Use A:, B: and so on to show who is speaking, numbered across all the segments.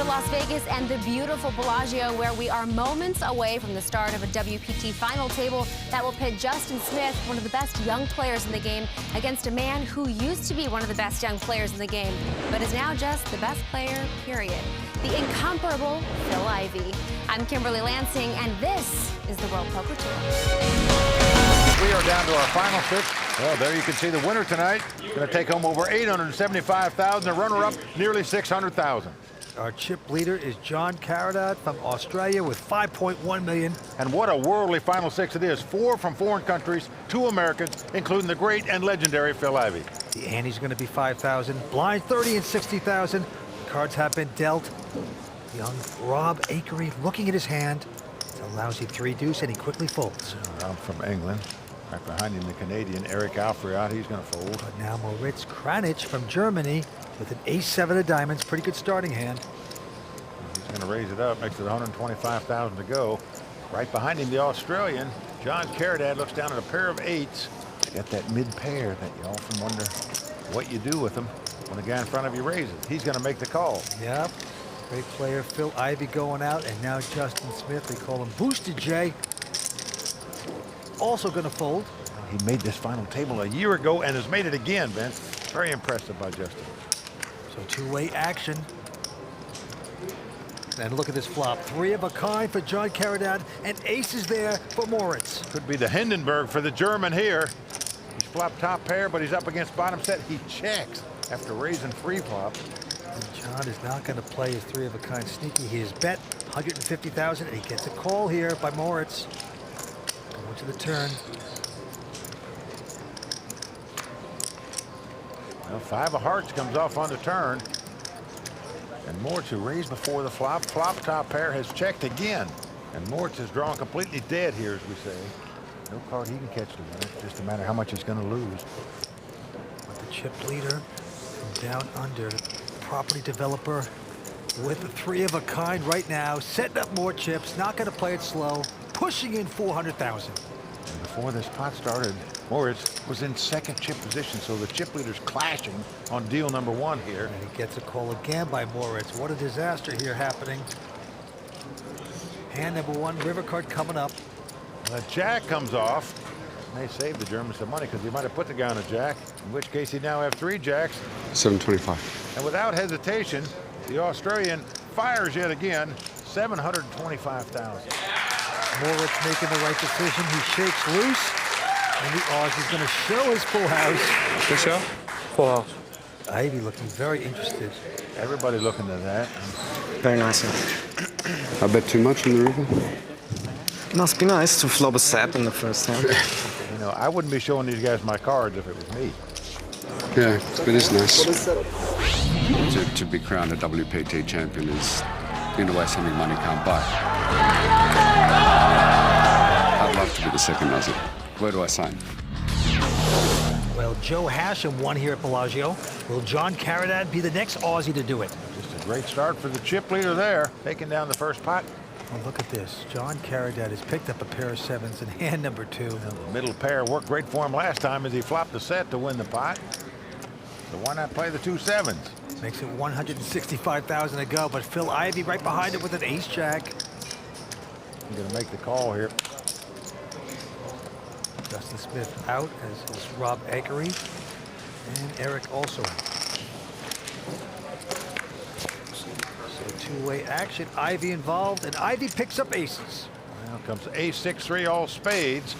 A: Las Vegas and the beautiful Bellagio, where we are moments away from the start of a WPT final table that will pit Justin Smith, one of the best young players in the game, against a man who used to be one of the best young players in the game, but is now just the best player, period. The incomparable Phil Ivey. I'm Kimberly Lansing, and this is the World Poker Tour.
B: We are down to our final six. Well, there you can see the winner tonight. Going to take home over $875,000. The runner-up, nearly $600,000.
C: Our chip leader is John Caridad from Australia with $5.1 million.
B: And what a worldly final six it is. 4 from foreign countries, 2 Americans, including the great and legendary Phil Ivey.
C: The ante's going to be $5,000. Blind 30 and $60,000. Cards have been dealt. Young Rob Akery looking at his hand. It's a lousy 3-deuce, and he quickly folds.
B: Rob from England. Right behind him, the Canadian Eric Afriat. He's going to fold.
C: But now Moritz Kranich from Germany with an ace-7 of diamonds. Pretty good starting hand.
B: He's going to raise it up. Makes it $125,000 to go. Right behind him, the Australian John Caridad looks down at a pair of 8s. Got that mid-pair that you often wonder what you do with them when the guy in front of you raises. He's going to make the call.
C: Yep. Great player Phil Ivey going out, and now Justin Smith. They call him Booster J. Also going to fold.
B: He made this final table a year ago and has made it again, Vince. Very impressive by Justin.
C: So two-way action. And look at this flop. 3 of a kind for John Caridad, and aces there for Moritz.
B: Could be the Hindenburg for the German here. He's flopped top pair, but he's up against bottom set. He checks after raising free flop.
C: And John is not going to play his 3 of a kind sneaky. He has bet $150,000, and he gets a call here by Moritz. Going to the turn.
B: Well, 5 of hearts comes off on the turn. And Moritz, who raised before the flop top pair, has checked again. And Moritz is drawn completely dead here, as we say. No card he can catch to win. It's just a matter of how much he's going to lose.
C: But the chip leader from down under, property developer with a 3 of a kind right now, setting up more chips, not going to play it slow, pushing in $400,000.
B: And before this pot started, Moritz was in second chip position, so the chip leader's clashing on deal number 1 here.
C: And he gets a call again by Moritz. What a disaster here happening. Hand number 1, river card coming up.
B: The jack comes off. May save the German some money because he might have put the guy on a jack, in which case he now have 3 jacks.
D: 725.
B: And without hesitation, the Australian fires yet again, $725,000.
C: Moritz making the right decision. He shakes loose, and the Aussie's going to show his full house.
D: Good show? Full house.
C: Ivey looking very interested.
B: Everybody looking at that.
D: Very nice. I bet too much in the river.
E: Must be nice to flop a sap in the first hand.
B: You know, I wouldn't be showing these guys my cards if it was me.
D: Yeah, it is nice. To be crowned a WPT champion is, in a way, something money can't buy. I'd love to be the second Aussie. Where do I sign?
C: Well, Joe Hashem won here at Bellagio. Will John Caridad be the next Aussie to do it?
B: Just a great start for the chip leader there, taking down the first pot.
C: Well, look at this. John Caridad has picked up a pair of 7s in hand number 2.
B: The middle pair worked great for him last time as he flopped the set to win the pot. So why not play the 2 7s?
C: Makes it $165,000 to go, but Phil Ivey right behind it with an ace-jack.
B: I'm going to make the call here.
C: Justin Smith out, as is Rob Akery, and Eric also out. So two-way action, Ivey involved, and Ivey picks up aces.
B: Now comes ace 6-3, all spades.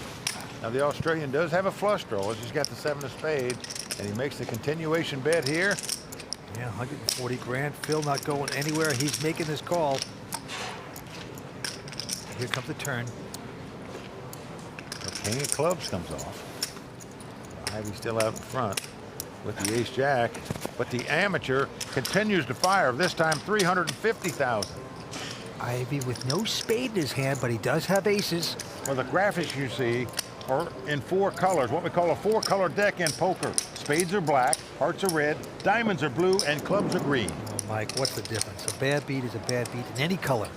B: Now the Australian does have a flush draw as he's got the 7 of spades, and he makes the continuation bet here.
C: Yeah, 140 grand. Phil not going anywhere. He's making this call. Here comes the turn.
B: The king of clubs comes off. Ivey still out in front with the ace jack, but the amateur continues to fire. This time $350,000.
C: Ivey with no spade in his hand, but he does have aces.
B: Well, the graphics you see are in 4 colors, what we call a 4-color deck in poker. Spades are black, hearts are red, diamonds are blue, and clubs are green.
C: Oh, Mike, what's the difference? A bad beat is a bad beat in any color.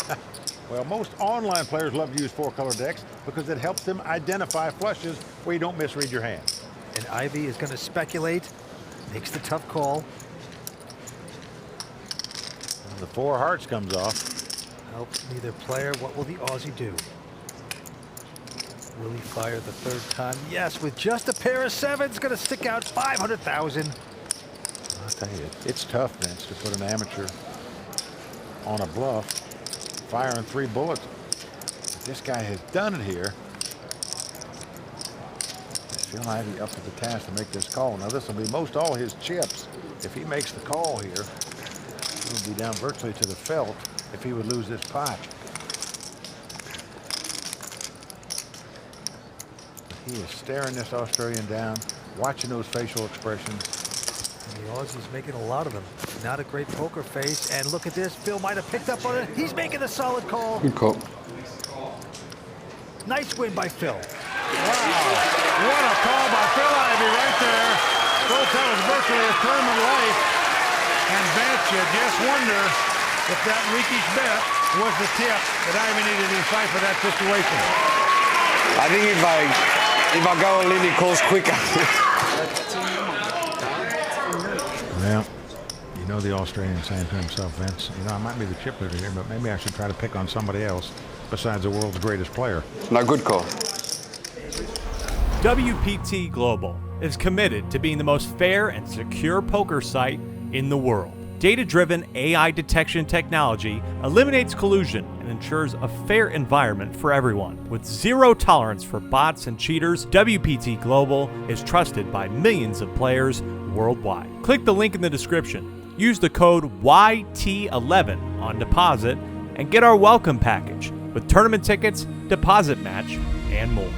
B: Well, most online players love to use 4-color decks because it helps them identify flushes where you don't misread your hand.
C: And Ivey is going to speculate, makes the tough call.
B: The 4 hearts comes off.
C: Helps neither player. What will the Aussie do? Will he fire the 3rd time? Yes, with just a pair of 7s, going to stick out 500,000.
B: I'll tell you, it's tough, Vince, to put an amateur on a bluff, firing 3 bullets. But this guy has done it here. Phil Ivey up to the task to make this call. Now this will be most all his chips. If he makes the call here, he would be down virtually to the felt if he would lose this pot. He is staring this Australian down, watching those facial expressions.
C: And the Aussie's making a lot of them. Not a great poker face. And look at this. Phil might have picked up on it. He's making a solid call.
D: Good call.
C: Nice win by Phil.
B: Wow. What a call by Phil Ivey right there. Folks, that was virtually a term of life. And Vince, you just wonder if that weakish bet was the tip that Ivey needed to decipher that situation.
E: I think if I go all in, he calls quicker.
B: Well, you know the Australian saying to himself, Vince, you know, I might be the chip leader here, but maybe I should try to pick on somebody else besides the world's greatest player.
D: No, good call.
F: WPT Global is committed to being the most fair and secure poker site in the world. Data-driven AI detection technology eliminates collusion and ensures a fair environment for everyone. With zero tolerance for bots and cheaters, WPT Global is trusted by millions of players worldwide. Click the link in the description. Use the code YT11 on deposit and get our welcome package with tournament tickets, deposit match, and more.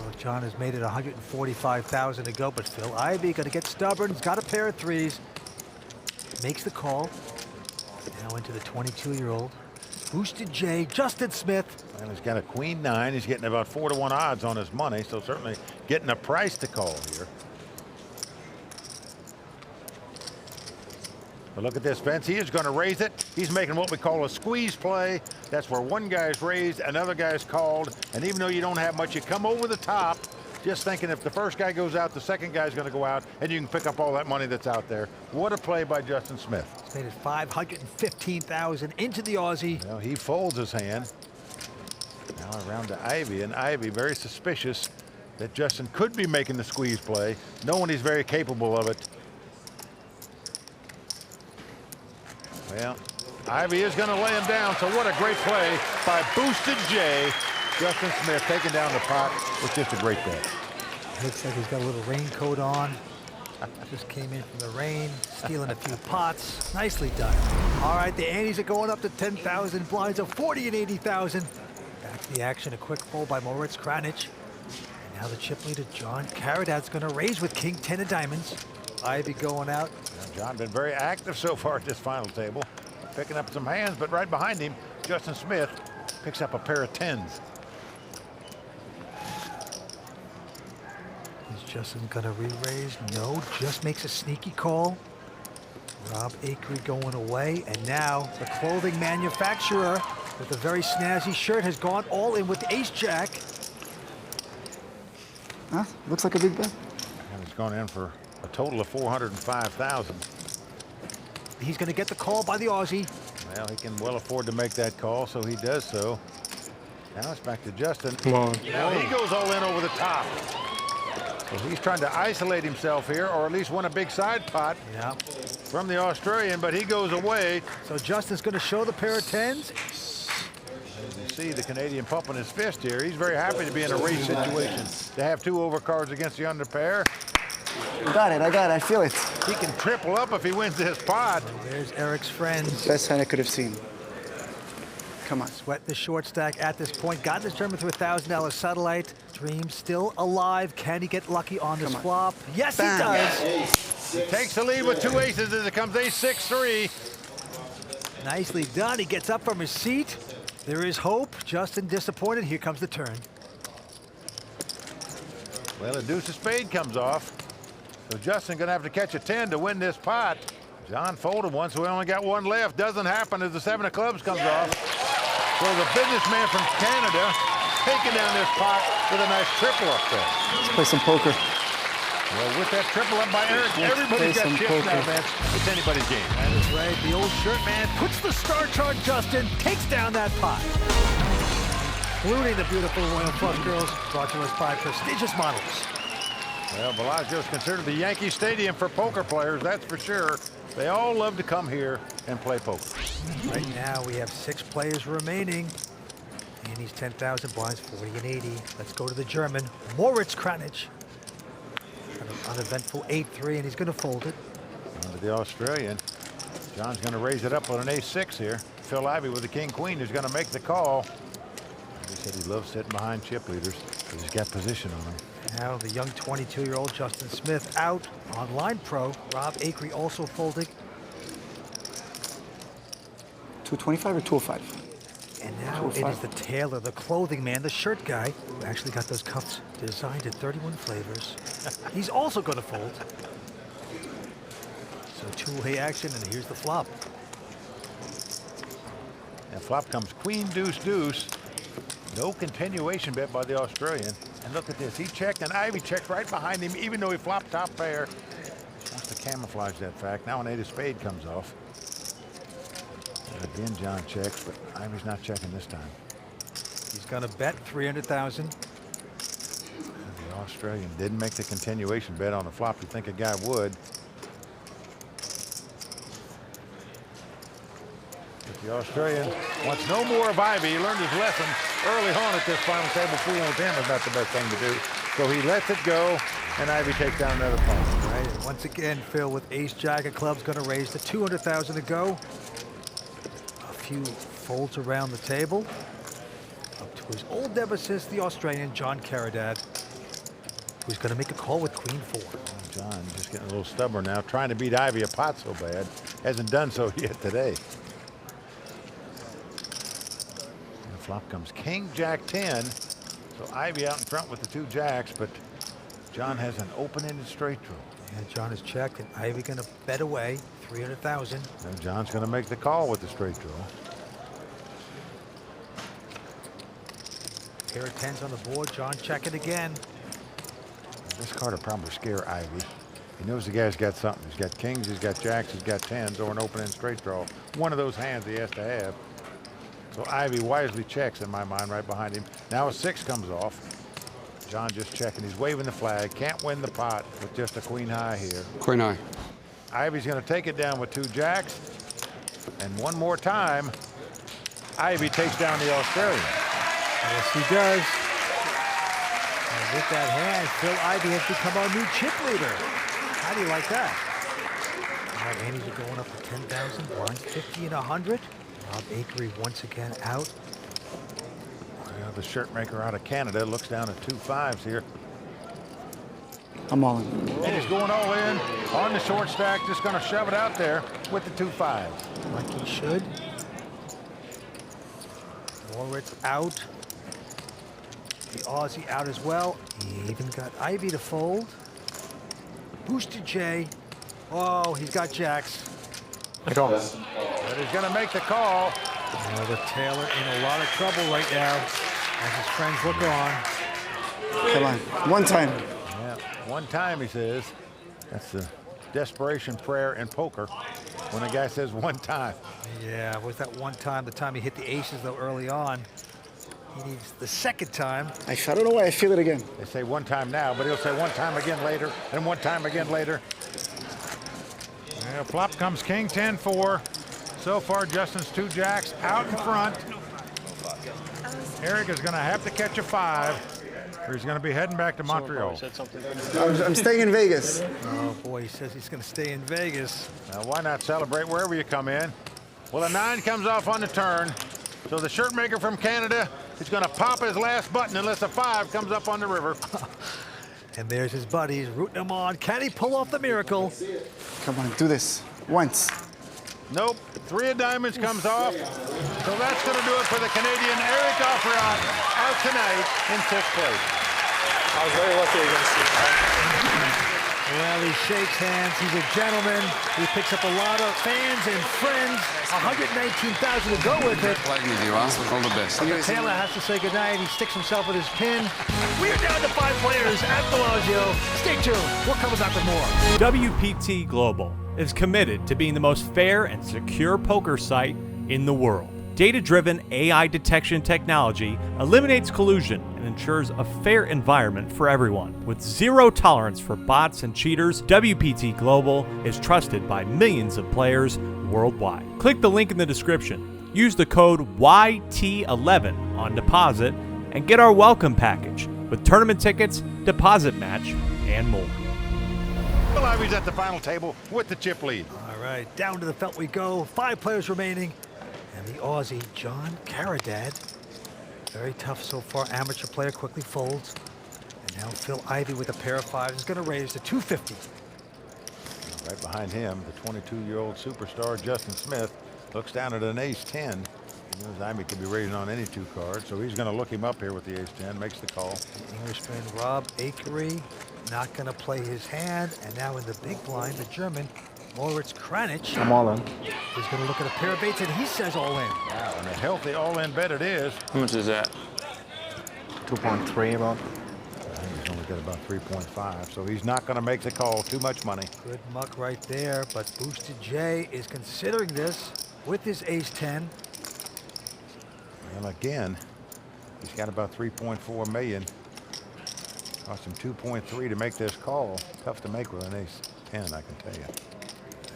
C: Well, John has made it 145,000 to go, but Phil Ivey going to get stubborn. He's got a pair of 3s. Makes the call. Now into the 22-year-old. Boosted J, Justin Smith.
B: Well, he's got a queen-9. He's getting about 4-to-1 odds on his money, so certainly getting a price to call here. But look at this, Vince. He is going to raise it. He's making what we call a squeeze play. That's where one guy's raised, another guy's called, and even though you don't have much, you come over the top, just thinking if the first guy goes out, the second guy's going to go out, and you can pick up all that money that's out there. What a play by Justin Smith.
C: He's made it 515,000 into the Aussie.
B: Well, he folds his hand. Now around to Ivey, and Ivey very suspicious that Justin could be making the squeeze play, knowing he's very capable of it. Well, Ivey is going to lay him down, so what a great play by Boosted J. Justin Smith taking down the pot with just a great bet.
C: Looks like he's got a little raincoat on. Just came in from the rain, stealing a few pots. Nicely done. All right, the antes are going up to 10,000, blinds of 40 and 80,000. Back to the action, a quick fold by Moritz Kranich. And now the chip leader, John Caridad's going to raise with King 10 of diamonds. Ivey going out.
B: Now, John been very active so far at this final table, picking up some hands, but right behind him, Justin Smith picks up a pair of 10s.
C: Is Justin gonna re-raise? No, just makes a sneaky call. Rob Akery going away, and now the clothing manufacturer with a very snazzy shirt has gone all in with ace-jack.
E: Huh? Looks like a big bet.
B: And he's gone in for a total of 405,000.
C: He's gonna get the call by the Aussie.
B: Well, he can well afford to make that call, so he does so. Now it's back to Justin.
E: Come on.
B: Now he goes all in over the top. So he's trying to isolate himself here, or at least win a big side pot from the Australian, but he goes away.
C: So Justin's going to show the pair of 10s.
B: As you see the Canadian pumping his fist here. He's very happy to be in a race situation. To have 2 overcards against the under pair.
E: I got it, I feel it.
B: He can triple up if he wins this pot.
C: So there's Eric's friends.
E: Best hand I could have seen. Come on.
C: Sweat the short stack at this point. Got this German through $1,000 satellite. Dream still alive. Can he get lucky on this flop? Yes,
E: Bam.
C: he does.
B: He takes the lead with 2 aces as it comes ace-6-3.
C: Nicely done. He gets up from his seat. There is hope. Justin disappointed. Here comes the turn.
B: Well, a deuce of spade comes off. So Justin gonna have to catch a 10 to win this pot. John folded one, so we only got 1 left. Doesn't happen as the 7 of clubs comes off. So the businessman from Canada taking down this pot with a nice triple up there.
E: Let's play some poker.
B: Well, with that triple up by Eric, everybody's got chips now, man. It's anybody's game.
C: That is right. The old shirt man puts the starch on Justin, takes down that pot. Including the beautiful Royal Flush Girls, brought to us by prestigious models.
B: Well, Bellagio is considered the Yankee Stadium for poker players, that's for sure. They all love to come here and play poker.
C: Right now, we have 6 players remaining. And he's 10,000 blinds, 40 and 80. Let's go to the German, Moritz Kranich. An uneventful 8-3, and he's going to fold it.
B: On to the Australian. John's going to raise it up on an ace-6 here. Phil Ivey with the king-queen is going to make the call. He said he loves sitting behind chip leaders because he's got position on them.
C: Now the young 22-year-old Justin Smith out on line pro. Rob Akery also folding.
G: 225 or 205?
C: And now it is the tailor, the clothing man, the shirt guy, who actually got those cuffs designed in 31 flavors. He's also going to fold. So two-way action, and here's the flop.
B: And flop comes queen, deuce, deuce. No continuation bet by the Australian. And look at this, he checked and Ivey checked right behind him, even though he flopped top pair. Wants to camouflage that fact. Now an 8 of spade comes off. And again, John checks, but Ivey's not checking this time.
C: He's going to bet 300,000.
B: The Australian didn't make the continuation bet on the flop. You think a guy would. But the Australian wants no more of Ivey. He learned his lesson early on at this final table. Fooling with him is not the best thing to do. So he lets it go, and Ivey takes down another pawn.
C: Right, and once again, Phil with ace-jack of clubs going to raise to 200,000 to go. A few folds around the table. Up to his old nemesis, the Australian, John Caridad, who's going to make a call with queen 4.
B: John just getting a little stubborn now, trying to beat Ivey a pot so bad. Hasn't done so yet today. And the flop comes king, jack 10. So Ivey out in front with the 2 jacks, but John has an open-ended straight draw.
C: And John is checked, and Ivey going to bet away 300,000.
B: And John's going to make the call with the straight draw.
C: Pair of 10s on the board. John checking again.
B: This card will probably scare Ivey. He knows the guy's got something. He's got kings, he's got jacks, he's got 10s, or an open-end straight draw. One of those hands he has to have. So Ivey wisely checks, in my mind, right behind him. Now a 6 comes off. John just checking. He's waving the flag. Can't win the pot with just a queen high here.
D: Queen high.
B: Ivey's going to take it down with 2 jacks. And one more time, Ivey takes down the Australian.
C: Yes, he does. And with that hand, Phil Ivey has become our new chip leader. How do you like that? All right, Annie's are going up to 10,000. Blinds 50 and 100. Rob Akery once again out.
B: Well, the shirt maker out of Canada looks down at 2 5s here.
G: I'm all in.
B: And he's going all in on the short stack, just going to shove it out there with the 2 5s.
C: Like he should. Moritz out. The Aussie out as well. He even got Ivey to fold. Booster J. Oh, he's got jacks.
B: But he's going to make the call.
C: The Taylor in a lot of trouble right now as his friends look on.
G: Come on, one time.
B: Yeah, one time, he says. That's the desperation prayer in poker when a guy says one time.
C: Yeah, was that one time, the time he hit the aces, though, early on. He needs the second time.
G: I don't know why I feel it again.
B: They say one time now, but he'll say one time again later, and one time again later. Yeah, flop comes king, 10-4. So far, Justin's 2 jacks out in front. Eric is going to have to catch a 5, or he's going to be heading back to Montreal.
G: I'm staying in Vegas.
C: Oh, boy, he says he's going to stay in Vegas.
B: Now, why not celebrate wherever you come in? Well, a 9 comes off on the turn. So the shirt maker from Canada is going to pop his last button unless a 5 comes up on the river.
C: And there's his buddies rooting him on. Can he pull off the miracle?
G: Come on, do this. Once.
B: Nope. 3 of diamonds comes off. So that's going to do it for the Canadian Eric Afriat out tonight in 6th place.
H: I was very lucky against you.
C: Well, he shakes hands. He's a gentleman. He picks up a lot of fans and friends. 119,000 to go with it.
D: Playing with you, all the best.
C: Taylor has to say goodnight. He sticks himself with his pin. We're down to 5 players at Bellagio. Stay tuned. We're coming back with more.
F: WPT Global is committed to being the most fair and secure poker site in the world. Data-driven AI detection technology eliminates collusion and ensures a fair environment for everyone. With zero tolerance for bots and cheaters, WPT Global is trusted by millions of players worldwide. Click the link in the description. Use the code YT11 on deposit and get our welcome package with tournament tickets, deposit match, and more.
B: Well, Ivey's at the final table with the chip lead.
C: All right, down to the felt we go. 5 players remaining. And the Aussie, John Caridad. Very tough so far. Amateur player quickly folds. And now Phil Ivey with a pair of 5s is going to raise to 250.
B: Right behind him, the 22-year-old superstar Justin Smith looks down at an ace-10. He knows Ivey could be raising on any 2 cards, so he's going to look him up here with the ace-10, makes the call.
C: The Englishman Rob Akery not going to play his hand. And now in the big blind, the German Moritz Kranich.
H: I'm all in.
C: He's going to look at a pair of 8s, and he says all in.
B: Wow, and a healthy all-in bet it is.
H: How much is that? 2.3 about.
B: I think he's only got about 3.5, so he's not going to make the call. Too much money.
C: Good muck right there, but Boosted J is considering this with his ace-10.
B: Well, again, he's got about 3.4 million. Cost him 2.3 to make this call. Tough to make with an ace-10, I can tell you.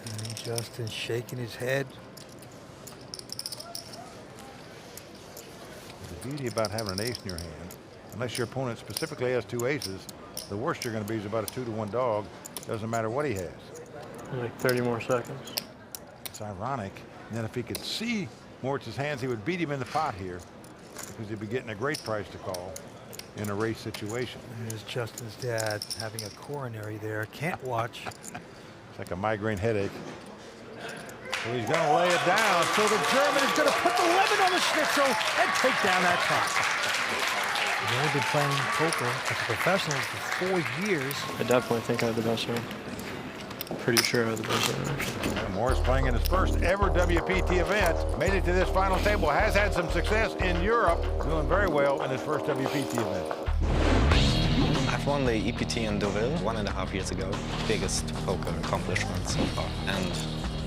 C: And Justin shaking his head.
B: The beauty about having an ace in your hand, unless your opponent specifically has 2 aces, the worst you're going to be is about a 2-to-1 dog. Doesn't matter what he has.
H: Like 30 more seconds.
B: It's ironic. And then if he could see Moritz's hands, he would beat him in the pot here because he'd be getting a great price to call in a race situation.
C: There's Justin's dad having a coronary there. Can't watch.
B: It's like a migraine headache. So he's going to lay it down.
C: So the German is going to put the lemon on the schnitzel and take down that pot. He's only been playing poker as a professional for 4 years.
H: I definitely think I had the best hand. Pretty sure I had the best hand, actually.
B: Morris playing in his first ever WPT event. Made it to this final table. Has had some success in Europe. Doing very well in his first WPT event.
I: I've won the EPT in Deauville 1.5 years ago. Biggest poker accomplishment so far. And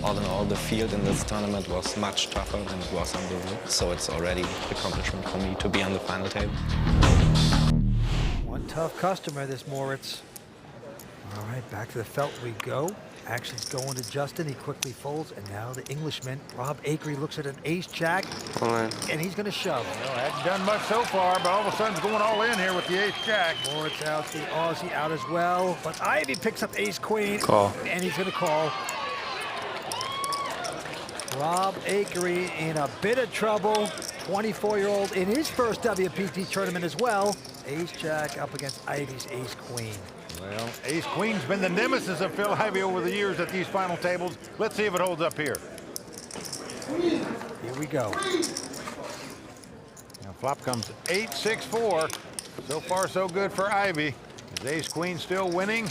I: all in all, the field in this tournament was much tougher than it was on Deauville. So it's already an accomplishment for me to be on the final table.
C: One tough customer, this Moritz. All right, back to the felt we go. Action's going to Justin. He quickly folds. And now the Englishman, Rob Akery, looks at an ace-jack. And he's going to shove.
B: Well, hasn't done much so far, but all of a sudden he's going all in here with the ace-jack.
C: Moritz out, the Aussie out as well. But Ivey picks up ace-queen.
H: Call.
C: And he's going to call. Rob Akery in a bit of trouble. 24-year-old in his first WPT tournament as well. Ace-jack up against Ivey's ace-queen.
B: Well, ace-queen's been the nemesis of Phil Ivey over the years at these final tables. Let's see if it holds up here.
C: Here we go.
B: Now flop comes 8-6-4. So far, so good for Ivey. His ace-queen still winning.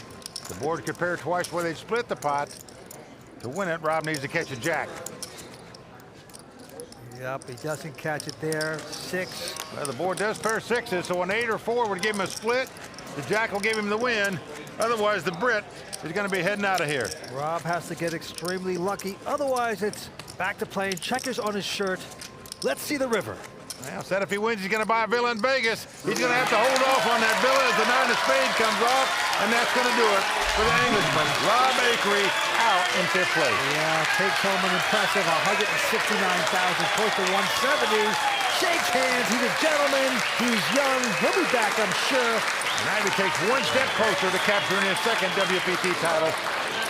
B: The board could pair twice where they'd split the pot. To win it, Rob needs to catch a jack.
C: Yep, he doesn't catch it there. 6.
B: Well, the board does pair 6s, so an 8 or 4 would give him a split. The jack will give him the win. Otherwise, the Brit is going to be heading out of here.
C: Rob has to get extremely lucky. Otherwise, it's back to playing checkers on his shirt. Let's see the river.
B: Well, said if he wins, he's going to buy a villa in Vegas. He's going to have to hold off on that villa as the 9 of spades comes off, and that's going to do it for the Englishman. Rob Akery out in 5th place.
C: Yeah, takes home an impressive 169,000, close to 170. Shakes hands. He's a gentleman. He's young. He'll be back, I'm sure.
B: And Ivey takes 1 step closer to capturing his 2nd WPT title.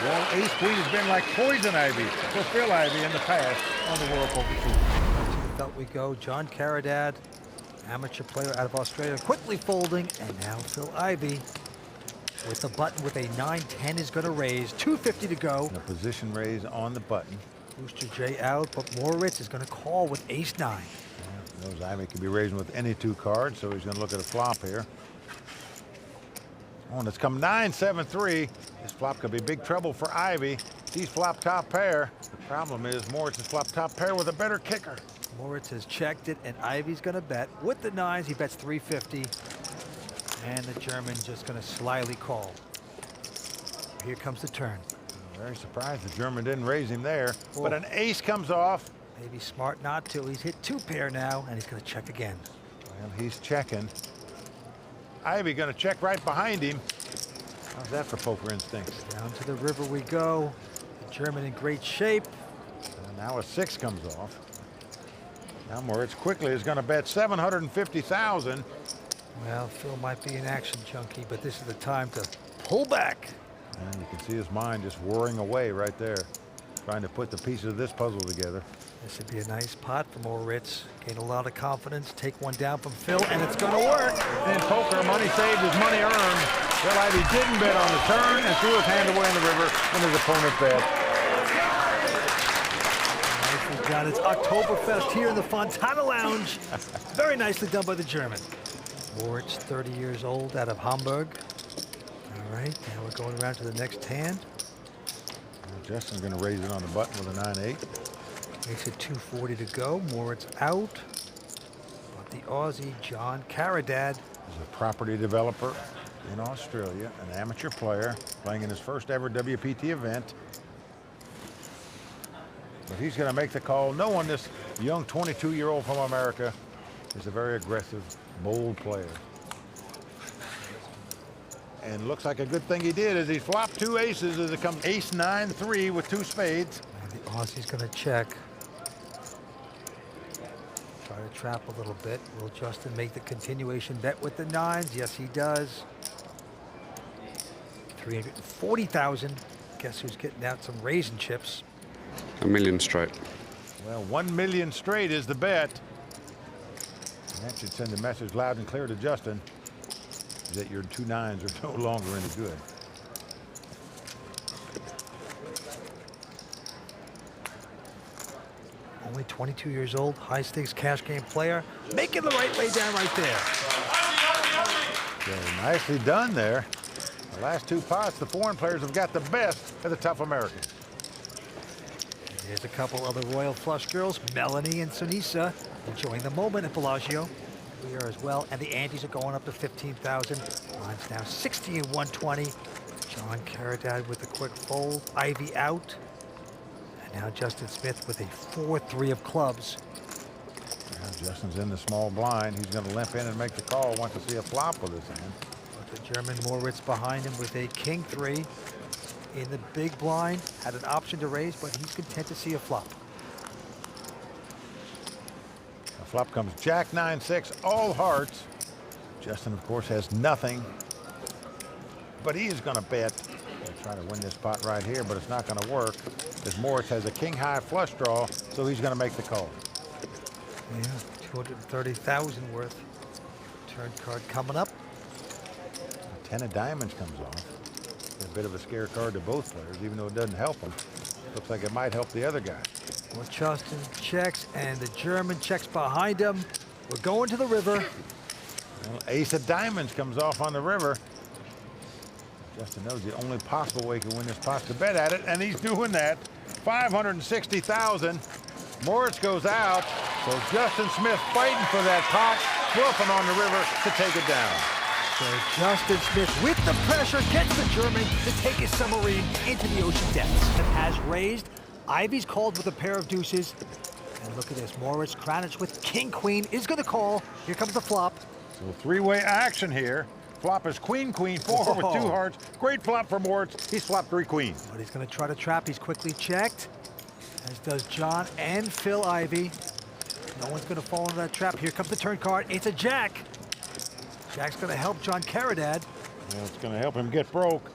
B: Well, ace-queen has been like poison ivy for Phil Ivey in the past on the World Poker Tour.
C: Felt we go. John Caridad, amateur player out of Australia, quickly folding, and now Phil Ivey with the button with a 9-10 is going to raise. 250 to go.
B: And a position raise on the button.
C: Booster J out, but Moritz is going to call with ace-9.
B: Yeah, knows Ivey can be raising with any 2 cards, so he's going to look at a flop here. Oh, and it's come 9-7-3. This flop could be big trouble for Ivey. He's flop top pair. The problem is Moritz is flop top pair with a better kicker.
C: Moritz has checked it, and Ivey's going to bet. With the nines, he bets 350. And the German just going to slyly call. Here comes the turn.
B: Very surprised the German didn't raise him there. Oh. But an ace comes off.
C: Maybe smart not to. He's hit 2 pair now, and he's going to check again.
B: Well, he's checking. Ivey going to check right behind him. How's that for poker instincts?
C: Down to the river we go. The German in great shape.
B: And now a 6 comes off. Now Moritz quickly is going to bet 750,000.
C: Well, Phil might be an action junkie, but this is the time to pull back.
B: And you can see his mind just whirring away right there, trying to put the pieces of this puzzle together.
C: This would be a nice pot for Moritz. Gain a lot of confidence, take one down from Phil, and it's going to work.
B: In poker, money saved is money earned. Phil Ivey didn't bet on the turn and threw his hand away in the river when his opponent bet.
C: Nicely done. It's Oktoberfest here in the Fontana Lounge. Very nicely done by the German. Moritz, 30 years old, out of Hamburg. All right, now we're going around to the next hand.
B: Well, Justin's going to raise it on the button with a 9-8.
C: Makes it 240 to go. Moritz out. But the Aussie, John Caridad.
B: He's a property developer in Australia, an amateur player, playing in his first ever WPT event. But he's going to make the call. No one, this young 22-year-old from America, is a very aggressive, bold player. And looks like a good thing he did as he flopped 2 aces as it comes ace 9-3 with 2 spades.
C: And the Aussie's going to check. Try to trap a little bit. Will Justin make the continuation bet with the 9s? Yes, he does. 340,000. Guess who's getting out some raisin chips?
D: $1 million straight.
B: Well, 1 million straight is the bet. And that should send a message loud and clear to Justin that your 2 9s are no longer any good.
C: Only 22 years old, high stakes cash game player, making the right way down right there.
B: So nicely done there. The last 2 pots, the foreign players have got the best of the tough Americans.
C: There's a couple other Royal Flush girls, Melanie and Sunisa, enjoying the moment at Bellagio. We are as well, and the antes are going up to 15,000. Line's now 60 and 120. John Caridad with a quick fold. Ivey out. And now Justin Smith with a 4-3 of clubs.
B: Now Justin's in the small blind. He's going to limp in and make the call. Wants to see a flop with his hand.
C: But the German Moritz behind him with a king 3 in the big blind. Had an option to raise, but he's content to see a flop.
B: Flop comes Jack 9-6, all hearts. Justin, of course, has nothing, but he is going to bet. He'll try to win this pot right here, but it's not going to work as Moritz has a king high flush draw, so he's going to make the call.
C: Yeah, 230,000 worth. Turn card coming up.
B: 10 of diamonds comes off. A bit of a scare card to both players, even though it doesn't help them. Looks like it might help the other guy.
C: Well, Justin checks, and the German checks behind him. We're going to the river.
B: Well, ace of diamonds comes off on the river. Justin knows the only possible way he can win this pot to bet at it, and he's doing that. 560,000. Moritz goes out, so Justin Smith fighting for that pot, bluffing on the river to take it down.
C: So Justin Smith, with the pressure, gets the German to take his submarine into the ocean depths. It has raised. Ivey's called with a pair of deuces. And look at this, Moritz Kranich with king-queen is going to call. Here comes the flop.
B: So 3-way action here. Flop is queen-queen, 4 with 2 hearts. Great flop for Moritz. He's flopped 3 queens.
C: But he's going to try to trap. He's quickly checked, as does John and Phil Ivey. No one's going to fall into that trap. Here comes the turn card. It's a jack. Jack's going to help John Caridad.
B: Well, it's going to help him get broke.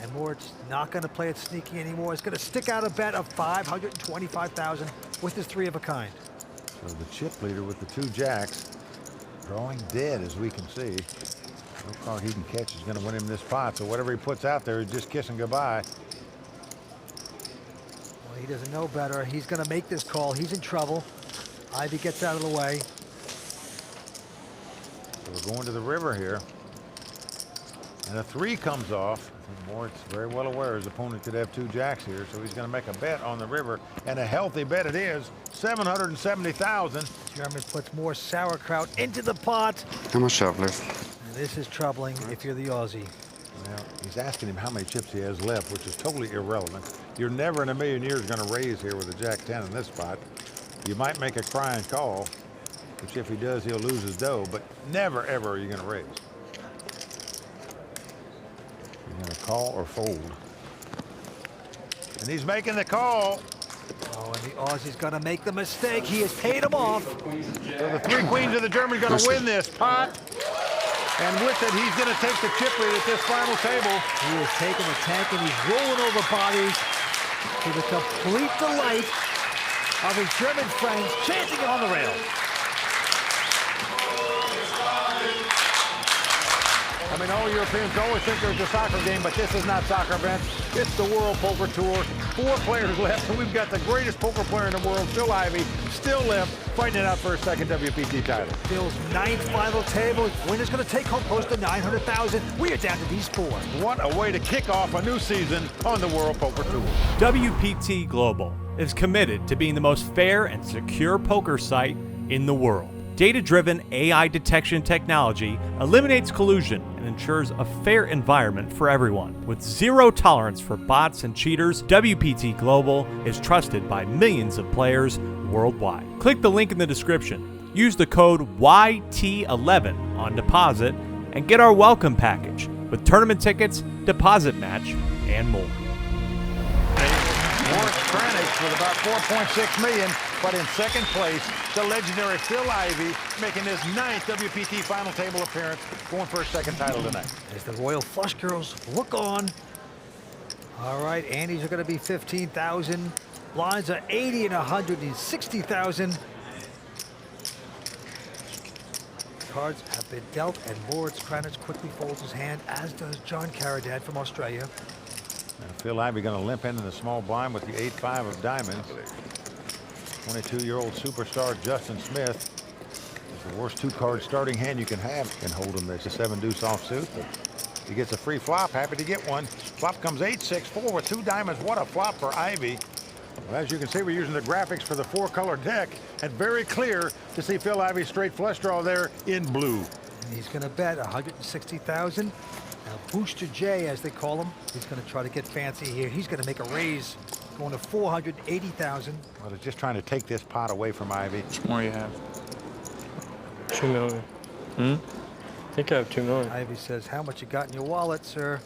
C: And Moritz not going to play it sneaky anymore. He's going to stick out a bet of 525,000 with his 3 of a kind.
B: So the chip leader with the 2 jacks drawing dead, as we can see. No card he can catch is going to win him this pot. So whatever he puts out there is just kissing goodbye.
C: Well, he doesn't know better. He's going to make this call. He's in trouble. Ivey gets out of the way.
B: So we're going to the river here. And a 3 comes off. I think Moritz very well aware his opponent could have 2 jacks here, so he's going to make a bet on the river, and a healthy bet it is. 770,000.
C: German puts more sauerkraut into the pot.
D: How much shove left?
C: And this is troubling if you're the Aussie.
B: Well, he's asking him how many chips he has left, which is totally irrelevant. You're never in a million years going to raise here with a jack 10 in this spot. You might make a crying call, which if he does, he'll lose his dough, but never, ever are you going to raise. You're going to call or fold. And he's making the call.
C: Oh, and the Aussie's going to make the mistake. He has paid him off.
B: So the 3 queens of the German going to win this pot. And with it, he's going to take the chip lead at this final table.
C: He is taking the tank and he's rolling over bodies to the complete delight of his German friends chanting on the rail.
B: I mean, all Europeans always think there's a soccer game, but this is not soccer, Vince. It's the World Poker Tour. 4 players left, and we've got the greatest poker player in the world, Phil Ivey, still left, fighting it out for a second WPT title.
C: Phil's 9th final table. Winner's going to take home close to 900,000. We are down to these 4.
B: What a way to kick off a new season on the World Poker Tour.
F: WPT Global is committed to being the most fair and secure poker site in the world. Data-driven AI detection technology eliminates collusion and ensures a fair environment for everyone. With zero tolerance for bots and cheaters, WPT Global is trusted by millions of players worldwide. Click the link in the description, use the code YT11 on deposit, and get our welcome package with tournament tickets, deposit match, and more.
B: Moritz Kranich with about 4.6 million, but in second place, the legendary Phil Ivey making his 9th WPT final table appearance, going for a second title tonight.
C: As the Royal Flush Girls look on. All right, Andes are going to be 15,000. Blinds are 80 and 160,000. Cards have been dealt, and Moritz Kranich quickly folds his hand, as does John Caridad from Australia.
B: Now Phil Ivey going to limp into the small blind with the 8-5 of diamonds. 22-year-old superstar Justin Smith is the worst 2-card starting hand you can have. Can hold him as a 7-deuce offsuit, but he gets a free flop. Happy to get one. Flop comes 8-6-4 with 2 diamonds. What a flop for Ivey. Well, as you can see, we're using the graphics for the 4-color deck, and very clear to see Phil Ivey's straight flush draw there in blue.
C: And he's going to bet 160,000. Now Booster J, as they call him, he's going to try to get fancy here. He's going to make a raise, going to 480,000.
B: Well, they're just trying to take this pot away from Ivey.
H: How much more you have? 2 million. I think I have 2 million.
C: Ivey says, how much you got in your wallet, sir?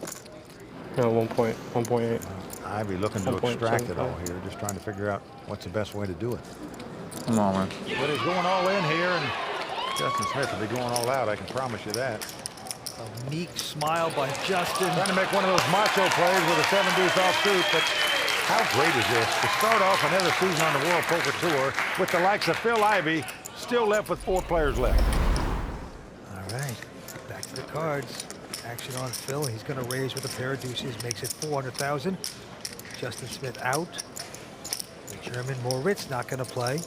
H: No, 1.8.
B: Ivey looking to extract it all here, just trying to figure out what's the best way to do it.
H: Come on, man.
B: But he's going all in here, and Justin Smith will be going all out, I can promise you that.
C: A meek smile by Justin.
B: Trying to make one of those macho plays with a 7-deuce offsuit, but how great is this? To start off another season on the World Poker Tour with the likes of Phil Ivey still left with 4 players left.
C: All right, back to the cards. Action on Phil. He's going to raise with a pair of deuces, makes it 400,000. Justin Smith out. The German Moritz not going to play.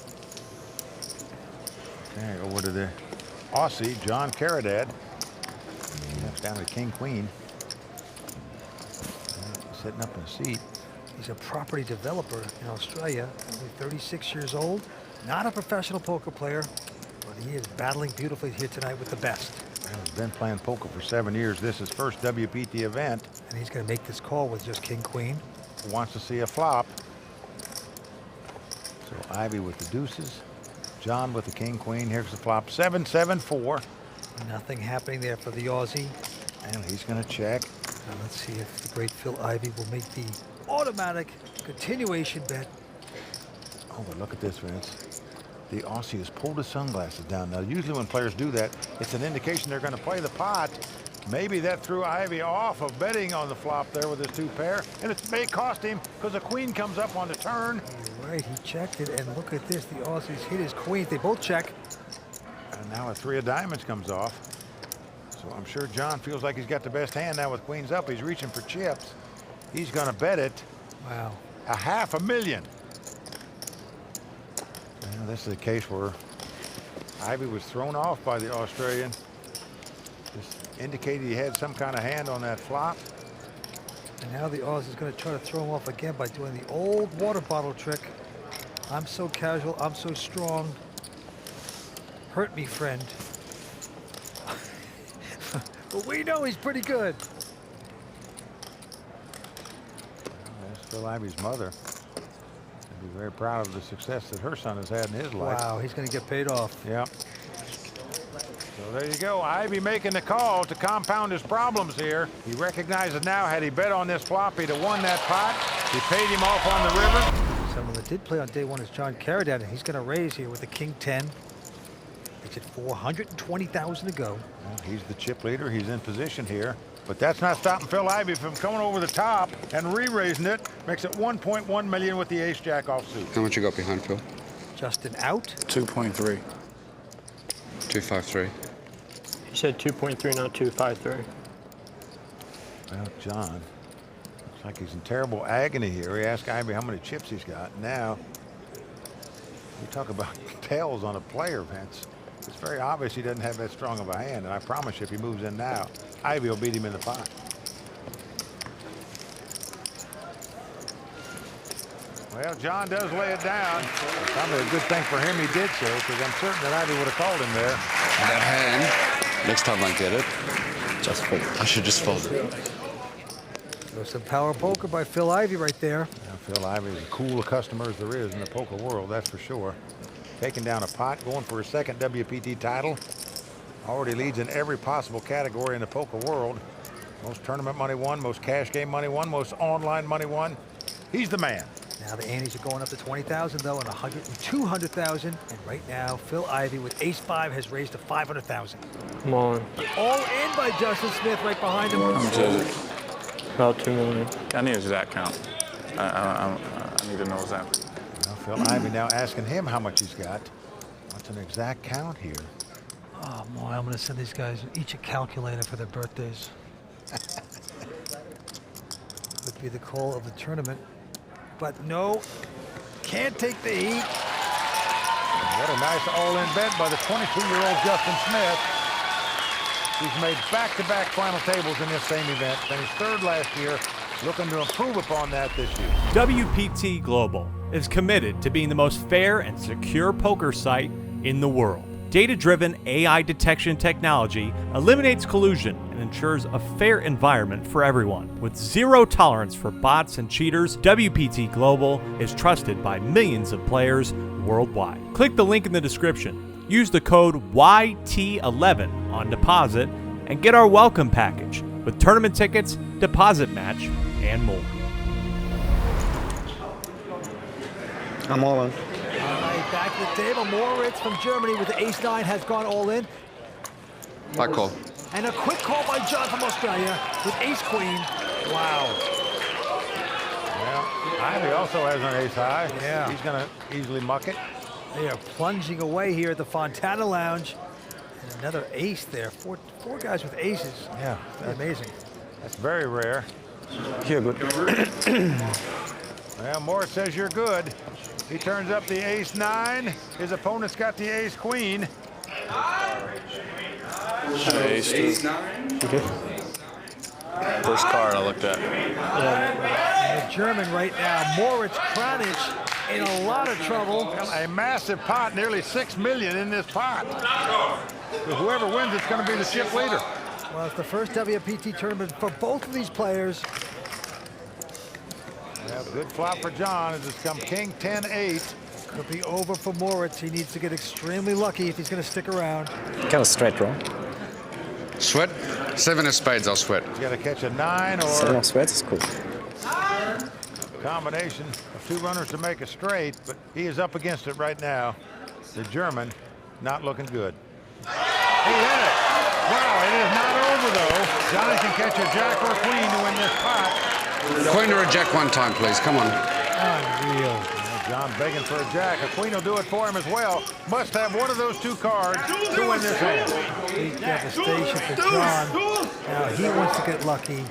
B: Okay, over to the Aussie, John Caridad. That's down to King Queen. Sitting up in the seat.
C: He's a property developer in Australia, only 36 years old. Not a professional poker player, but he is battling beautifully here tonight with the best.
B: He's been playing poker for 7 years. This is his first WPT event.
C: And he's going to make this call with just King Queen.
B: Wants to see a flop. So Ivey with the deuces. John with the King Queen. Here's the flop. 7-7-4.
C: Nothing happening there for the Aussie.
B: And he's going to check.
C: Now let's see if the great Phil Ivey will make the automatic continuation bet.
B: Oh, but look at this, Vince. The Aussie has pulled his sunglasses down. Now, usually when players do that, it's an indication they're going to play the pot. Maybe that threw Ivey off of betting on the flop there with his 2-pair. And it may cost him because the queen comes up on the turn.
C: You're right, he checked it. And look at this. The Aussies hit his queen. They both check.
B: And now a 3 of diamonds comes off. So I'm sure John feels like he's got the best hand now with queens up. He's reaching for chips. He's going to bet it.
C: Wow.
B: $500,000. Now, this is a case where Ivey was thrown off by the Australian. Just indicated he had some kind of hand on that flop.
C: And now the Oz is going to try to throw him off again by doing the old water bottle trick. I'm so casual, I'm so strong. Hurt me, friend. But we know he's pretty good.
B: That's Phil Ivey's mother. She'll be very proud of the success that her son has had in his life.
C: Wow, he's going to get paid off.
B: Yep. So there you go. Ivey making the call to compound his problems here. He recognizes now, had he bet on this flop, he'd have won that pot. He paid him off on the river.
C: Someone that did play on day one is John Caridad, and he's going to raise here with the king 10. He's at 420,000 to go.
B: Well, he's the chip leader. He's in position here. But that's not stopping Phil Ivey from coming over the top and re-raising it. Makes it 1.1 million with the ace-jack offsuit.
D: How much you got behind, Phil?
C: Justin out.
G: 2.3.
D: 253.
H: He said 2.3, not 253.
B: Well, John, looks like he's in terrible agony here. He asked Ivey how many chips he's got. Now, we talk about tails on a player, Vince. It's very obvious he doesn't have that strong of a hand, and I promise you, if he moves in now, Ivey will beat him in the pot. Well, John does lay it down. Probably a good thing for him he did so, because I'm certain that Ivey would have called him there.
D: That hand, next time I get it, just fold. I should just fold it.
C: So some power poker by Phil Ivey right there.
B: Now, Phil Ivey is as cool a customer as there is in the poker world, that's for sure. Taking down a pot, going for his second WPT title. Already leads in every possible category in the poker world. Most tournament money won, most cash game money won, most online money won. He's the man.
C: Now the antes are going up to 20,000 though, and 200,000. And right now, Phil Ivey with ace-5 has raised to 500,000.
H: Come on.
C: All in by Justin Smith right behind him.
G: How much is it?
H: About 2 million.
J: I need his exact count. I need to know exactly.
B: Well, Phil Ivey now asking him how much he's got. What's an exact count here?
C: Oh boy, I'm going to send these guys each a calculator for their birthdays. Would be the call of the tournament. But no, can't take the heat.
B: What a nice all-in bet by the 22-year-old Justin Smith. He's made back-to-back final tables in this same event. Finished third last year, looking to improve upon that this year.
F: WPT Global is committed to being the most fair and secure poker site in the world. Data-driven AI detection technology eliminates collusion and ensures a fair environment for everyone. With zero tolerance for bots and cheaters, WPT Global is trusted by millions of players worldwide. Click the link in the description. Use the code YT11 on deposit and get our welcome package with tournament tickets, deposit match, and more.
I: I'm all in.
C: All right, back to the table. Moritz from Germany with the ace-9 has gone all in.
D: I call.
C: And a quick call by John from Australia with ace-queen. Wow.
B: Well, Ivey also has an ace-high.
C: Yeah.
B: He's going to easily muck it.
C: They are plunging away here at the Fontana Lounge. And another ace there. Four guys with aces.
B: Yeah,
C: That's amazing.
B: That's very rare.
I: Here, good.
B: Well, Moritz says you're good. He turns up the ace-9. His opponent's got the ace-queen.
J: Ace two. First card I looked at.
C: And the German right now, Moritz Kranich, in a lot of trouble.
B: A massive pot, nearly 6 million in this pot. So whoever wins, it's going to be the chip leader.
C: Well, it's the first WPT tournament for both of these players.
B: Yeah, good flop for John as it's come king 10-8.
C: Could be over for Moritz. He needs to get extremely lucky if he's going to stick around.
I: Kind of straight draw.
D: Sweat? 7 of spades, I'll sweat.
B: He's got to catch a 9 or
I: 7 of spades is cool.
B: combination of two runners to make a straight, but he is up against it right now. The German not looking good. He hit it. Wow, it is not over though. Johnny can catch a jack or a queen to win this pot.
D: Queen or a jack one time, please. Come on.
C: Unreal.
B: John begging for a jack. A queen will do it for him as well. Must have one of those two cards to win this hand.
C: Big devastation for John. Now he wants to get lucky.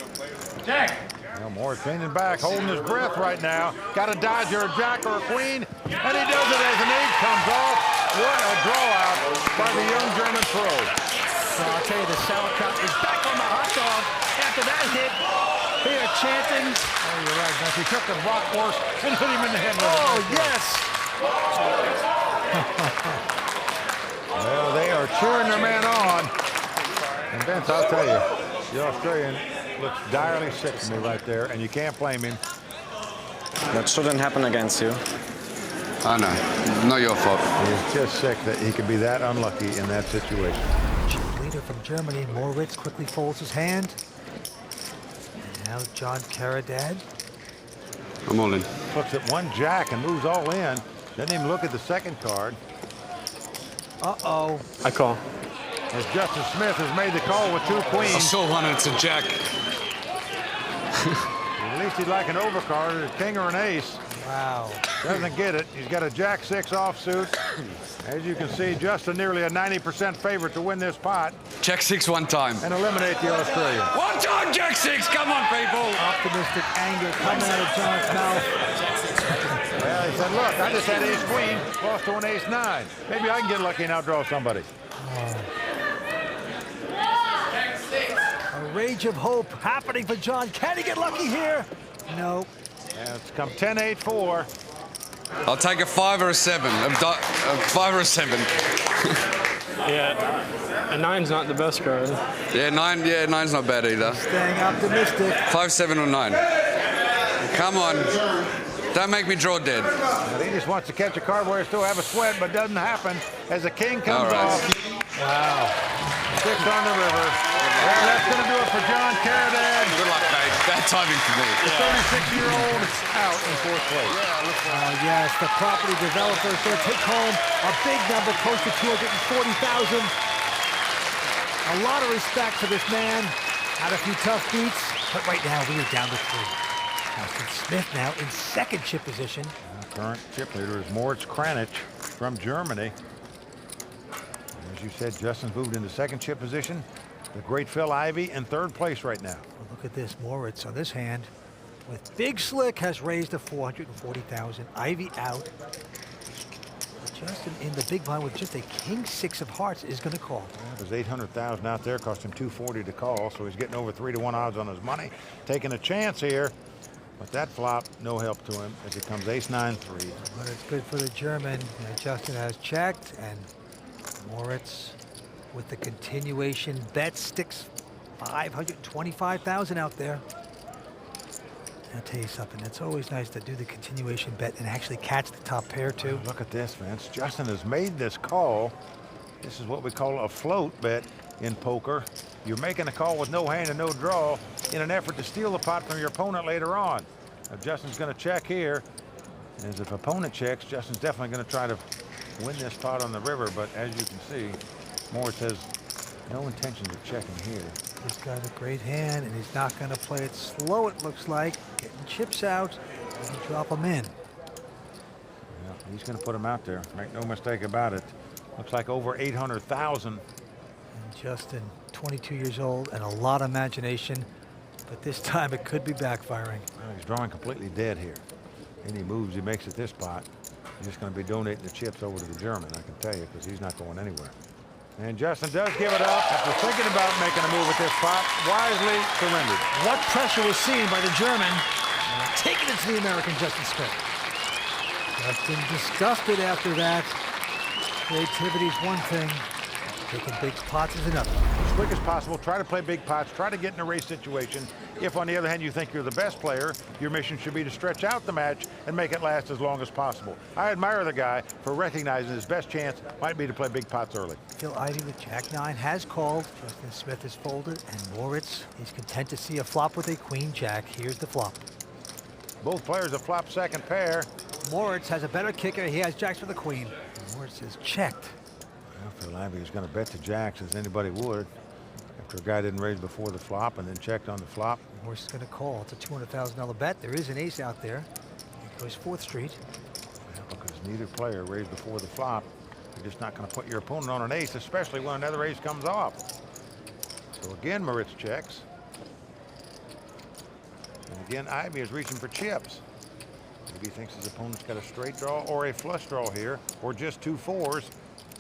B: Jack. Well, Moritz leaning back, holding his breath right now. Got to dodge or a jack or a queen, and he does it as an 8 comes off. What a draw out by the young German pro.
C: So I'll tell you, the sauerkraut is back walked off after that hit. Here chanting.
B: Oh, you're right, Vince. He took the bratwurst and hit him in the head with it.
C: Oh, yes.
B: Well, they are cheering their man on. And Vince, I'll tell you, the Australian looks direly sick to me right there, and you can't blame him.
I: That shouldn't happen against you.
D: I know. Not your fault.
B: He's just sick that he could be that unlucky in that situation.
C: Chip leader from Germany, Moritz, quickly folds his hand. And now John Caridad.
D: I'm all in.
B: Looks at one jack and moves all in. Doesn't even look at the second card.
C: Uh-oh.
H: I call.
B: As Justin Smith has made the call with 2 queens.
D: I saw one and it's a jack.
B: At least he'd like an overcard, a king or an ace.
C: Wow.
B: Doesn't get it. He's got a jack 6 offsuit. As you can see, Justin nearly a 90% favorite to win this pot.
D: Jack 6 one time.
B: And eliminate the Australian.
D: One time, Jack 6. Come on, people.
C: Optimistic anger coming out of John's mouth.
B: Well, he said, look, I just had ace queen, lost to an ace 9. Maybe I can get lucky and outdraw somebody.
C: A rage of hope happening for John. Can he get lucky here? No.
B: And it's come 10-8-4.
D: I'll take a 5 or a 7. A 5 or a 7.
H: Yeah, a 9's not the best card.
D: Yeah, 9. Yeah, 9's not bad either.
C: Staying optimistic.
D: 5, 7, or 9. Come on. Don't make me draw dead.
B: But he just wants to catch a card where he still have a sweat, but doesn't happen as the king comes
D: All right.
B: off. Wow. 6 on the river. Well, that's going to do it for John Caridad.
D: Good luck, mate. Bad timing for me.
B: The 36-year-old is out in 4th place.
C: Oh, yes, the property developer is going to take home a big number, close to $240,000. A lot of respect for this man. Had a few tough beats, but right now we are down to 3. Justin Smith now in 2nd chip position.
B: Current chip leader is Moritz Kranich from Germany. As you said, Justin's moved into 2nd chip position. The great Phil Ivey in 3rd place right now.
C: Well, look at this, Moritz on this hand with Big Slick has raised to $440,000. Ivey out. Justin in the big blind with just a king 6 of hearts is going to call.
B: Well, there's $800,000 out there, cost him $240 to call, so he's getting over 3-to-1 odds on his money. Taking a chance here, but that flop, no help to him as it comes ace-9-3.
C: But it's good for the German. Justin has checked, and Moritz with the continuation bet sticks $525,000 out there. I'll tell you something, it's always nice to do the continuation bet and actually catch the top pair too.
B: Well, look at this, Vince. Justin has made this call. This is what we call a float bet in poker. You're making a call with no hand and no draw in an effort to steal the pot from your opponent later on. Now, Justin's going to check here. And as if opponent checks, Justin's definitely going to try to win this pot on the river. But as you can see, Moritz has no intentions of checking here.
C: He's got a great hand, and he's not going to play it slow, it looks like. Getting chips out, and drop them in.
B: Yeah, he's going to put them out there. Make no mistake about it. Looks like over 800,000.
C: And Justin, 22 years old, and a lot of imagination. But this time it could be backfiring.
B: Well, he's drawing completely dead here. Any moves he makes at this spot, he's just going to be donating the chips over to the German, I can tell you, because he's not going anywhere. And Justin does give it up after thinking about making a move at this pot. Wisely surrendered.
C: What pressure was seen by the German, taking it to the American Justin Smith. Justin disgusted after that. Creativity is one thing. Taking big pots is another.
B: As quick as possible, try to play big pots, try to get in a race situation. If, on the other hand, you think you're the best player, your mission should be to stretch out the match and make it last as long as possible. I admire the guy for recognizing his best chance might be to play big pots early.
C: Phil Ivey with Jack-9 has called. Justin Smith is folded, and Moritz, he's content to see a flop with a Queen-Jack. Here's the flop.
B: Both players have flopped 2nd pair.
C: Moritz has a better kicker. He has jacks for the queen. Moritz is checked.
B: Well, Phil Ivey is going to bet to jacks as anybody would. After a guy didn't raise before the flop and then checked on the flop.
C: Moritz is going to call. It's a $200,000 bet. There is an ace out there. He goes 4th Street.
B: Yeah, because neither player raised before the flop. You're just not going to put your opponent on an ace, especially when another ace comes off. So again, Moritz checks. And again, Ivey is reaching for chips. Maybe he thinks his opponent's got a straight draw or a flush draw here, or just 2 4s.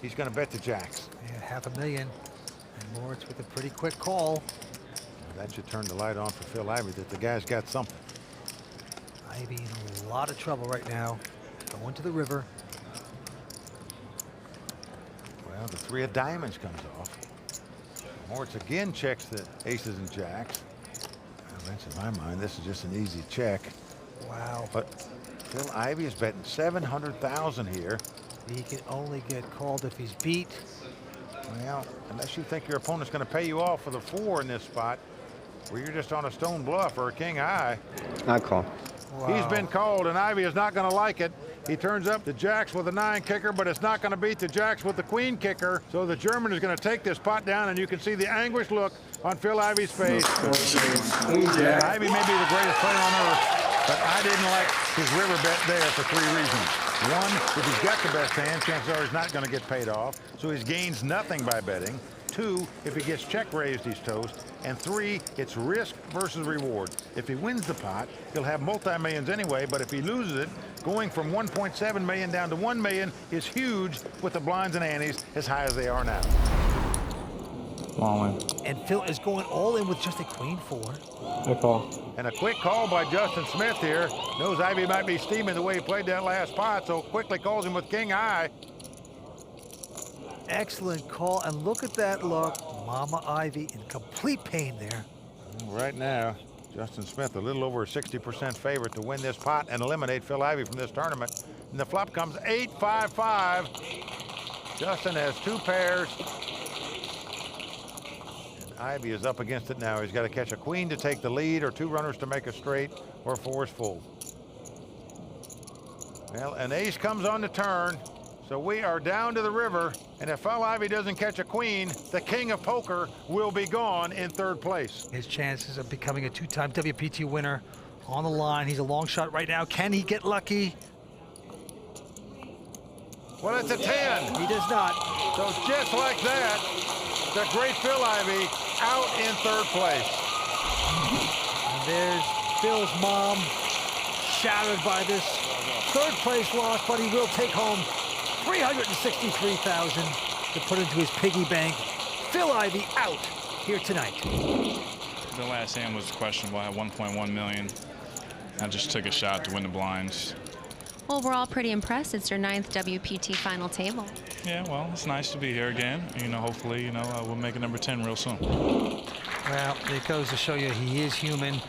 B: He's going to bet the jacks.
C: Yeah, $500,000. And Moritz with a pretty quick call.
B: That should turn the light on for Phil Ivey that the guy's got something.
C: Ivey in a lot of trouble right now. Going to the river.
B: Well, the 3 of diamonds comes off. Moritz again checks the aces and jacks. Well, that's in my mind, this is just an easy check.
C: Wow.
B: But Phil Ivey is betting 700,000 here.
C: He can only get called if he's beat.
B: Well, unless you think your opponent's going to pay you off for the 4 in this spot, where you're just on a stone bluff or a king high.
E: I call.
C: Wow.
B: He's been called, and Ivey is not going to like it. He turns up the jacks with a 9 kicker, but it's not going to beat the jacks with the queen kicker. So the German is going to take this pot down, and you can see the anguished look on Phil Ivey's face. Ivey may be the greatest player on earth, but I didn't like his river bet there for 3 reasons. 1, if he's got the best hand, chances are he's not going to get paid off, so he gains nothing by betting. 2, if he gets check raised, he's toast. And 3, it's risk versus reward. If he wins the pot, he'll have multi-millions anyway, but if he loses it, going from 1.7 million down to 1 million is huge with the blinds and antes as high as they are now.
H: Long way.
C: And Phil is going all in with just a queen 4.
H: I call.
B: And a quick call by Justin Smith here. Knows Ivey might be steaming the way he played that last pot, so quickly calls him with king high.
C: Excellent call, and look at that look. Mama Ivey in complete pain there.
B: Right now, Justin Smith a little over a 60% favorite to win this pot and eliminate Phil Ivey from this tournament. And the flop comes 8-5-5. Justin has 2 pairs. And Ivey is up against it now. He's got to catch a queen to take the lead, or 2 runners to make a straight, or 4 is full. Well, an ace comes on the turn. So we are down to the river, and if Phil Ivey doesn't catch a queen, the king of poker will be gone in 3rd place.
C: His chances of becoming a 2-time WPT winner on the line. He's a long shot right now. Can he get lucky?
B: Well, it's a 10.
C: He does not.
B: So just like that, the great Phil Ivey out in 3rd place.
C: And there's Phil's mom, shattered by this 3rd place loss, but he will take home $363,000 to put into his piggy bank. Phil Ivey out here tonight.
J: The last hand was questionable. I had 1.1 million. I just took a shot to win the blinds.
A: Well, we're all pretty impressed. It's your 9th WPT final table.
J: Yeah, well, it's nice to be here again. You know, hopefully, you know, we'll make it number 10 real soon.
C: Well, it goes to show you he is human,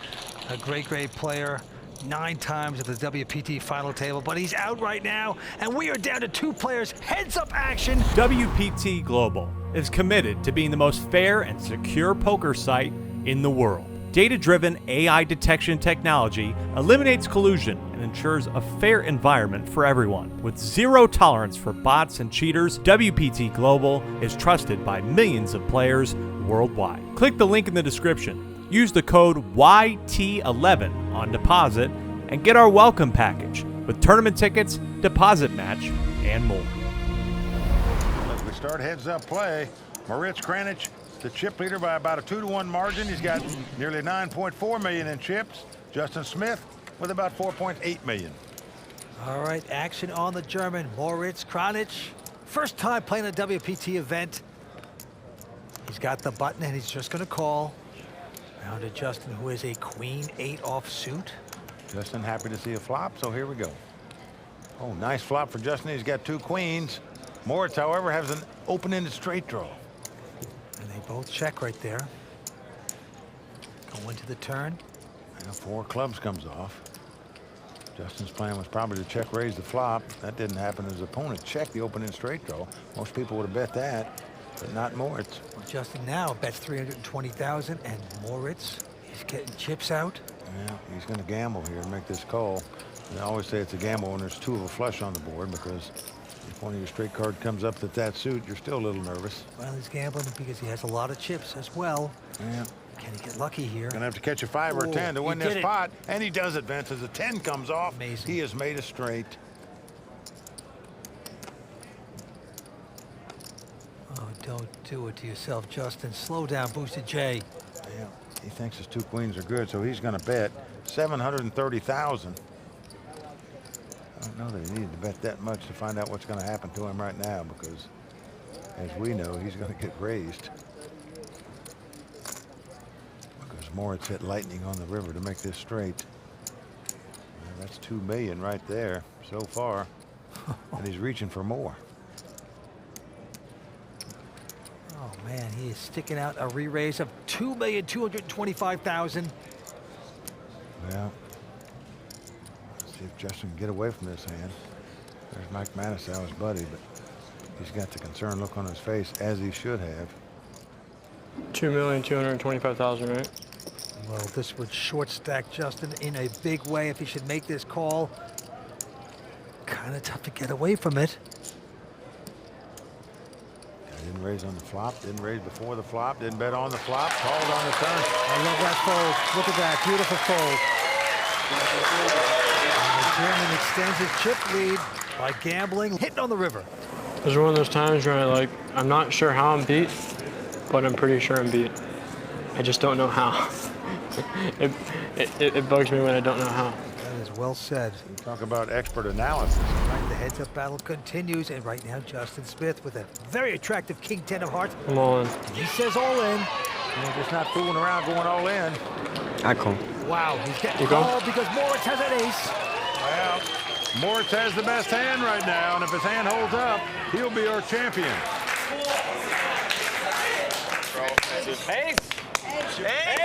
C: a great, great player. 9 times at the WPT final table, but he's out right now, and we are down to 2 players. Heads-up action.
F: WPT Global is committed to being the most fair and secure poker site in the world. Data-driven AI detection technology eliminates collusion and ensures a fair environment for everyone. With 0 tolerance for bots and cheaters, WPT Global is trusted by millions of players worldwide. Click the link in the description. Use the code YT11 on deposit and get our welcome package with tournament tickets, deposit match, and more.
B: As we start heads-up play, Moritz Kranich, the chip leader by about a 2-to-1 margin. He's got nearly 9.4 million in chips. Justin Smith with about 4.8 million.
C: All right, action on the German, Moritz Kranich. First time playing a WPT event. He's got the button, and he's just going to call. Now to Justin, who is a queen 8 offsuit.
B: Justin happy to see a flop, so here we go. Oh, nice flop for Justin. He's got 2 queens. Moritz, however, has an open-ended straight draw.
C: And they both check right there. Going to the turn.
B: And 4 clubs comes off. Justin's plan was probably to check raise the flop. That didn't happen. His opponent checked the open-ended straight draw. Most people would have bet that, but not Moritz.
C: Well, Justin now bets 320,000, and Moritz is getting chips out.
B: Yeah, he's going to gamble here and make this call. And I always say it's a gamble when there's 2 of a flush on the board, because if one of your straight card comes up at that suit, you're still a little nervous.
C: Well, he's gambling because he has a lot of chips as well.
B: Yeah.
C: Can he get lucky here?
B: Gonna have to catch a 5 or a 10 to win this pot, and he does it, Vince. As a 10 comes off,
C: amazing.
B: He has made a straight.
C: Oh, don't do it to yourself, Justin. Slow down, Boosted J.
B: Yeah, he thinks his 2 queens are good, so he's gonna bet 730,000. I don't know that he needed to bet that much to find out what's gonna happen to him right now, because as we know, he's gonna get raised. Because Moritz hit lightning on the river to make this straight. Well, that's $2 million right there so far. And he's reaching for more.
C: Oh man, he is sticking out a re-raise of $2,225,000.
B: Well, let's see if Justin can get away from this hand. There's Mike Manisow's buddy, but he's got the concerned look on his face, as he should have.
H: $2,225,000, right?
C: Well, this would short stack Justin in a big way if he should make this call. Kind of tough to get away from it.
B: Didn't raise on the flop, didn't raise before the flop, didn't bet on the flop, called on the turn.
C: I love that fold. Look at that, beautiful fold. And the German extends his chip lead by gambling, hitting on the river.
H: This is one of those times where I'm not sure how I'm beat, but I'm pretty sure I'm beat. I just don't know how. It bugs me when I don't know how.
C: That is well said.
B: Talk about expert analysis.
C: Right, the heads-up battle continues, and right now Justin Smith with a very attractive King 10 of hearts.
H: I'm all in.
C: He says all in.
B: And just not fooling around, going all in.
E: I call.
C: Wow, he's getting called because Moritz has an ace.
B: Well, Moritz has the best hand right now, and if his hand holds up, he'll be our champion.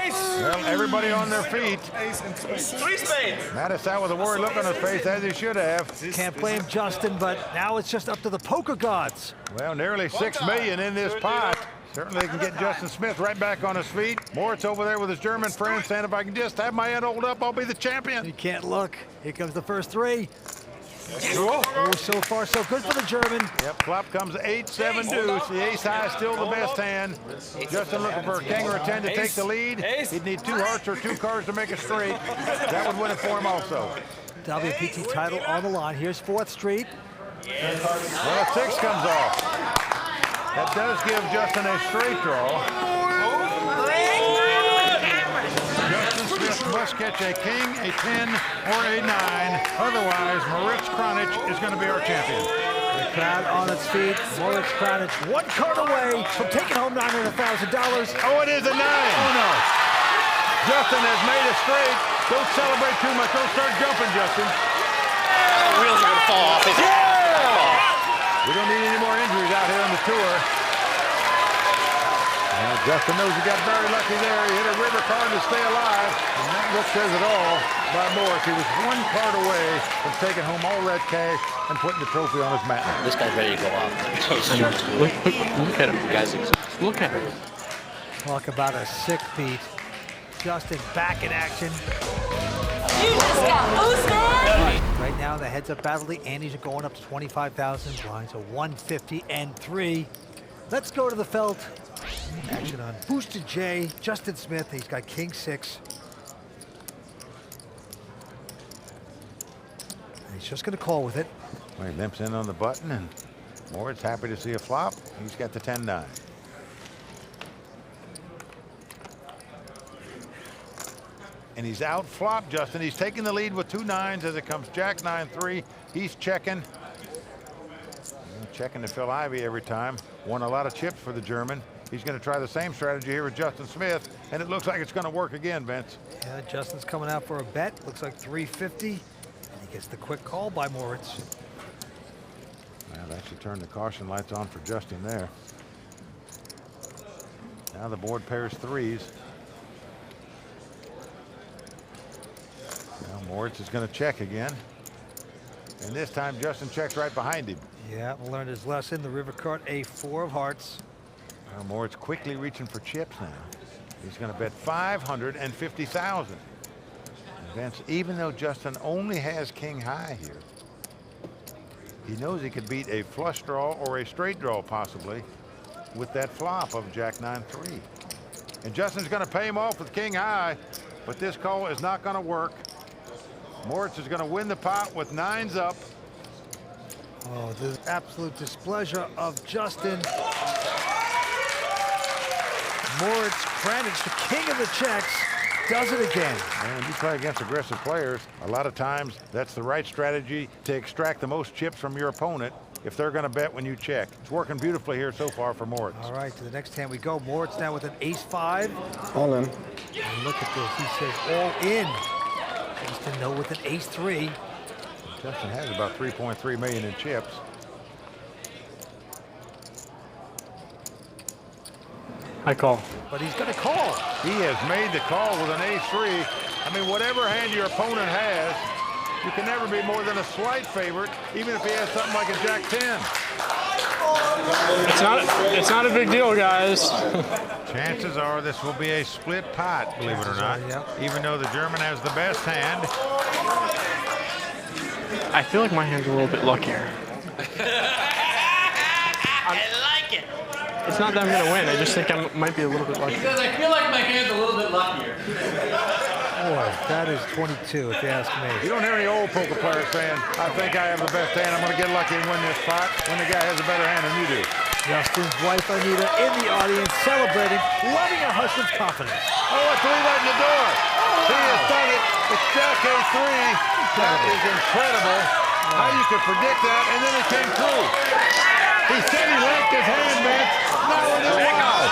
K: Ace!
B: Well, everybody on their feet.
K: Three spades!
B: Matisow with a worried look on his face, as he should have.
C: Can't blame Justin, but now it's just up to the poker gods.
B: Well, nearly $6 million in this pot. Certainly can get Justin Smith right back on his feet. Moritz over there with his German friend saying, if I can just have my hand hold up, I'll be the champion.
C: You can't look. Here comes the first three. Oh, so far so good for the German.
B: Yep, flop comes 8-7 deuce. The ace high is still the best hand. Justin looking for a king or a 10 to take the lead. He'd need 2 hearts or 2 cards to make it straight. That would win it for him also.
C: WPT title on the line. Here's 4th Street.
B: Well, a 6 comes off. That does give Justin a straight draw. Justin Smith must catch a king, a 10, or a 9. Otherwise, Moritz Kranich is going to be our champion.
C: The crowd on its feet. Moritz Kranich 1 card away from taking home $900,000.
B: Oh, it is a 9. Oh, no. Justin has made it straight. Don't celebrate too much. Don't start jumping, Justin.
K: Wheels are going to fall off.
B: We don't need any more injuries out here on the tour. Well, Justin knows he got very lucky there. He hit a river card to stay alive. And that look says it all by Moritz. He was 1 card away from taking home all red cash and putting the trophy on his mat.
K: This guy's ready to go off.
H: Look at him, guys. Look at him.
C: Talk about a sick beat. Justin back in action.
L: You just got boosted!
C: Right now, the heads-up battle, the Andes are going up to 25,000. Blinds are 150 and 3. Let's go to the felt. Action on Boosted J. Justin Smith, he's got King 6. And he's just going to call with it.
B: Well, he limps in on the button, and Moritz happy to see a flop. He's got the 10-9. And he's out flop, Justin. He's taking the lead with 2 9s as it comes Jack 9-3. He's checking. Checking to Phil Ivey every time. Won a lot of chips for the German. He's going to try the same strategy here with Justin Smith, and it looks like it's going to work again, Vince.
C: Yeah, Justin's coming out for a bet. Looks like 350, and he gets the quick call by Moritz.
B: Well, that should turn the caution lights on for Justin there. Now the board pairs 3s. Now Moritz is going to check again. And this time Justin checks right behind him.
C: Yeah, learned his lesson. The river card, a 4 of hearts.
B: Well, Moritz quickly reaching for chips now. He's going to bet 550,000. Vince, even though Justin only has king high here, he knows he could beat a flush draw or a straight draw possibly with that flop of Jack 9-3. And Justin's going to pay him off with king high, but this call is not going to work. Moritz is going to win the pot with 9s up.
C: Oh, the absolute displeasure of Justin. Moritz Kranich, the king of the checks, does it again.
B: And when you play against aggressive players, a lot of times that's the right strategy to extract the most chips from your opponent. if they're going to bet when you check. It's working beautifully here so far for Moritz.
C: All right, to the next hand we go. Moritz now with an ace-5.
E: All in.
C: And look at this. He says all in. Justin no with an ace-3.
B: Justin has about 3.3 million in chips.
H: I call.
C: But he's going to call.
B: He has made the call with an ace-3. I mean, whatever hand your opponent has, you can never be more than a slight favorite, even if he has something like a jack-10.
H: It's not a big deal, guys.
B: Chances are this will be a split pot, believe it or not. Even though the German has the best hand.
H: I feel like my hand's a little bit luckier.
K: I like it.
H: It's not that I'm gonna win. I just think I might be a little bit luckier.
K: Because I feel like my hand's a little bit luckier.
C: Boy, that is 22 if you ask me.
B: You don't hear any old poker players saying, I think I have the best hand, I'm going to get lucky and win this pot, when the guy has a better hand than you do.
C: Justin's wife, Anita, in the audience, celebrating, loving her husband's confidence.
B: Oh, a 3-bet in the door. He has done it. It's Jack A3. That is incredible. How you could predict that, and then it came through. He said he liked his hand, man. Now it is wild.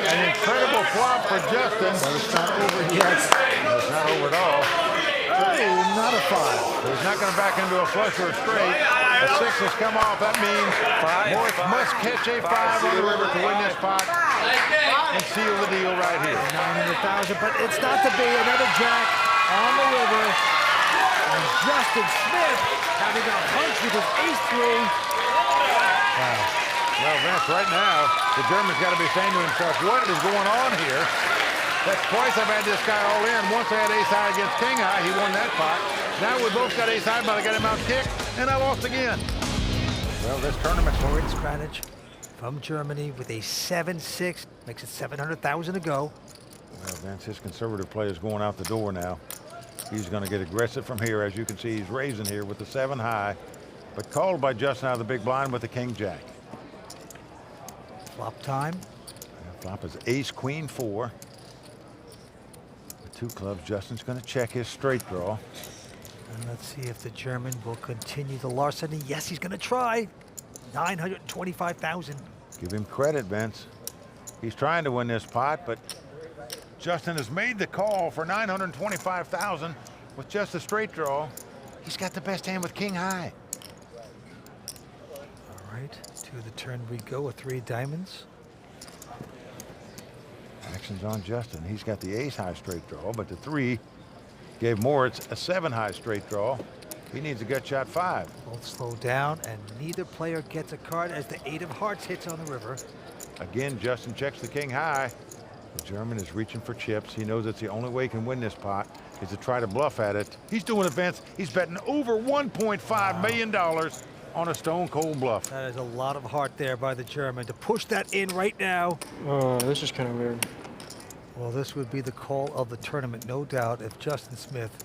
B: An incredible flop for Justin.
C: But it's not over yet.
B: It's not over at all.
C: Oh, not a 5.
B: He's not going to back into a flush or a straight. A 6 has come off. That means Moritz must catch a 5 on the river to win this pot and seal the deal right here.
C: 900,000, but it's not to be. Another jack on the river. And Justin Smith having a hunch with his ace-3. Wow.
B: Well, Vince, right now, the German's got to be saying to himself, what is going on here? That's twice I've had this guy all in. Once I had ace-high against king-high. He won that pot. Now we both got ace-high, but I got him out kicked, and I lost again. Well, this tournament.
C: Moritz Kranich from Germany with a 7-6. Makes it 700,000 to go.
B: Well, Vince, his conservative play is going out the door now. He's going to get aggressive from here. As you can see, he's raising here with the 7 high, but called by Justin out of the big blind with the king-jack.
C: Flop time.
B: Flop is ace-queen 4. The 2 clubs. Justin's going to check his straight draw.
C: And let's see if the German will continue the larceny. Yes, he's going to try. 925,000.
B: Give him credit, Vince. He's trying to win this pot, but Justin has made the call for 925,000 with just a straight draw. He's got the best hand with king-high.
C: All right, to the turn we go, a 3 diamonds.
B: Action's on Justin. He's got the ace-high straight draw, but the 3 gave Moritz a 7-high straight draw. He needs a gut shot 5.
C: Both slow down, and neither player gets a card as the 8 of hearts hits on the river.
B: Again, Justin checks the king-high. The German is reaching for chips. He knows it's the only way he can win this pot is to try to bluff at it. He's doing it, Vince. He's betting over $1.5 million on a stone-cold bluff.
C: That is a lot of heart there by the German to push that in right now.
H: Oh, this is kind of weird.
C: Well, this would be the call of the tournament, no doubt, if Justin Smith,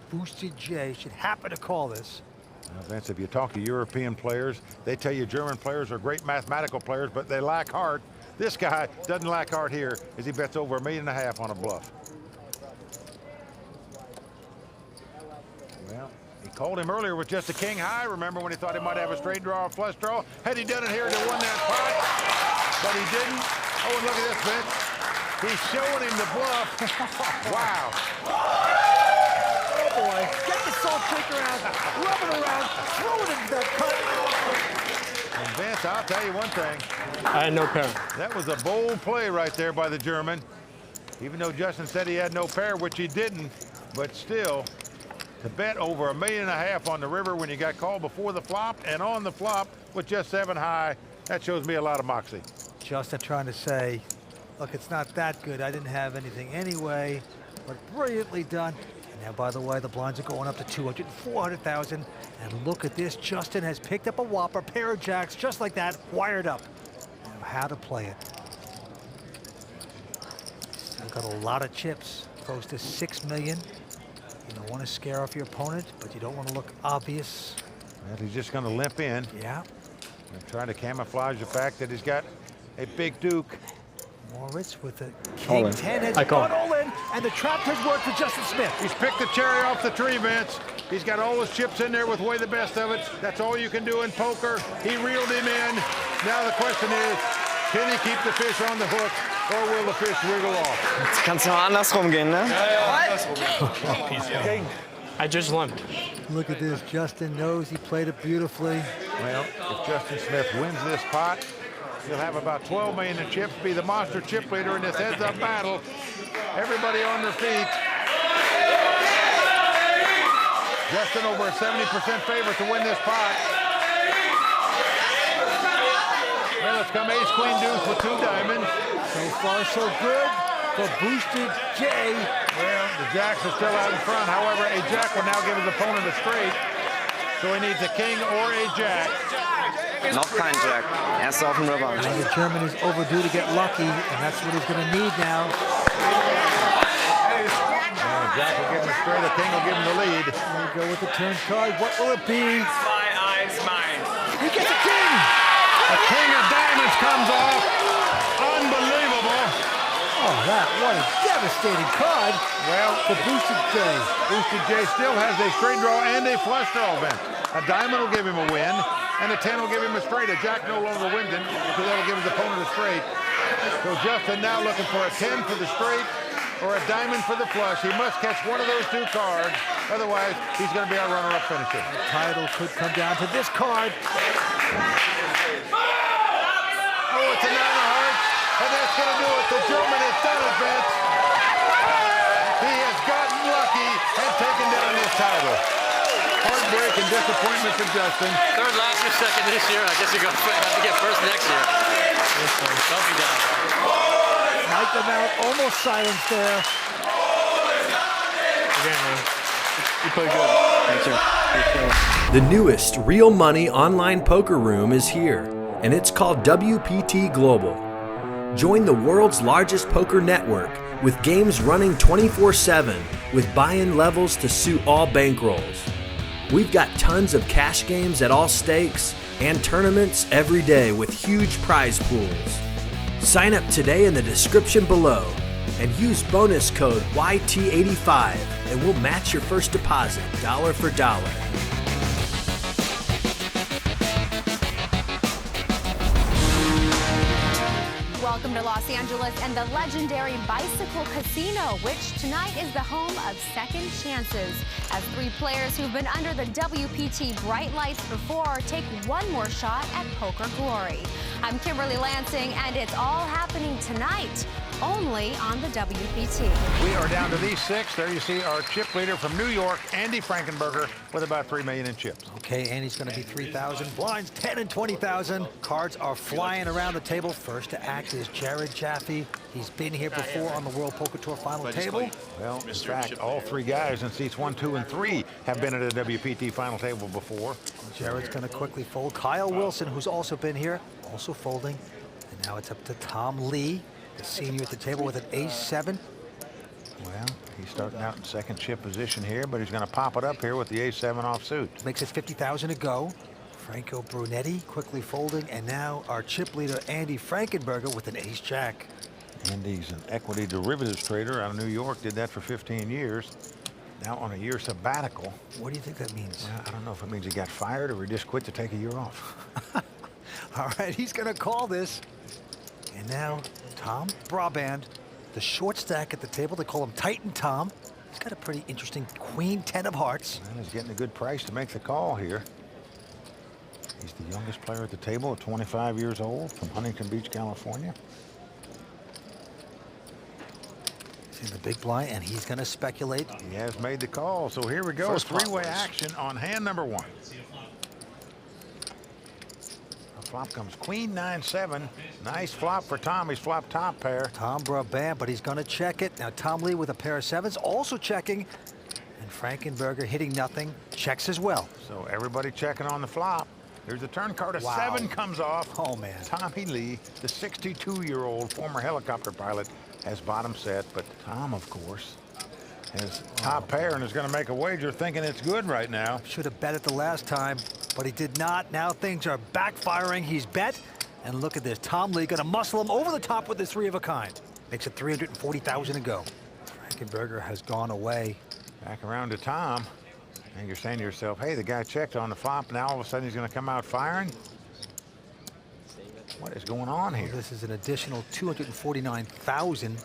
C: Boosted J, should happen to call this.
B: Now, Vince, if you talk to European players, they tell you German players are great mathematical players, but they lack heart. This guy doesn't lack heart here as he bets over $1.5 million on a bluff. Well, he called him earlier with just a king-high. Remember when he thought he might have a straight draw or flush draw? Had he done it here, he'd won that pot, but he didn't. Oh, and look at this, Vince. He's showing him the bluff. Wow.
C: Oh, boy. Get the salt shaker out, rub it around, throw it into that cut.
B: And Vince, I'll tell you one thing.
H: I had no pair.
B: That was a bold play right there by the German. Even though Justin said he had no pair, which he didn't, but still, to bet over $1.5 million on the river when you got called before the flop and on the flop with just 7 high, that shows me a lot of moxie.
C: Justin trying to say, look, it's not that good. I didn't have anything anyway, but brilliantly done. And now, by the way, the blinds are going up to 200, 400,000. And look at this. Justin has picked up a whopper, pair of jacks, just like that, wired up. Now, how to play it. Still got a lot of chips, close to 6 million. You don't want to scare off your opponent, but you don't want to look obvious.
B: Well, he's just going to limp in.
C: Yeah.
B: And try to camouflage the fact that he's got a big duke.
C: Moritz with the king 10 has gone all in, and the trap has worked for Justin Smith.
B: He's picked the cherry off the tree, Vince. He's got all his chips in there with way the best of it. That's all you can do in poker. He reeled him in. Now the question is, can he keep the fish on the hook, or will the fish wiggle off?
E: Jetzt kannst du noch andersrum gehen, ne?
H: I just limped.
C: Look at this. Justin knows he played it beautifully.
B: Well, if Justin Smith wins this pot, he'll have about 12 million in chips, be the monster chip leader in this heads-up battle. Everybody on their feet. Justin over a 70% favorite to win this pot. Well, it's come ace, queen, deuce with 2 diamonds.
C: So far, so good for Boosted J.
B: Well, the jacks are still out in front. However, a jack will now give his opponent a straight. So he needs a king or a jack.
E: Noch kein Jack. Erst auf dem River.
C: And the German is overdue to get lucky, and that's what he's going to need now.
B: Well, a jack will give him a straight, a king will give him the lead.
C: Here we go with the turn card. What will it be? He gets a king!
B: A king of diamonds comes off. Unbelievable.
C: Oh, what a devastating card.
B: Well,
C: for Boosted J.
B: Boosted J still has a straight draw and a flush draw event. A diamond will give him a win, and a 10 will give him a straight. A jack no longer wins him because that will give his opponent a straight. So Justin now looking for a 10 for the straight or a diamond for the flush. He must catch one of those 2 cards. Otherwise, he's going to be our runner-up finisher.
C: The title could come down to this card.
B: Oh, it's a 9 of hearts, and that's going to do it. The German has done it, Vince. He has gotten lucky and taken down this title. Heartbreak and disappointment for Justin.
K: Third last year, second this year. I guess you're going to have to get first next year. Don't be down.
C: Mike them out, almost silenced there.
H: Again, man. You played good.
E: Thank you.
M: The newest real money online poker room is here, and it's called WPT Global. Join the world's largest poker network with games running 24/7 with buy-in levels to suit all bankrolls. We've got tons of cash games at all stakes and tournaments every day with huge prize pools. Sign up today in the description below and use bonus code YT85 and we'll match your first deposit dollar for dollar.
A: Welcome to Los Angeles and the legendary Bicycle Casino, which tonight is the home of second chances, as 3 players who've been under the WPT bright lights before take one more shot at poker glory. I'm Kimberly Lansing, and it's all happening tonight, only on the WPT.
B: We are down to these 6. There you see our chip leader from New York, Andy Frankenberger, with about 3 million in chips.
C: Okay, Andy's going to be 3,000. Blinds 10 and 20,000. Cards are flying around the table. First to act is Jared Jaffee. He's been here before on the World Poker Tour final table.
B: Well, in fact, all 3 guys in seats 1, 2, and 3 have been at a WPT final table before.
C: Jared's going to quickly fold. Kyle Wilson, who's also been here, also folding. And now it's up to Tom Lee, the senior at the table, with an ace-7.
B: Well, he's starting out in second chip position here, but he's going to pop it up here with the ace-7 offsuit.
C: Makes it 50,000 to go. Franco Brunetti quickly folding, and now our chip leader, Andy Frankenberger, with an ace-jack.
B: Andy's an equity derivatives trader out of New York, did that for 15 years. Now on a year sabbatical.
C: What do you think that means?
B: Well, I don't know if it means he got fired or he just quit to take a year off.
C: All right, he's going to call this. And now Tom Braband, the short stack at the table. They call him Titan Tom. He's got a pretty interesting queen 10 of hearts.
B: And he's getting a good price to make the call here. He's the youngest player at the table at 25 years old from Huntington Beach, California.
C: He's in the big blind, and he's going to speculate.
B: He has made the call, so here we go.
C: First flop,
B: 3-way
C: please.
B: action on hand number 1. The flop comes queen 9-7. Nice flop for Tom. He's flopped top pair.
C: Tom Brabant, but he's going to check it. Now Tom Lee with a pair of 7s, also checking. And Frankenberger hitting nothing, checks as well.
B: So everybody checking on the flop. There's the turn card. A 7 comes off.
C: Oh, man.
B: Tommy Lee, the 62-year-old former helicopter pilot, has bottom set. But Tom, of course, has top pair and is going to make a wager thinking it's good right now.
C: Should have bet it the last time, but he did not. Now things are backfiring. He's bet. And look at this. Tom Lee going to muscle him over the top with his 3 of a kind. Makes it 340,000 to go. Frankenberger has gone away.
B: Back around to Tom. And you're saying to yourself, hey, the guy checked on the flop. Now all of a sudden he's going to come out firing. What is going on here?
C: Well, this is an additional 249,000.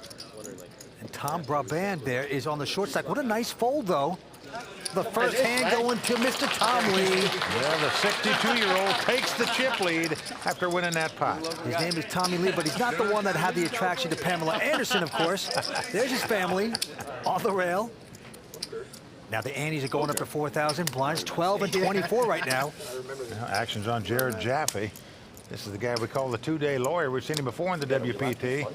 C: And Tom Braband there is on the short stack. What a nice fold, though. The first hand going to Mr. Tom Lee.
B: Yeah, the 62-year-old takes the chip lead after winning that pot.
C: His name is Tommy Lee, but he's not the one that had the attraction to Pamela Anderson, of course. There's his family on the rail. Now the Andes are going up to 4,000. Blinds 12 and 24 right now.
B: Now action's on Jared Jaffee. This is the guy we call the two-day lawyer. We've seen him before in the WPT.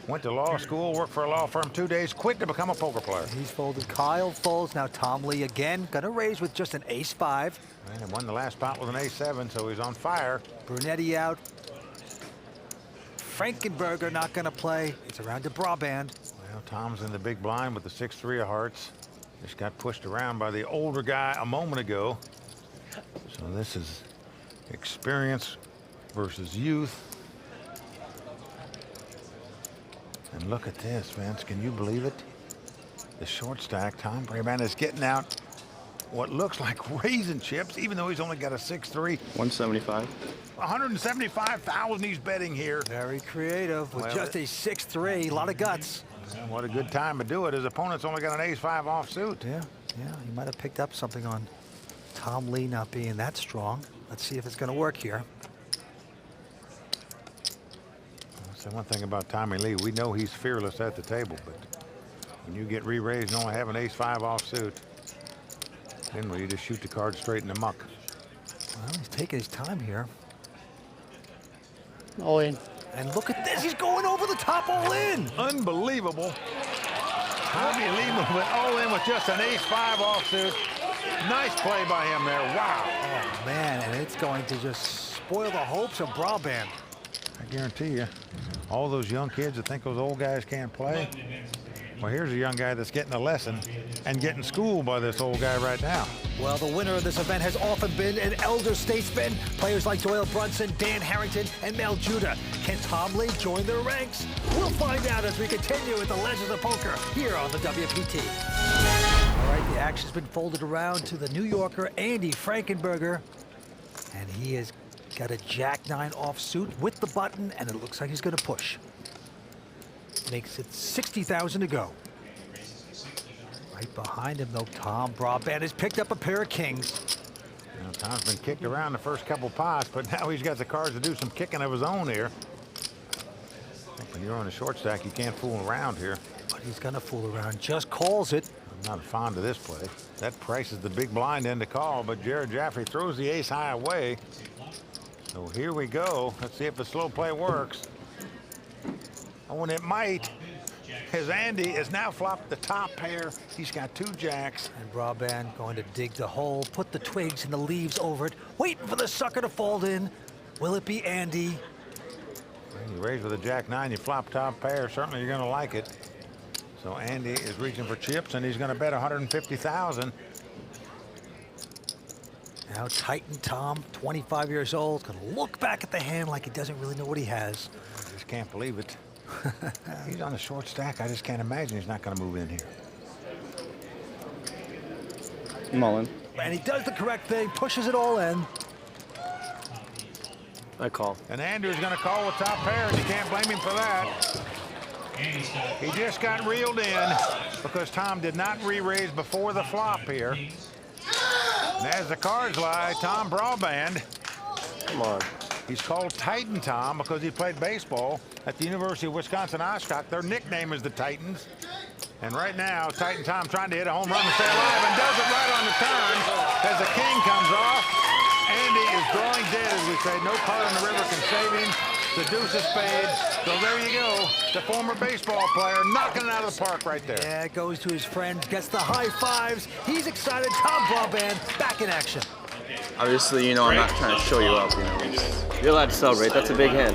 B: Went to law school, worked for a law firm 2 days, quit to become a poker player.
C: He's folded. Kyle folds. Now Tom Lee again. Gonna raise with just an ace-5.
B: And he won the last pot with an ace-7, so he's on fire.
C: Brunetti out. Frankenberger not gonna play. It's around to Braband.
B: Well, Tom's in the big blind with the 6-3 of hearts. Just got pushed around by the older guy a moment ago. So this is experience versus youth. And look at this, Vince. Can you believe it? The short stack, Tom Braband is getting out what looks like raising chips, even though he's only got a 6-3.
N: 175.
B: 175,000 he's betting here.
C: Very creative with just a 6-3. A lot of guts.
B: And what a good time to do it. His opponent's only got an ace-5 offsuit.
C: Yeah, he might have picked up something on Tom Lee not being that strong. Let's see if it's going to work here.
B: That's the one thing about Tommy Lee. We know he's fearless at the table, but when you get re-raised and only have an ace-5 offsuit, then you just shoot the card straight in the muck.
C: Well, he's taking his time here.
N: All in.
C: And look at this, he's going over the top all in.
B: Unbelievable. Tommy Lee went all in with just an ace-5 offsuit. Nice play by him there, wow.
C: Oh man, and it's going to just spoil the hopes of Braband.
B: I guarantee you, all those young kids that think those old guys can't play, well, here's a young guy that's getting a lesson and getting schooled by this old guy right now.
C: Well, the winner of this event has often been an elder statesman. Players like Doyle Brunson, Dan Harrington, and Mel Judah. Can Tom Lee join their ranks? We'll find out as we continue with the Legends of Poker here on the WPT. All right, the action's been folded around to the New Yorker, Andy Frankenberger. And he has got a Jack-9 offsuit with the button, and it looks like he's going to push. Makes it 60,000 to go. Right behind him, though, Tom Braband has picked up a pair of kings.
B: You know, Tom's been kicked around the first couple pots, but now he's got the cards to do some kicking of his own here. I think when you're on the short stack, you can't fool around here.
C: But he's going to fool around, just calls it.
B: I'm not fond of this play. That prices the big blind in to call, but Jared Jaffee throws the ace high away. So here we go. Let's see if the slow play works. Oh, and it might. His Andy is now flopped the top pair. He's got two jacks.
C: And Braband going to dig the hole, put the twigs and the leaves over it, waiting for the sucker to fold in. Will it be Andy?
B: When you raise with a Jack-9, you flop top pair. Certainly you're going to like it. So Andy is reaching for chips, and he's going to bet 150,000.
C: Now Titan Tom, 25 years old, going to look back at the hand like he doesn't really know what he has.
B: I just can't believe it. He's on the short stack. I just can't imagine he's not going to move in here.
N: I'm all in.
C: And he does the correct thing, pushes it all in.
N: I call.
B: And Andrew's going to call with top pair, and you can't blame him for that. He just got reeled in because Tom did not re-raise before the flop here. And as the cards lie, Tom Braband.
N: Come on.
B: He's called Titan Tom because he played baseball at the University of Wisconsin-Oshkosh. Their nickname is the Titans. And right now, Titan Tom trying to hit a home run and stay alive and does it right on the turn as the king comes off. Andy is drawing dead, as we say. No card in the river can save him. The deuce of spades. So there you go. The former baseball player knocking it out of the park right there.
C: Yeah, it goes to his friend, gets the high fives. He's excited. Tom Braband back in action.
N: Obviously, you know, I'm not trying to show you up, you know. You're allowed to celebrate. That's a big hand.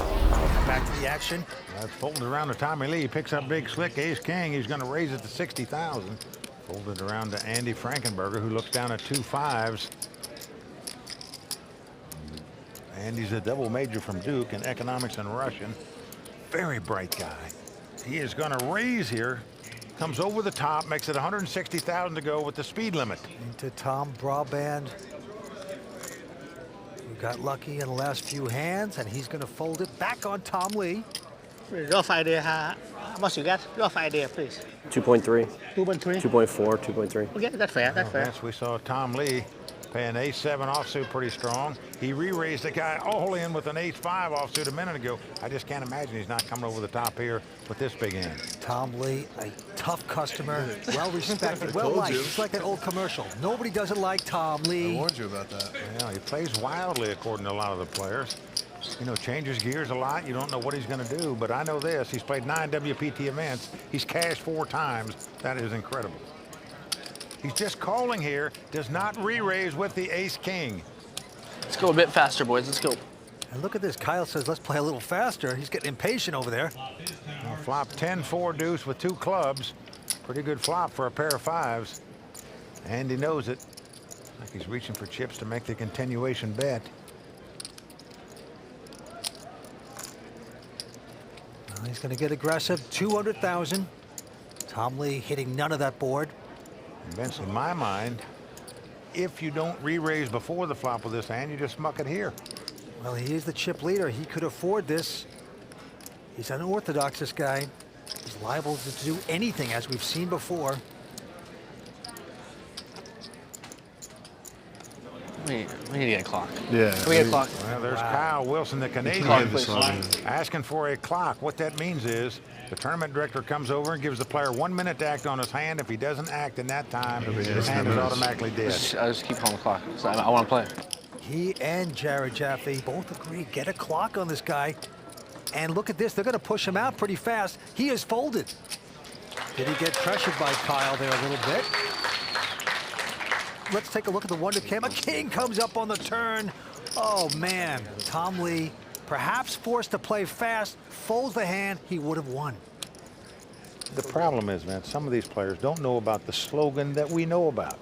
C: Back to the action.
B: That's folded around to Tommy Lee. He picks up big slick ace-king. He's going to raise it to 60,000. Folded around to Andy Frankenberger, who looks down at 2 5s. Andy's a double major from Duke in economics and Russian. Very bright guy. He is going to raise here Comes over the top, makes it 160,000 to go with the speed limit.
C: Into Tom Braband. Who got lucky in the last few hands, and he's going to fold it back on Tom Lee.
O: Rough idea. How much you got? Rough idea, please.
K: 2.3.
O: 2.3.
K: 2.4, 2.3.
O: Okay, that's fair. That's fair.
B: Yes, we saw Tom Lee paying ace-7 offsuit pretty strong. He re-raised the guy all in with an ace-5 offsuit a minute ago. I just can't imagine he's not coming over the top here with this big hand.
C: Tom Lee, a tough customer, well respected, well liked. It's like that old commercial. Nobody doesn't like Tom Lee.
P: I warned you about that.
B: Yeah, he plays wildly according to a lot of the players. You know, changes gears a lot. You don't know what he's going to do, but I know this. He's played 9 WPT events. He's cashed 4 times. That is incredible. He's just calling here, does not re-raise with the ace-king.
K: Let's go a bit faster, boys. Let's go.
C: And look at this. Kyle says, let's play a little faster. He's getting impatient over there.
B: Well, flop 10-4 deuce with 2 clubs. Pretty good flop for a pair of 5s. And he knows it. Like he's reaching for chips to make the continuation bet.
C: Well, he's going to get aggressive. 200,000. Tom Lee hitting none of that board.
B: And Vince, in my mind, if you don't re-raise before the flop with this hand, you just muck it here.
C: Well, he is the chip leader. He could afford this. He's unorthodox, this guy. He's liable to do anything, as we've seen before.
K: We need to get a clock.
P: Yeah.
K: Can we get a clock?
B: Well, there's Kyle Wilson, the Canadian, asking for a clock. What that means is the tournament director comes over and gives the player 1 minute to act on his hand. If he doesn't act in that time, his hand is automatically dead.
K: I'll just keep calling the clock. So I want to play.
C: He and Jared Jaffee both agree. Get a clock on this guy. And look at this. They're going to push him out pretty fast. He is folded. Did he get pressured by Kyle there a little bit? Let's take a look at the Wonder Cam. A king comes up on the turn. Oh, man. Tom Lee, perhaps forced to play fast, folds the hand. He would have won.
B: The problem is, man, some of these players don't know about the slogan that we know about.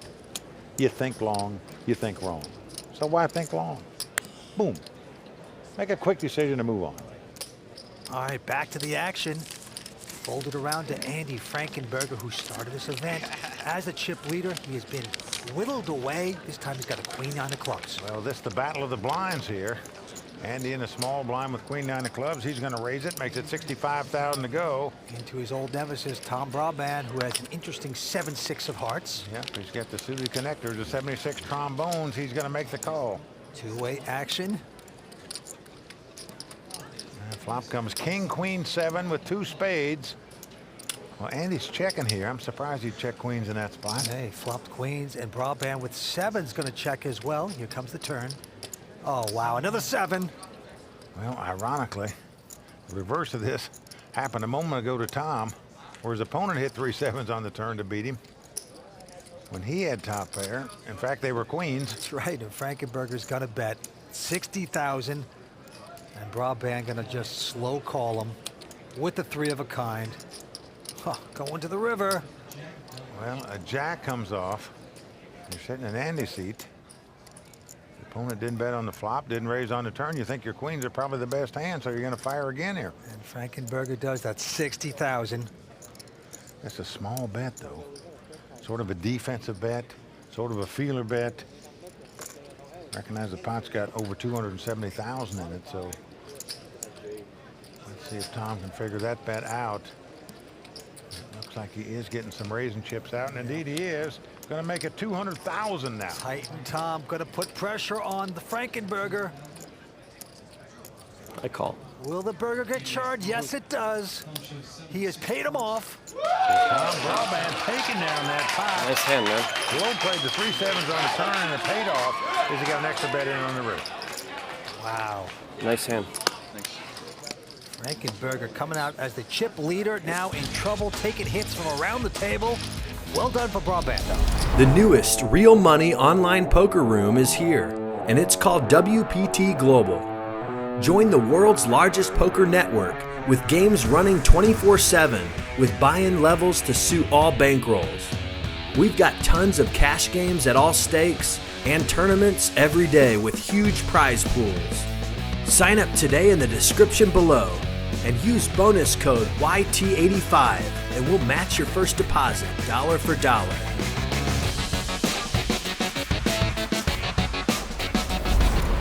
B: You think long, you think wrong. So why think long? Boom. Make a quick decision to move on.
C: All right, back to the action. Folded around to Andy Frankenberger, who started this event. As the chip leader, he has been whittled away. This time he's got a queen 9 of clubs.
B: Well, this is the battle of the blinds here. Andy in a small blind with queen 9 of clubs. He's going to raise it, makes it 65,000 to go.
C: Into his old nemesis, Tom Braband, who has an interesting 7-6 of hearts.
B: Yep, he's got the suited connectors, the 76 trombones. He's going to make the call.
C: Two-way action.
B: Flop comes king, queen 7 with 2 spades. Well, Andy's checking here. I'm surprised he'd check queens in that spot.
C: Hey, flopped queens, and Braband with 7's going to check as well. Here comes the turn. Oh, wow, another 7.
B: Well, ironically, the reverse of this happened a moment ago to Tom, where his opponent hit 3 7s on the turn to beat him when he had top pair. In fact, they were queens.
C: That's right, and Frankenberger's going to bet 60,000. And Braband going to just slow call him with the 3 of a kind. Huh, going to the river.
B: Well, a jack comes off. You're sitting in Andy's seat. The opponent didn't bet on the flop, didn't raise on the turn. You think your queens are probably the best hand, so you're going to fire again here.
C: And Frankenberger does that. 60,000.
B: That's a small bet, though. Sort of a defensive bet, sort of a feeler bet. Recognize the pot's got over 270,000 in it, so let's see if Tom can figure that bet out. It looks like he is getting some raising chips out, and indeed he is. Going to make it 200,000 now.
C: Titan Tom going to put pressure on the Frankenberger.
K: I call.
C: Will the burger get charged? Yes, it does. He has paid him off.
B: So Tom Braband taking down that pot.
K: Nice hand, man.
B: Will played the 3 7s on the turn, and it paid off. He's got an extra bet in on the river.
C: Wow.
K: Nice hand.
C: Frankenberger coming out as the chip leader, now in trouble, taking hits from around the table. Well done for Braband, though.
M: The newest real money online poker room is here, and it's called WPT Global. Join the world's largest poker network with games running 24/7 with buy-in levels to suit all bankrolls. We've got tons of cash games at all stakes and tournaments every day with huge prize pools. Sign up today in the description below and use bonus code YT85 and we'll match your first deposit, dollar for dollar.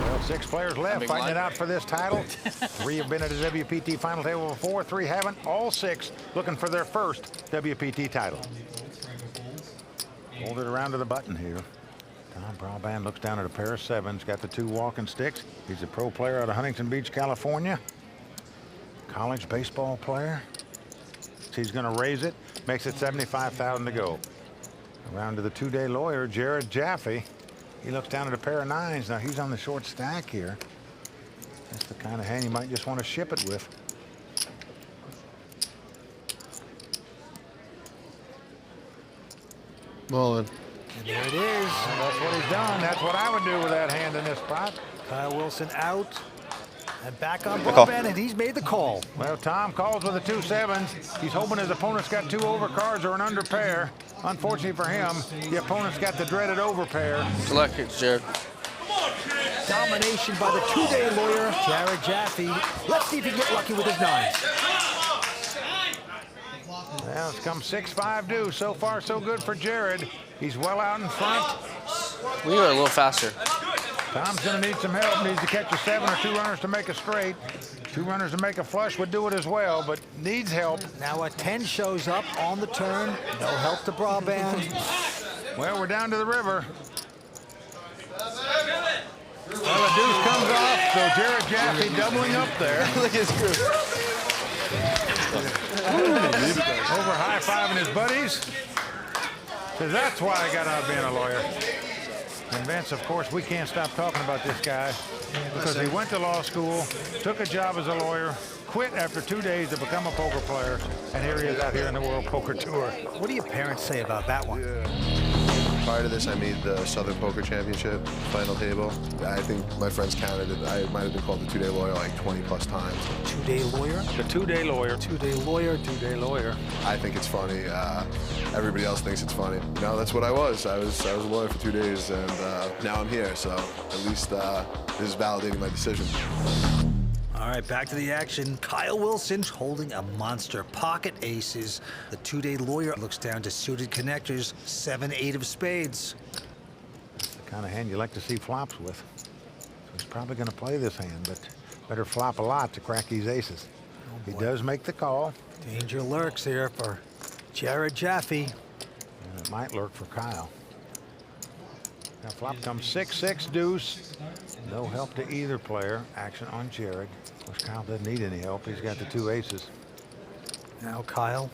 B: Well, 6 players left fighting it out for this title. 3 have been at a WPT final table before, 3 haven't. All 6 looking for their first WPT title. Hold it around to the button here. Tom Braband looks down at a pair of 7s, got the 2 walking sticks. He's a pro player out of Huntington Beach, California. College baseball player. He's going to raise it, makes it $75,000 to go. Around to the 2-day lawyer, Jaffee. He looks down at a pair of 9s. Now he's on the short stack here. That's the kind of hand you might just want to ship it with.
P: Mullen.
C: And there it is.
B: And that's what he's done. That's what I would do with that hand in this spot.
C: Kyle Wilson out. And back on Braband, and he's made the call.
B: Well, Tom calls with the 2 7s. He's hoping his opponent's got 2 overcards or an under pair. Unfortunately for him, the opponent's got the dreaded over pair.
N: Select it, Jared.
C: Domination by the 2-day lawyer, Jared Jaffee. Let's see if he can get lucky with his 9s.
B: Well, it's come 6-5 deuce. So far, so good for Jared. He's well out in front.
N: We are a little faster.
B: Tom's going to need some help. Needs to catch a 7 or 2 runners to make a straight. 2 runners to make a flush would do it as well, but needs help.
C: Now a 10 shows up on the turn. No help to Braband.
B: Well, we're down to the river. Well, the deuce comes off, so Jared Jaffee doubling up there.
N: Look at his group.
B: Over high-fiving his buddies. Because that's why I got out of being a lawyer. And Vince, of course, we can't stop talking about this guy because he went to law school, took a job as a lawyer, quit after 2 days to become a poker player, and here he is out here in the World Poker Tour.
C: What do your parents say about that one?
P: Prior to this, I made the Southern Poker Championship final table. I think my friends counted it. I might have been called the 2-day lawyer like 20+ times.
C: 2-day lawyer?
B: The 2-day lawyer.
C: 2-day lawyer.
B: 2-day lawyer.
P: I think it's funny. Everybody else thinks it's funny. No, that's what I was. I was a lawyer for 2 days, and now I'm here. So at least this is validating my decision.
C: All right, back to the action. Kyle Wilson's holding a monster pocket aces. The 2-day lawyer looks down to suited connectors, 7-8 of spades.
B: That's the kind of hand you like to see flops with. So he's probably going to play this hand, but better flop a lot to crack these aces. He does make the call.
C: Danger lurks here for Jared Jaffee.
B: And it might lurk for Kyle. Now flop comes 6-6 deuce. No help to either player. Action on Jared. Of course, Kyle doesn't need any help. He's got the 2 aces.
C: Now Kyle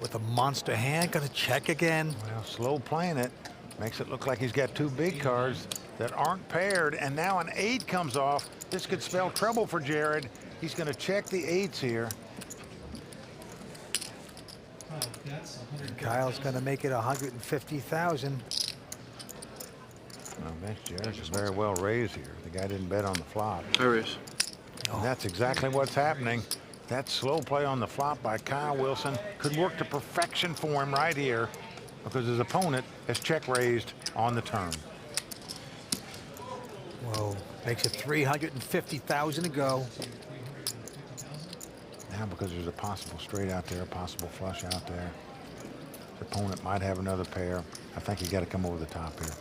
C: with a monster hand, gonna check again.
B: Well, slow playing it. Makes it look like he's got 2 big cards that aren't paired, and now an 8 comes off. This could spell trouble for Jared. He's gonna check the 8s here.
C: And Kyle's gonna make it 150,000.
B: Well, Vince, Jared's is very well raised here. The guy didn't bet on the flop.
N: There is.
B: And that's exactly what's happening. That slow play on the flop by Kyle Wilson could work to perfection for him right here because his opponent has check raised on the turn.
C: Whoa, makes it 350,000 to go.
B: Now because there's a possible straight out there, a possible flush out there. His opponent might have another pair. I think you got to come over the top here.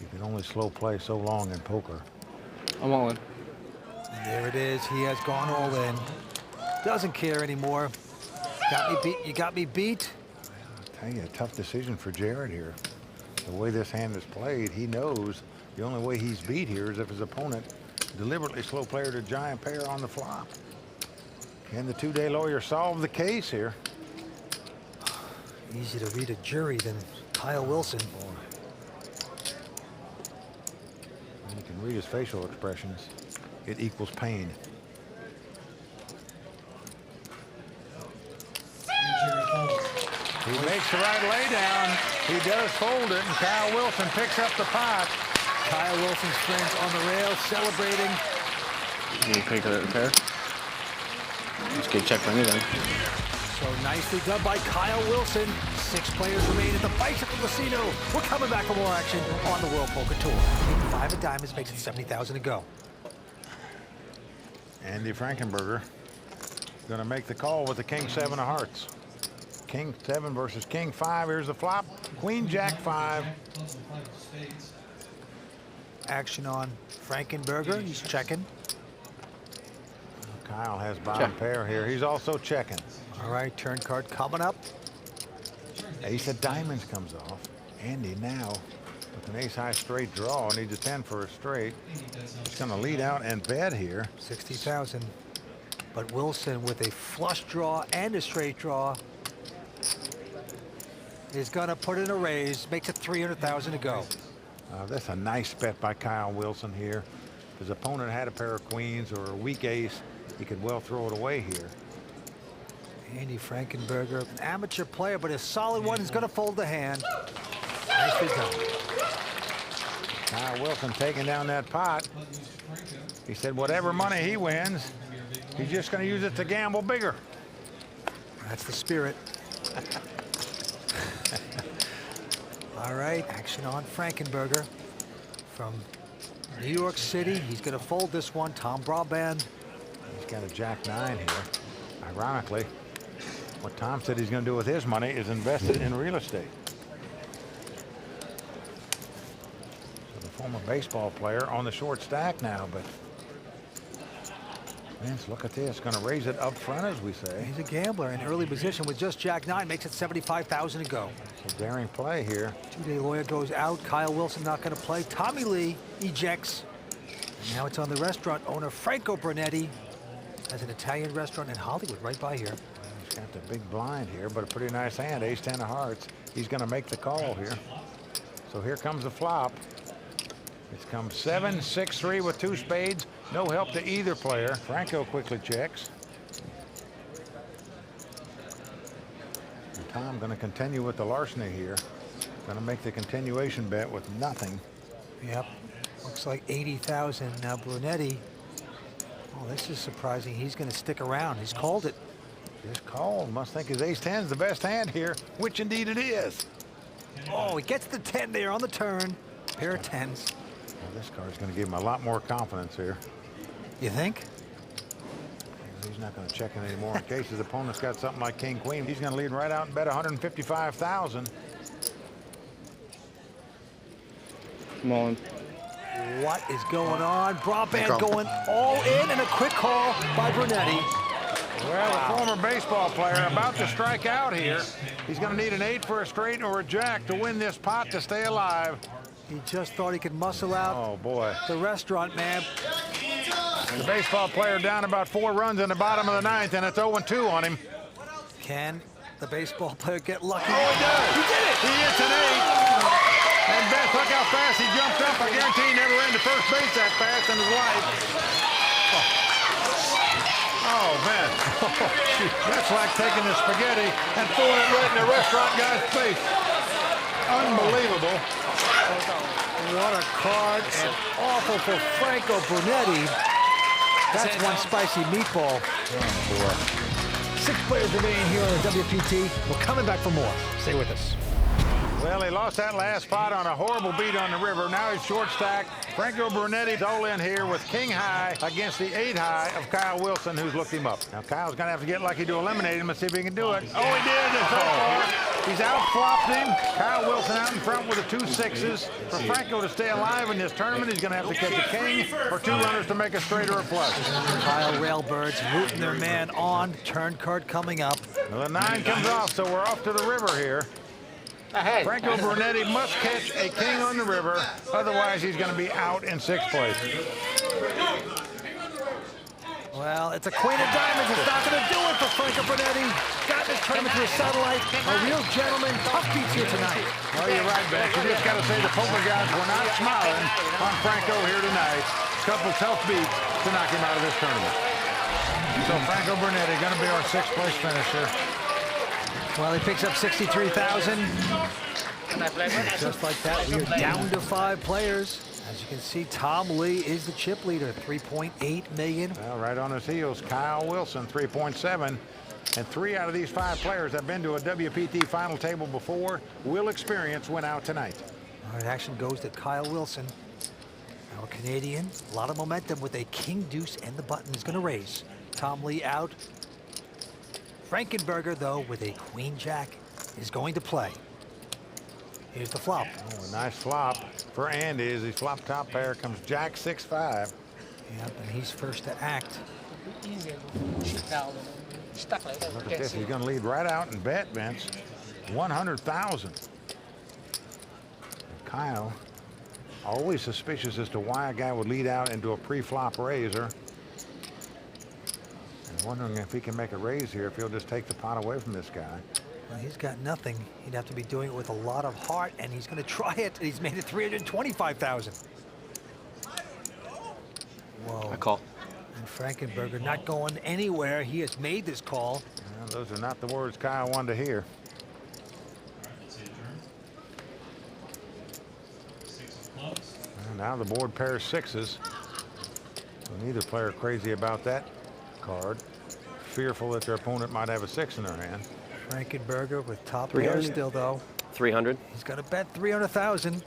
B: You can only slow play so long in poker.
N: I'm all in.
C: And there it is. He has gone all in. Doesn't care anymore. Got me beat. You got me beat.
B: I'll tell you, a tough decision for Jared here. The way this hand is played, he knows the only way he's beat here is if his opponent deliberately slow played a giant pair on the flop. Can the 2-day lawyer solve the case here?
C: Easy to read a jury than Kyle Wilson.
B: You can read his facial expressions. It equals pain. He makes the right lay down. He does fold it, and Kyle Wilson picks up the pot.
C: Kyle Wilson's friends on the rail celebrating.
N: You pick a pair. Let's get a check for me then.
C: So nicely done by Kyle Wilson. 6 players remain at the Bicycle Casino. We're coming back for more action on the World Poker Tour. 5 of diamonds makes it 70,000 to go.
B: Andy Frankenberger going to make the call with the King 7 of hearts. King 7 versus King 5. Here's the flop. Queen Jack 5.
C: Action on Frankenberger. He's checking.
B: Kyle has bottom pair here. He's also checking.
C: All right, turn card coming up.
B: Ace of diamonds comes off. Andy now with an ace high straight draw. Needs a 10 for a straight. He's going to lead out and bet here.
C: 60,000. But Wilson with a flush draw and a straight draw is going to put in a raise. Makes it 300,000 to go.
B: That's a nice bet by Kyle Wilson here. If his opponent had a pair of queens or a weak ace, he could well throw it away here.
C: Andy Frankenberger, an amateur player, but a solid one. Is going to fold the hand. Nicely done.
B: Kyle Wilson taking down that pot. He said whatever money he wins, he's just going to use it to gamble bigger.
C: That's the spirit. All right, action on Frankenberger from New York City. He's going to fold this one. Tom Braband.
B: He's got a Jack 9 here. Ironically, what Tom said he's going to do with his money is invest it in real estate. So the former baseball player on the short stack now, but Vince, look at this. Going to raise it up front, as we say.
C: He's a gambler in early position with just Jack 9. Makes it 75,000 to go.
B: It's a daring play here.
C: Two-day lawyer goes out. Kyle Wilson not going to play. Tommy Lee ejects. And now it's on the restaurant owner, Franco Brunetti. Has an Italian restaurant in Hollywood right by here.
B: He's got the big blind here, but a pretty nice hand. Ace 10 of hearts. He's going to make the call here. So here comes the flop. It's come 7, 6, 3 with 2 spades. No help to either player. Franco quickly checks. And Tom going to continue with the larceny here. Going to make the continuation bet with nothing.
C: Yep. Looks like 80,000. Now Brunetti. Oh, this is surprising. He's going to stick around. He's called it.
B: Just called. Must think his ace 10 is the best hand here, which indeed it is.
C: Oh, he gets the 10 there on the turn. Pair of 10s.
B: Well, this card's going to give him a lot more confidence here.
C: You think?
B: He's not going to check it anymore in case his opponent's got something like King Queen. He's going to lead right out and bet 155,000.
N: Come on.
C: What is going on? Braband going all in, and a quick call by Brunetti.
B: Well, a former baseball player about to strike out here. He's going to need an 8 for a straight or a jack to win this pot to stay alive.
C: He just thought he could muscle out.
B: Oh, boy.
C: The restaurant, man.
B: The baseball player down about 4 runs in the bottom of the 9th, and it's 0-2 on him.
C: Can the baseball player get lucky?
B: Oh, he does.
C: He did it.
B: He hits an 8. And Beth, look how fast he jumped up. I guarantee he never ran to first base that fast in his life. Oh, man. That's like taking the spaghetti and throwing it right in the restaurant guy's face. Unbelievable.
C: What a card, and awful for Franco Brunetti. That's one spicy meatball.
B: Oh, boy.
C: 6 players remaining here on the WPT. We're coming back for more. Stay with us.
B: Well, he lost that last pot on a horrible beat on the river. Now he's short stacked. Franco Brunetti's all in here with king high against the 8 high of Kyle Wilson, who's looked him up. Now Kyle's going to have to get lucky to eliminate him and see if he can do it. Oh, he did. So far, he's out-flopped him. Kyle Wilson out in front with the 2 6s. For Franco to stay alive in this tournament, he's going to have to catch a king or 2 runners to make a straight or a flush.
C: Kyle Railbirds rooting their man on. Turn card coming up.
B: Well, the 9 comes off, so we're off to the river here. Franco Brunetti must catch a king on the river, otherwise he's going to be out in 6th place.
C: Well, it's a queen of diamonds. It's not going to do it for Franco Brunetti. Got this tournament to a satellite. A real gentleman. Tough beats here tonight.
B: Well, you're right, Beck. You just got to say the poker gods were not smiling on Franco here tonight. A couple tough beats to knock him out of this tournament. So Franco Brunetti going to be our 6th place finisher.
C: Well, he picks up 63,000. Just like that, we are down to 5 players. As you can see, Tom Lee is the chip leader, 3.8 million.
B: Well, right on his heels, Kyle Wilson, 3.7. And 3 out of these 5 players have been to a WPT final table before. Will Experience went out tonight.
C: All right, action goes to Kyle Wilson. Our Canadian, a lot of momentum with a king deuce and the button is going to raise. Tom Lee out. Frankenberger, though, with a queen jack, is going to play. Here's the flop.
B: Oh, a nice flop for Andy as he flop top pair comes jack 6-5.
C: Yep, and he's first to act.
B: Look at this, he's going to lead right out and bet, Vince. 100,000. Kyle, always suspicious as to why a guy would lead out into a pre-flop raiser. And wondering if he can make a raise here, if he'll just take the pot away from this guy.
C: Well, he's got nothing. He'd have to be doing it with a lot of heart, and he's going to try it. He's made it 325,000. Whoa.
K: I call.
C: And Frankenberger not going anywhere. He has made this call.
B: Well, those are not the words Kyle wanted to hear. Well, now the board pairs sixes. So neither player crazy about that card. Fearful that their opponent might have a six in their hand.
C: Frankenberger with top pair still, though.
K: 300.
C: He's going to bet 300,000.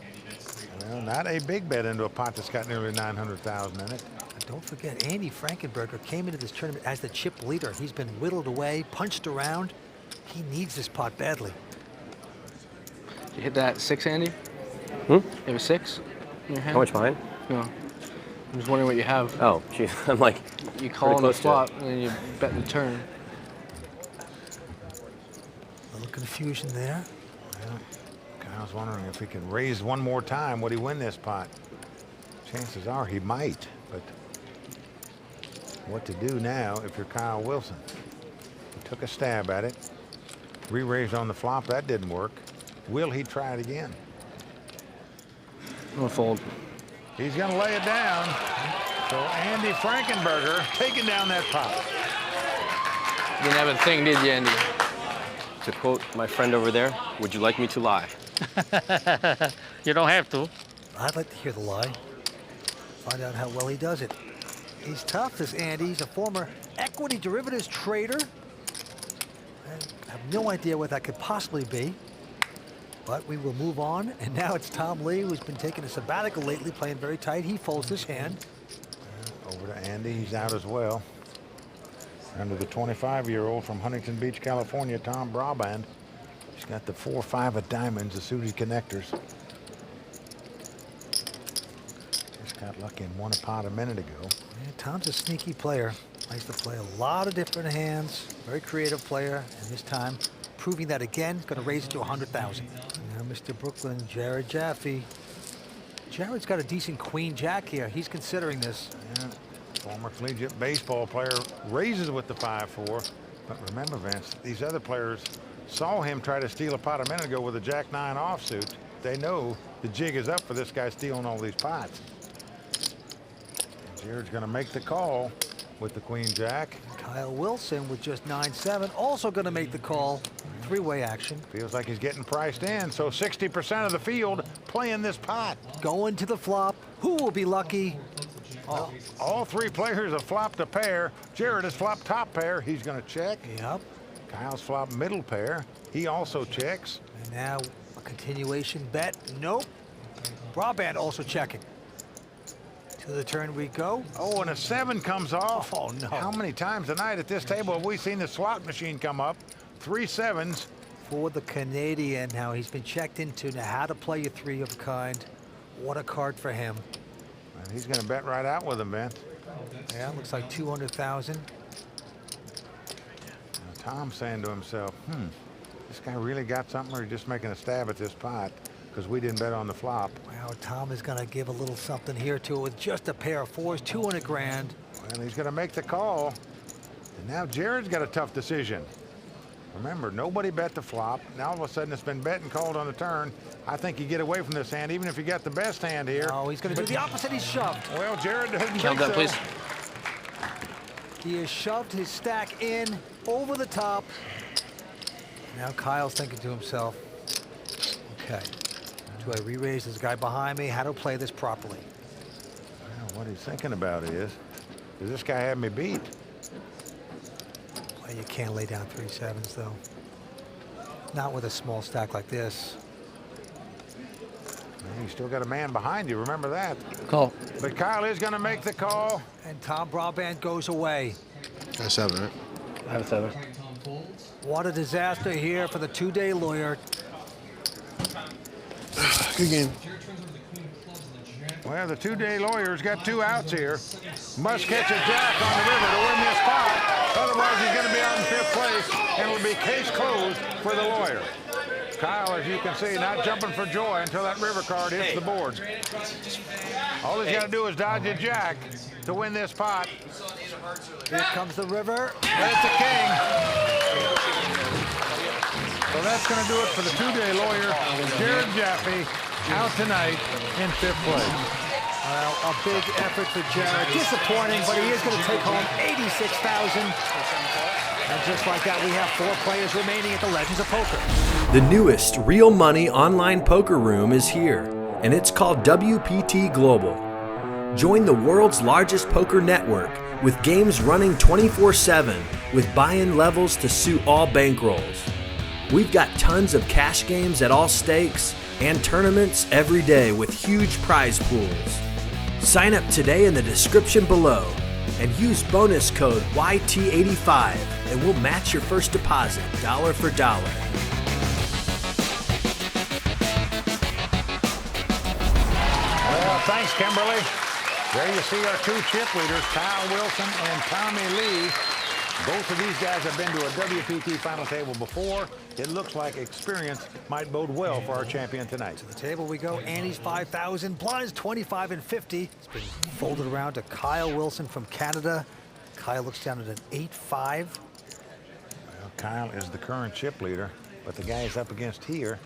B: Well, not a big bet into a pot that's got nearly 900,000 in it.
C: Don't forget, Andy Frankenberger came into this tournament as the chip leader. He's been whittled away, punched around. He needs this pot badly.
K: Did you hit that 6, Andy?
H: You
K: have a 6 in your hand?
H: How much behind?
K: No. I'm just wondering what you have.
H: Oh, geez. I'm like,
K: you call on the flop and then you bet the turn.
C: A little confusion there.
B: Well, Kyle's wondering if he can raise one more time, would he win this pot? Chances are he might, but what to do now if you're Kyle Wilson? He took a stab at it. Re-raised on the flop, that didn't work. Will he try it again?
K: I'm gonna fold.
B: He's gonna lay it down. So Andy Frankenberger taking down that pot.
K: You didn't have a thing, did you, Andy?
H: To quote my friend over there, would you like me to lie?
O: You don't have to.
C: I'd like to hear the lie. Find out how well he does it. He's tough, this Andy. He's a former equity derivatives trader. I have no idea what that could possibly be. But we will move on. And now it's Tom Lee, who's been taking a sabbatical lately, playing very tight. He folds his hand.
B: Over to Andy. He's out as well. Under the 25-year-old from Huntington Beach, California, Tom Braband. He's got the 4-5 of diamonds, the suited connectors. Just got lucky and won a pot a minute ago.
C: Yeah, Tom's a sneaky player. Likes to play a lot of different hands. Very creative player. And this time, proving that again, he's going to raise it to 100,000. Now, Mr. Brooklyn, Jared Jaffee. Jared's got a decent queen jack here. He's considering this.
B: Yeah. Former collegiate baseball player raises with the 5-4. But remember, Vince, these other players saw him try to steal a pot a minute ago with a jack 9 offsuit. They know the jig is up for this guy stealing all these pots. And Jared's going to make the call with the queen jack.
C: Kyle Wilson with just 9-7, also going to make the call. Three-way action.
B: Feels like he's getting priced in, so 60% of the field playing this pot.
C: Going to the flop. Who will be lucky?
B: Well, all three players have flopped a pair. Jared has flopped top pair. He's going to check.
C: Yep.
B: Kyle's flopped middle pair. He also checks.
C: And now a continuation bet. Nope. Braband also checking. To the turn we go.
B: Oh, and a 7 comes off.
C: Oh, no.
B: How many times tonight at this table have we seen the slot machine come up? 3 7s.
C: For the Canadian, how he's been checked into now how to play a 3 of a kind. What a card for him.
B: And he's going to bet right out with him, man.
C: Yeah, looks like 200,000.
B: Tom's saying to himself, this guy really got something, or he's just making a stab at this pot because we didn't bet on the flop.
C: Wow, Tom is going to give a little something here to it with just a pair of 4s, 200 grand.
B: Well, he's going to make the call. And now Jared's got a tough decision. Remember, nobody bet the flop. Now all of a sudden it's been bet and called on the turn. I think you get away from this hand, even if you got the best hand here.
C: Oh, he's going to do the opposite. He's shoved.
B: Well, Jared doesn't
K: Count that, please.
C: He has shoved his stack in over the top. Now Kyle's thinking to himself, okay, do I re-raise this guy behind me? How to play this properly?
B: Well, what he's thinking about is, does this guy have me beat?
C: Well, you can't lay down 3 7s, though. Not with a small stack like this.
B: He You still got a man behind you, remember that.
K: Call.
B: But Kyle is going to make the call.
C: And Tom Braband goes away.
P: That's 7, right?
K: I have 7.
C: What a disaster here for the two-day lawyer.
P: Good game.
B: Well, the two-day lawyer's got 2 outs here. Must catch a jack on the river to win this spot. Otherwise, he's going to be out in 5th place, and it'll be case closed for the lawyer. Kyle, as you can see, not jumping for joy until that river card hits the boards. All he's got to do is dodge a jack to win this pot.
C: Here comes the river.
B: That's a king. So that's going to do it for the two-day lawyer, Jared Jaffee, out tonight in 5th place.
C: Well, a big effort for Jared. Disappointing, but he is going to take home $86,000. And just like that, we have 4 players remaining at the Legends of Poker.
M: The newest real money online poker room is here, and it's called WPT Global. Join the world's largest poker network with games running 24/7 with buy-in levels to suit all bankrolls. We've got tons of cash games at all stakes and tournaments every day with huge prize pools. Sign up today in the description below and use bonus code YT85 and we'll match your first deposit dollar for dollar.
B: Well, thanks, Kimberly. There you see our 2 chip leaders, Kyle Wilson and Tommy Lee. Both of these guys have been to a WPT final table before. It looks like experience might bode well for our champion tonight.
C: To the table we go. Andy's 5,000, blinds 25 and 50. It's been folded around to Kyle Wilson from Canada. Kyle looks down at an 8-5.
B: Well, Kyle is the current chip leader, but the guy he's up against here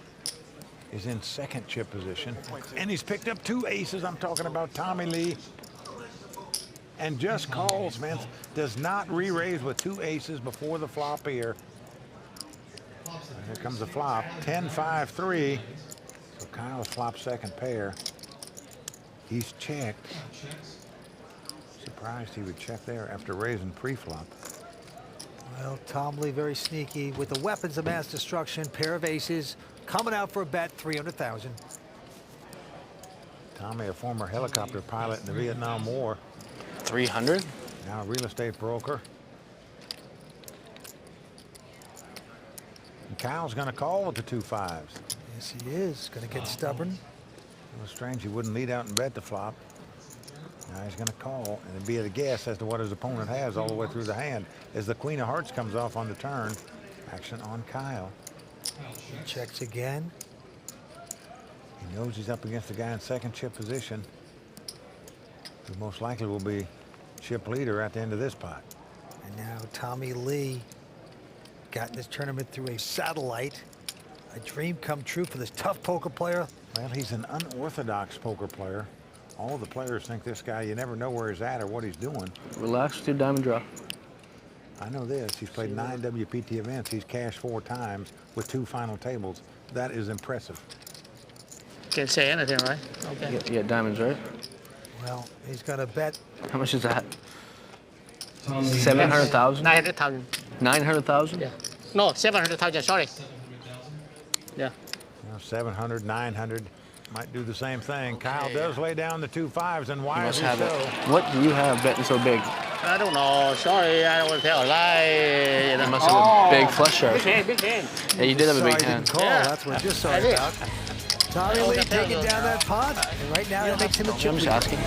B: is in 2nd chip position. And he's picked up 2 aces. I'm talking about Tommy Lee. And just calls, man. Does not re-raise with 2 aces before the flop here. And here comes the flop. 10-5-3. So Kyle's flop 2nd pair. He's checked. Surprised he would check there after raising pre-flop.
C: Well, Tom Lee very sneaky with the weapons of mass destruction. Pair of aces. Coming out for a bet, 300,000.
B: Tommy, a former helicopter pilot in the Vietnam War.
K: 300?
B: Now a real estate broker. And Kyle's going to call with the 2 5s.
C: Yes, he is. Going to get stubborn.
B: It was strange he wouldn't lead out and bet the flop. Now he's going to call, and it'd be a guess as to what his opponent has all the way through the hand. As the Queen of Hearts comes off on the turn, action on Kyle.
C: He checks again.
B: He knows he's up against a guy in 2nd chip position, who most likely will be chip leader at the end of this pot.
C: And now Tommy Lee got in this tournament through a satellite. A dream come true for this tough poker player.
B: Well, he's an unorthodox poker player. All the players think this guy, you never know where he's at or what he's doing.
K: Relax, 2 diamond draw.
B: I know this. He's played 9 WPT events. He's cashed 4 times with 2 final tables. That is impressive.
O: Can't say anything, right? Okay.
K: You get diamonds, right?
C: Well, he's got a bet.
K: How much is that? 700,000?
O: 900,000.
K: 900,000?
O: Yeah. No, 700,000, sorry. Yeah.
B: 700, 900 might do the same thing. Kyle does lay down the 2 5s, and why is he so?
K: What do you have betting so big?
O: I don't know. Sorry, I don't want to tell a lie.
K: You must have a big flush shot.
O: Big hand, big hand.
K: Yeah, you did have a big hand.
C: Call.
O: Yeah.
C: That's what you're sorry about. Tommy Lee taking down that pot, and right now that makes him a chip leader.
K: Asking.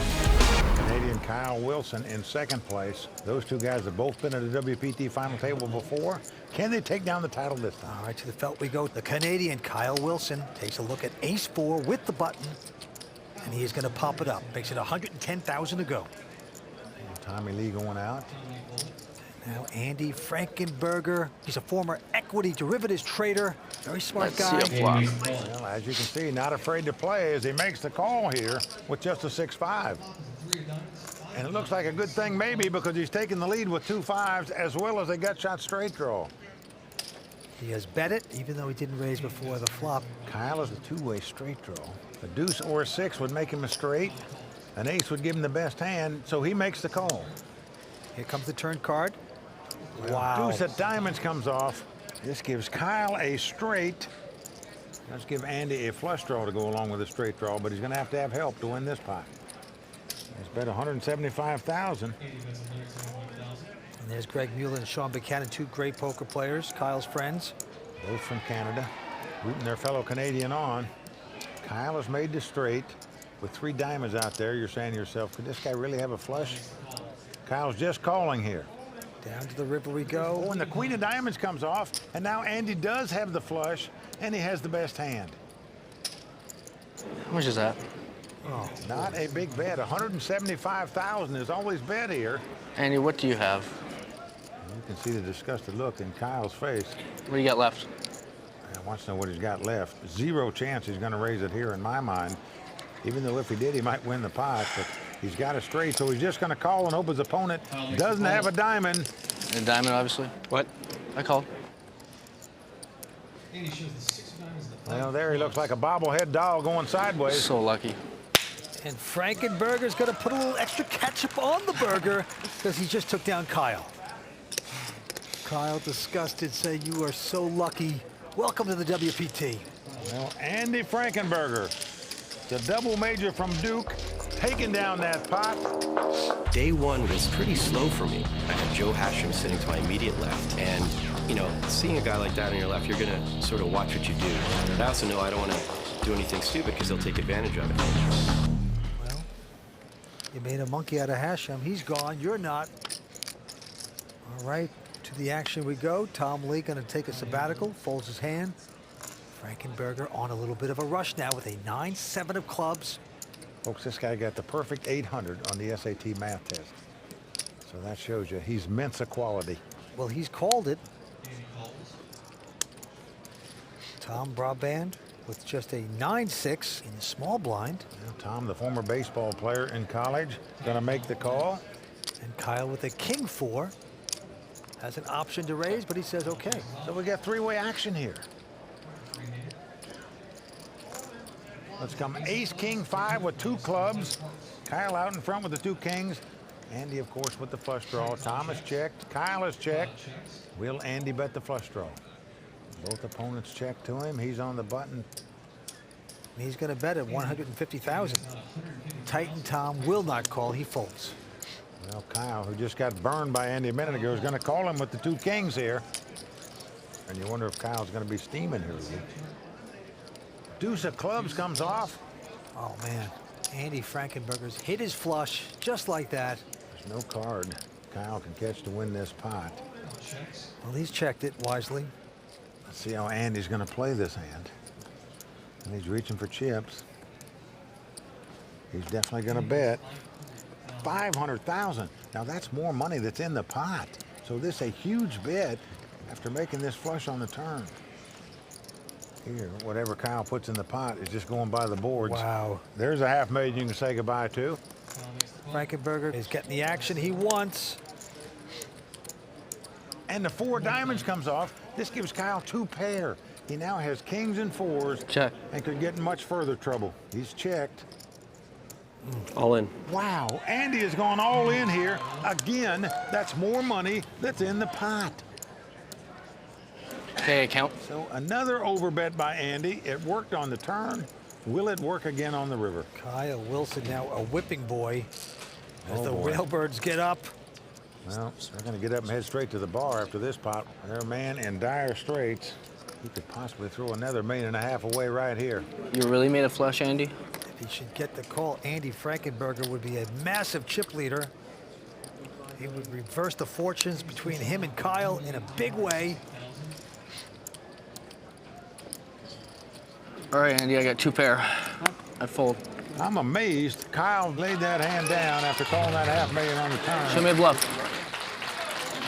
B: Canadian Kyle Wilson in 2nd place. Those 2 guys have both been at a WPT final table before. Can they take down the title this time?
C: All right, to the felt we go. The Canadian Kyle Wilson takes a look at ace-4 with the button, and he is going to pop it up. Makes it 110,000 to go.
B: Tommy Lee going out.
C: Now Andy Frankenberger. He's a former equity derivatives trader. Very smart guy.
B: Well, as you can see, not afraid to play as he makes the call here with just a 6-5. And it looks like a good thing maybe because he's taking the lead with 2 5s as well as a gut shot straight draw.
C: He has bet it, even though he didn't raise before the flop.
B: Kyle is a 2-way straight draw. A deuce or a 6 would make him a straight. An ace would give him the best hand, so he makes the call.
C: Here comes the turn card.
B: Wow. Deuce at diamonds comes off. This gives Kyle a straight. Let's give Andy a flush draw to go along with a straight draw, but he's going to have help to win this pot. He's bet 175,000.
C: And there's Greg Mueller and Sean Buchanan, two great poker players, Kyle's friends.
B: Both from Canada, rooting their fellow Canadian on. Kyle has made the straight with 3 diamonds out there. You're saying to yourself, could this guy really have a flush? Kyle's just calling here.
C: Down to the river we go.
B: Oh, and the queen of diamonds comes off, and now Andy does have the flush, and he has the best hand.
K: How much is that?
B: Oh, not a big bet. 175,000 is always bet here.
K: Andy, what do you have?
B: You can see the disgusted look in Kyle's face.
K: What do you got left?
B: I want to know what he's got left. 0 chance he's going to raise it here in my mind. Even though if he did, he might win the pot, but he's got a straight, so he's just going to call and hope his opponent doesn't have a diamond.
K: A diamond, obviously. What? I called.
B: Well, there he looks like a bobblehead doll going sideways.
K: So lucky.
C: And Frankenberger's going to put a little extra ketchup on the burger because he just took down Kyle. Kyle, disgusted, saying, you are so lucky. Welcome to the WPT.
B: Well, Andy Frankenberger, the double major from Duke, taking down that pot.
Q: Day one was pretty slow for me. I had Joe Hashem sitting to my immediate left, and you know, seeing a guy like that on your left, you're gonna sort of watch what you do. But I also know I don't want to do anything stupid because he'll take advantage of it.
C: Well, you made a monkey out of Hashem. He's gone. You're not. All right, to the action we go. Tom Lee going to take a sabbatical, folds his hand. Frankenberger on a little bit of a rush now with a 9-7 of clubs.
B: Folks, this guy got the perfect 800 on the SAT math test. So that shows you he's Mensa quality.
C: Well, he's called it. Tom Braband with just a 9-6 in the small blind.
B: Well, Tom, the former baseball player in college, going to make the call.
C: And Kyle with a king 4 has an option to raise, but he says okay.
B: So we got 3-way action here. Let's come ace, king, 5 with 2 clubs. Kyle out in front with the 2 kings. Andy, of course, with the flush draw. Tom has checked. Kyle has checked. Will Andy bet the flush draw? Both opponents check to him. He's on the button.
C: He's going to bet at 150,000. Titan Tom will not call. He folds.
B: Well, Kyle, who just got burned by Andy a minute ago, is going to call him with the 2 kings here. And you wonder if Kyle's going to be steaming here. Deuce of clubs comes off.
C: Oh, man. Andy Frankenberger's hit his flush just like that.
B: There's no card Kyle can catch to win this pot.
C: Well, he's checked it wisely.
B: Let's see how Andy's going to play this hand. And he's reaching for chips. He's definitely going to bet 500,000. Now, that's more money that's in the pot. So this is a huge bet after making this flush on the turn. Here, whatever Kyle puts in the pot is just going by the boards.
C: Wow.
B: There's a $500,000 you can say goodbye to.
C: Frankenberger is getting the action he wants.
B: And the 4 diamonds comes off. This gives Kyle 2 pair. He now has kings and 4s.
K: Check.
B: And could get in much further trouble. He's checked.
K: All in.
B: Wow, Andy has gone all in here. Again, that's more money that's in the pot.
K: Okay, count.
B: So another overbet by Andy. It worked on the turn. Will it work again on the river?
C: Kyle Wilson now a whipping boy as the
B: boy.
C: Railbirds get up.
B: Well, they're going to get up and head straight to the bar after this pot. Their man in dire straits. He could possibly throw another $1.5 million away right here.
K: You really made a flush, Andy?
C: If he should get the call, Andy Frankenberger would be a massive chip leader. He would reverse the fortunes between him and Kyle in a big way.
K: All right, Andy, I got 2 pair. I fold.
B: I'm amazed Kyle laid that hand down after calling that $500,000 on the turn.
K: Show me a bluff.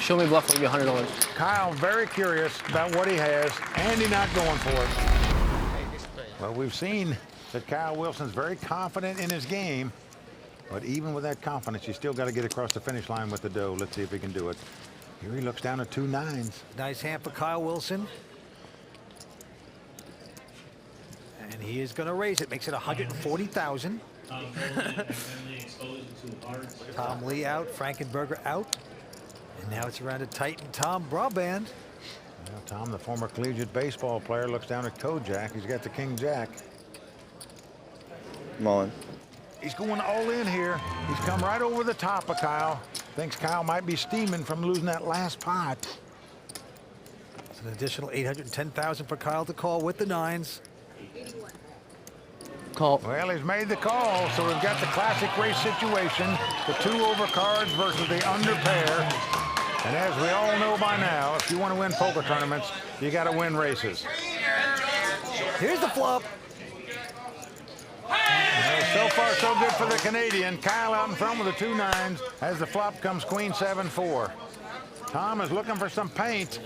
K: Show me a bluff, I'll give you $100.
B: Kyle very curious about what he has. Andy not going for it. Well, we've seen that Kyle Wilson's very confident in his game, but even with that confidence, you still got to get across the finish line with the dough. Let's see if he can do it. Here he looks down at 2 9s.
C: Nice hand for Kyle Wilson. And he is going to raise it, makes it 140,000. Tom Lee out, Frankenberger out. And now it's around to Titan Tom Braband.
B: Well, Tom, the former collegiate baseball player, looks down at Kojak. He's got the king jack.
N: Mullen.
B: He's going all in here. He's come right over the top of Kyle. Thinks Kyle might be steaming from losing that last pot.
C: It's an additional $810,000 for Kyle to call with the nines.
B: Call. Well, he's made the call, so we've got the classic race situation. The 2 overcards versus the under pair. And as we all know by now, if you want to win poker tournaments, you got to win races.
C: Here's the flop.
B: Well, so far, so good for the Canadian. Kyle out in front with the 2 nines. As the flop comes queen 7-4. Tom is looking for some paint.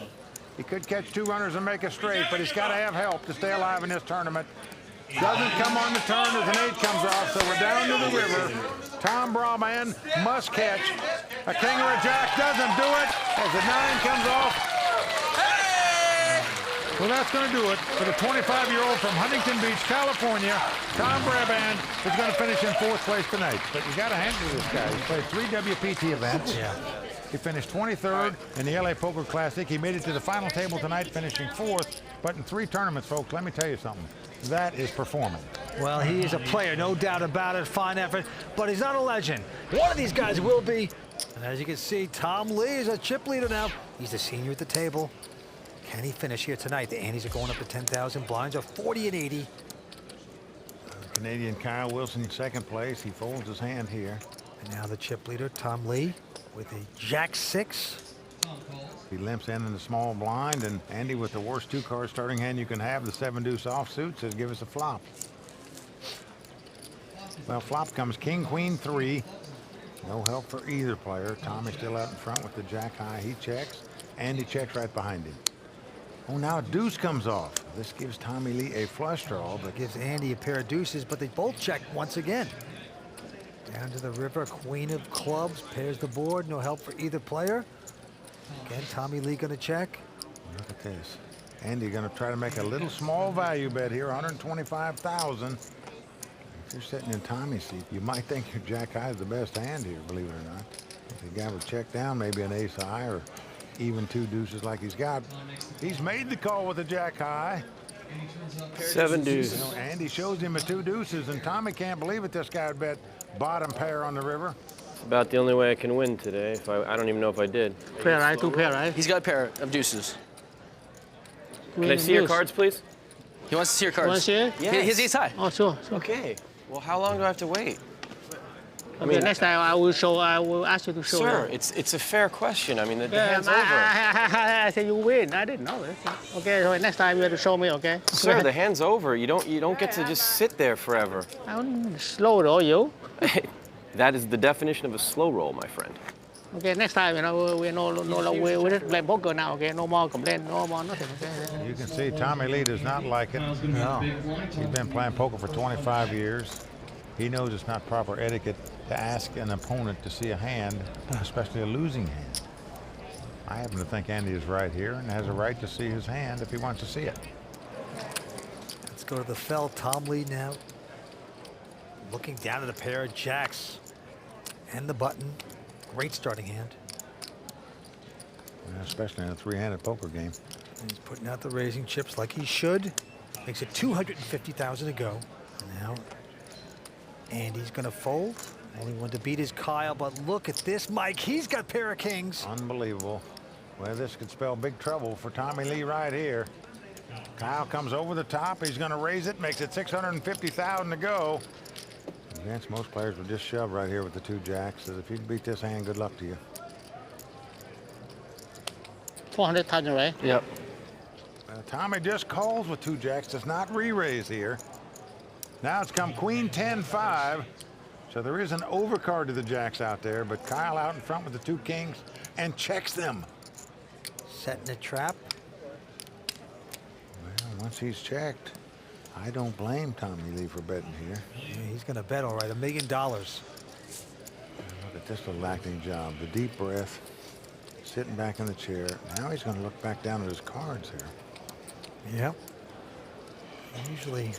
B: He could catch 2 runners and make a straight, but he's got to have help to stay alive in this tournament. Doesn't come on the turn as an 8 comes off, so we're down to the river. Tom Braband must catch. A king or a jack doesn't do it as the 9 comes off. Well, that's going to do it for the 25-year-old from Huntington Beach, California. Tom Braband is going to finish in 4th place tonight. But you got to hand it to this guy. He's played 3 WPT events.
C: Yeah.
B: He finished 23rd in the LA Poker Classic. He made it to the final table tonight, finishing 4th. But in 3 tournaments, folks, let me tell you something. That is performing.
C: Well, he is a player, no doubt about it. Fine effort, but he's not a legend. One of these guys will be. And as you can see, Tom Lee is a chip leader now. He's the senior at the table. Can he finish here tonight? The antes are going up to 10,000. Blinds are 40 and 80.
B: Canadian Kyle Wilson in 2nd place. He folds his hand here.
C: And now the chip leader, Tom Lee, with a jack 6.
B: He limps in the small blind, and Andy with the worst 2-card starting hand you can have, the 7-deuce offsuit, says give us a flop. Well, flop comes king, queen 3. No help for either player. Tommy's still out in front with the jack high. He checks. Andy checks right behind him. Oh, now a deuce comes off. This gives Tommy Lee a flush draw, but
C: gives Andy a pair of deuces, but they both check once again. Down to the river, queen of clubs, pairs the board, no help for either player. Again, Tommy Lee gonna check.
B: Look at this. Andy gonna try to make a little small value bet here, 125,000. If you're sitting in Tommy's seat, you might think your jack high is the best hand here, believe it or not. If the guy would check down, maybe an ace high or even 2 deuces like he's got. He's made the call with the jack high.
H: 7 deuces.
B: You know, Andy shows him a 2 deuces, and Tommy can't believe it. This guy would bet bottom pair on the river.
K: It's about the only way I can win today. I don't even know if I did.
O: Pair, right? 2 pair, right?
K: He's got a pair of deuces. Can I see your cards, please? He wants to see your cards.
O: You want to see it?
K: Yes. His ace high.
O: Oh, sure.
K: Okay. Well, how long do I have to wait?
O: Okay, next time I will ask you to show.
K: Sir, it's a fair question. I mean, the hand's over.
O: I said you win. I didn't know this. Okay, so next time you have to show me, okay?
K: Sir, the hand's over. You don't get to just sit there forever.
O: I'm slow though, you.
K: That is the definition of a slow roll, my friend.
O: Okay, next time, we just play poker now, okay? No more complaint, no more nothing, okay?
B: You can see Tommy Lee does not like it. No. He's been playing poker for 25 years. He knows it's not proper etiquette to ask an opponent to see a hand, especially a losing hand. I happen to think Andy is right here and has a right to see his hand if he wants to see it.
C: Let's go to the fell. Tom Lee now looking down at a pair of jacks and the button. Great starting hand.
B: Especially in a 3-handed poker game.
C: And he's putting out the raising chips like he should. Makes it 250,000 to go. Now Andy's gonna fold. Only one to beat is Kyle, but look at this, Mike. He's got a pair of kings.
B: Unbelievable. Well, this could spell big trouble for Tommy Lee right here. Kyle comes over the top. He's gonna raise it, makes it 650,000 to go. Against most players would just shove right here with the 2 jacks. Says if you beat this hand, good luck to you.
O: 400,000, right?
K: Yep.
B: Tommy just calls with 2 jacks, does not re-raise here. Now it's come queen 10-5. So there is an overcard to the jacks out there, but Kyle out in front with the 2 kings and checks them.
C: Setting a trap.
B: Well, once he's checked, I don't blame Tommy Lee for betting here.
C: Yeah, he's gonna bet all right, $1 million.
B: Look at this little acting job, the deep breath, sitting back in the chair. Now he's gonna look back down at his cards here.
C: Yep. Usually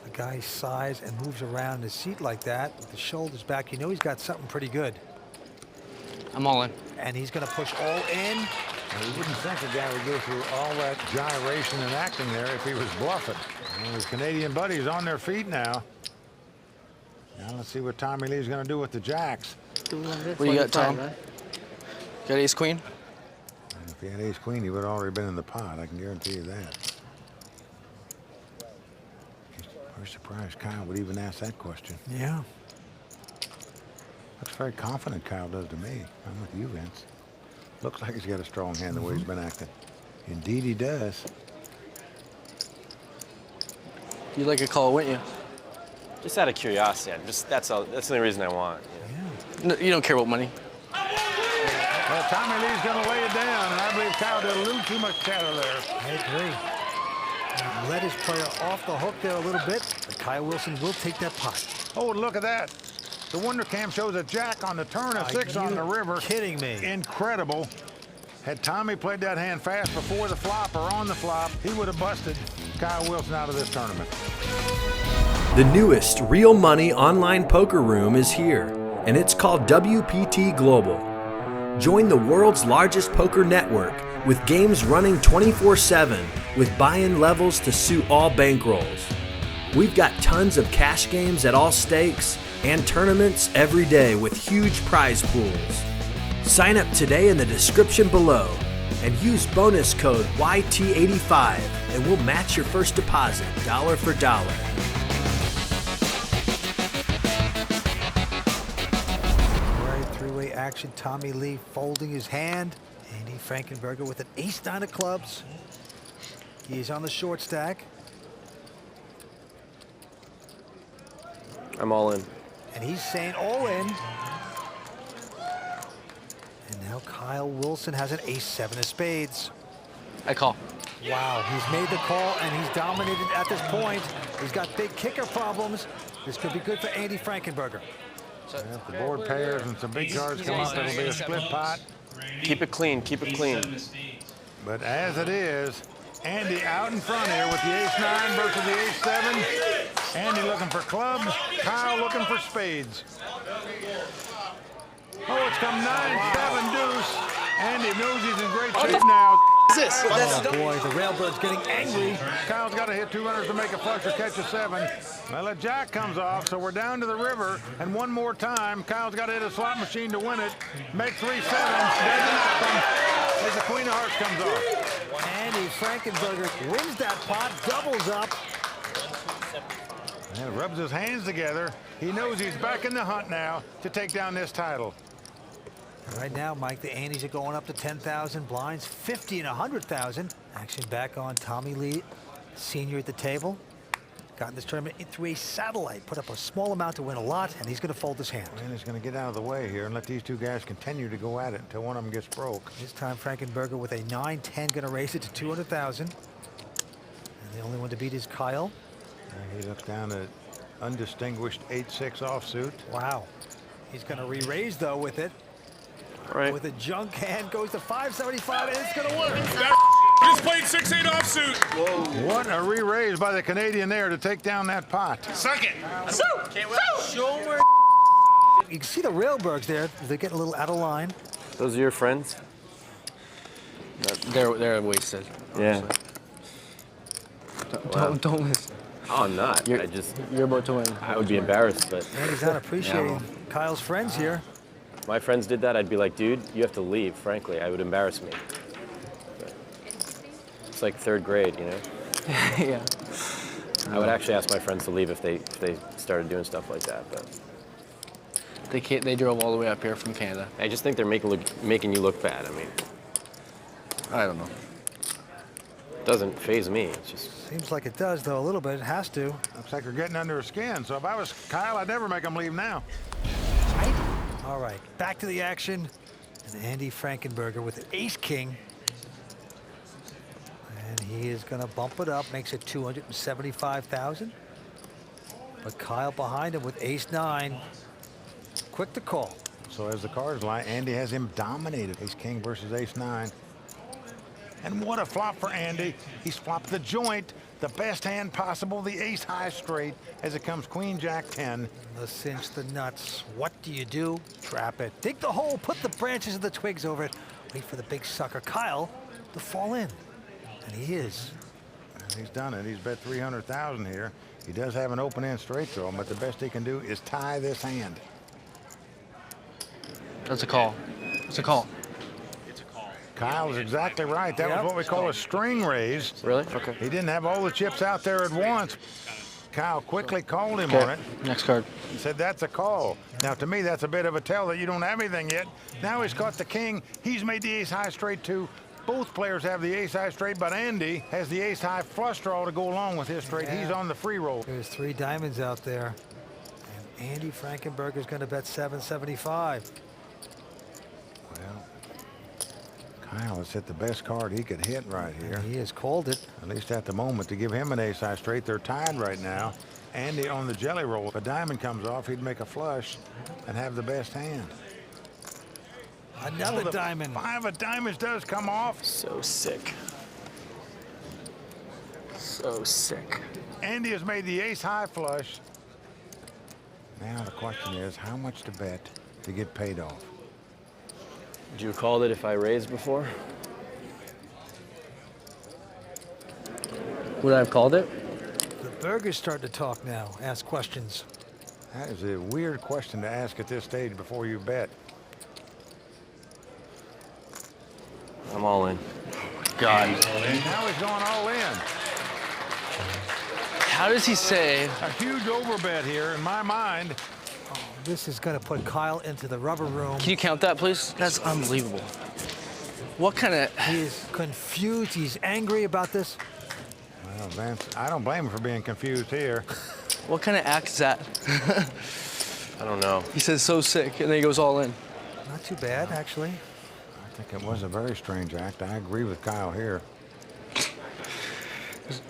C: the guy sighs and moves around in his seat like that with the shoulders back. You know he's got something pretty good.
K: I'm all in.
C: And he's gonna push all in.
B: You wouldn't think a guy would go through all that gyration and acting there if he was bluffing. And his Canadian buddies on their feet now. Now let's see what Tommy Lee's going to do with the jacks.
K: What do you got, Tom? Got ace queen?
B: And if he had ace queen, he would have already been in the pot. I can guarantee you that. I'm surprised Kyle would even ask that question.
C: Yeah.
B: Looks very confident, Kyle does to me. I'm with you, Vince. Looks like he's got a strong hand the way he's been acting. Indeed he does.
K: You'd like a call, wouldn't you?
R: Just out of curiosity. That's all. That's the only reason I want.
K: No, you don't care about money.
B: Well, Tommy Lee's going to lay it down, and I believe Kyle did a little too much chatter there.
C: I agree. He let his player off the hook there a little bit, but Kyle Wilson will take that pot.
B: Oh, look at that. The Wonder Cam shows a jack on the turn of 6 on the river.
C: Kidding me.
B: Incredible. Had Tommy played that hand fast before the flop or on the flop, he would have busted Kyle Wilson out of this tournament.
M: The newest real money online poker room is here, and it's called WPT Global. Join the world's largest poker network with games running 24/7 with buy-in levels to suit all bankrolls. We've got tons of cash games at all stakes and tournaments every day with huge prize pools. Sign up today in the description below and use bonus code YT85 and we'll match your first deposit dollar for dollar.
C: Great three-way action. Tommy Lee folding his hand. Andy Frankenberger with an ace-9 of clubs. He's on the short stack.
R: I'm all in.
C: And he's saying all in. And now Kyle Wilson has an ace-7 of spades.
K: I call.
C: Wow, he's made the call and he's dominated at this point. He's got big kicker problems. This could be good for Andy Frankenberger.
B: If the board pairs and some big cards come up, it'll be a split pot.
R: Keep it clean. Keep it clean.
B: But as it is, Andy out in front here with the ace-9 versus the ace-7. Andy looking for clubs, Kyle looking for spades. Oh, it's come 9-7 deuce. Andy knows he's in great shape now.
C: This? Oh boy, the Railbird's getting angry.
B: Kyle's got to hit 2 runners to make a flush or catch a 7. Well, a jack comes off, so we're down to the river. And one more time, Kyle's got to hit a slot machine to win it. Make 3 sevens. Doesn't happen. As the queen of hearts comes off.
C: Andy Frankenberger wins that pot, doubles up.
B: And rubs his hands together. He knows he's back in the hunt now to take down this title.
C: Right now, Mike, the Andes are going up to 10,000 blinds, 50 and 100,000. Action back on Tommy Lee, senior at the table. Got in this tournament through a satellite, put up a small amount to win a lot, and he's going to fold his hand.
B: And he's going to get out of the way here and let these 2 guys continue to go at it until one of them gets broke.
C: This time, Frankenberger with a 9-10 going to raise it to 200,000. And the only one to beat is Kyle.
B: And he looks down at undistinguished 8-6 offsuit.
C: Wow. He's going to re-raise, though, with it.
R: Right.
C: With a junk hand, goes to 575, and it's going to work.
S: Just played 6-8 offsuit.
B: Whoa. What a re-raise by the Canadian there to take down that pot.
S: Second.
O: Can't wait.
C: You can see the Railbergs there. They're getting a little out of line.
R: Those are your friends?
K: They're wasted.
R: Yeah.
K: Don't listen.
R: Oh, I'm not.
K: You're about to win.
R: I would be embarrassed, but.
C: And he's not appreciating Kyle's friends here.
R: If my friends did that, I'd be like, dude, you have to leave. Frankly, I would embarrass me. But it's like 3rd grade, you know?
K: Yeah.
R: I would actually ask my friends to leave if they started doing stuff like that, but.
K: They drove all the way up here from Canada.
R: I just think they're making you look bad. I mean,
K: I don't know.
R: It doesn't faze me. It's just.
C: Seems like it does, though, a little bit. It has to.
B: Looks like they're getting under his skin. So if I was Kyle, I'd never make him leave now.
C: All right, back to the action. And Andy Frankenberger with an ace-king. And he is going to bump it up, makes it 275,000. But Kyle behind him with ace-9. Quick to call.
B: So as the cards lie, Andy has him dominated. Ace-king versus ace-9. And what a flop for Andy. He's flopped the joint, the best hand possible, the ace-high straight, as it comes queen-jack-10.
C: The cinch the nuts. What do you do? Trap it. Dig the hole, put the branches and the twigs over it. Wait for the big sucker, Kyle, to fall in. And he is.
B: And he's done it. He's bet 300,000 here. He does have an open-end straight draw, but the best he can do is tie this hand.
K: That's a call. It's a call.
B: Kyle's exactly right. That was what we call a string raise.
K: Really? Okay.
B: He didn't have all the chips out there at once. Kyle quickly called him on it.
K: Next card.
B: He said, that's a call. Now, to me, that's a bit of a tell that you don't have anything yet. Now he's got the king. He's made the ace-high straight, too. Both players have the ace-high straight, but Andy has the ace-high flush draw to go along with his straight.
C: Yeah.
B: He's on the free roll.
C: There's 3 diamonds out there. And Andy Frankenberger is going to bet 775.
B: Well, Kyle has hit the best card he could hit right here.
C: And he has called it.
B: At least at the moment, to give him an ace-high straight. They're tied right now. Andy on the jelly roll. If a diamond comes off, he'd make a flush and have the best hand.
C: Another diamond.
B: 5 of diamonds does come off.
K: So sick. So sick.
B: Andy has made the ace-high flush. Now the question is, how much to bet to get paid off?
R: Would you have called it if I raised before? Would I have called it?
C: The Burgers start to talk now, ask questions.
B: That is a weird question to ask at this stage before you bet.
R: I'm all in.
K: God.
B: And now he's going all in.
K: How does he say?
B: A huge overbet here in my mind.
C: Oh, this is going to put Kyle into the rubber room.
K: Can you count that, please? That's unbelievable. What kind of...
C: He is confused. He's angry about this.
B: Well, Vance, I don't blame him for being confused here.
K: What kind of act is that?
R: I don't know.
K: He says so sick, and then he goes all in.
C: Not too bad, actually.
B: I think it was a very strange act. I agree with Kyle here.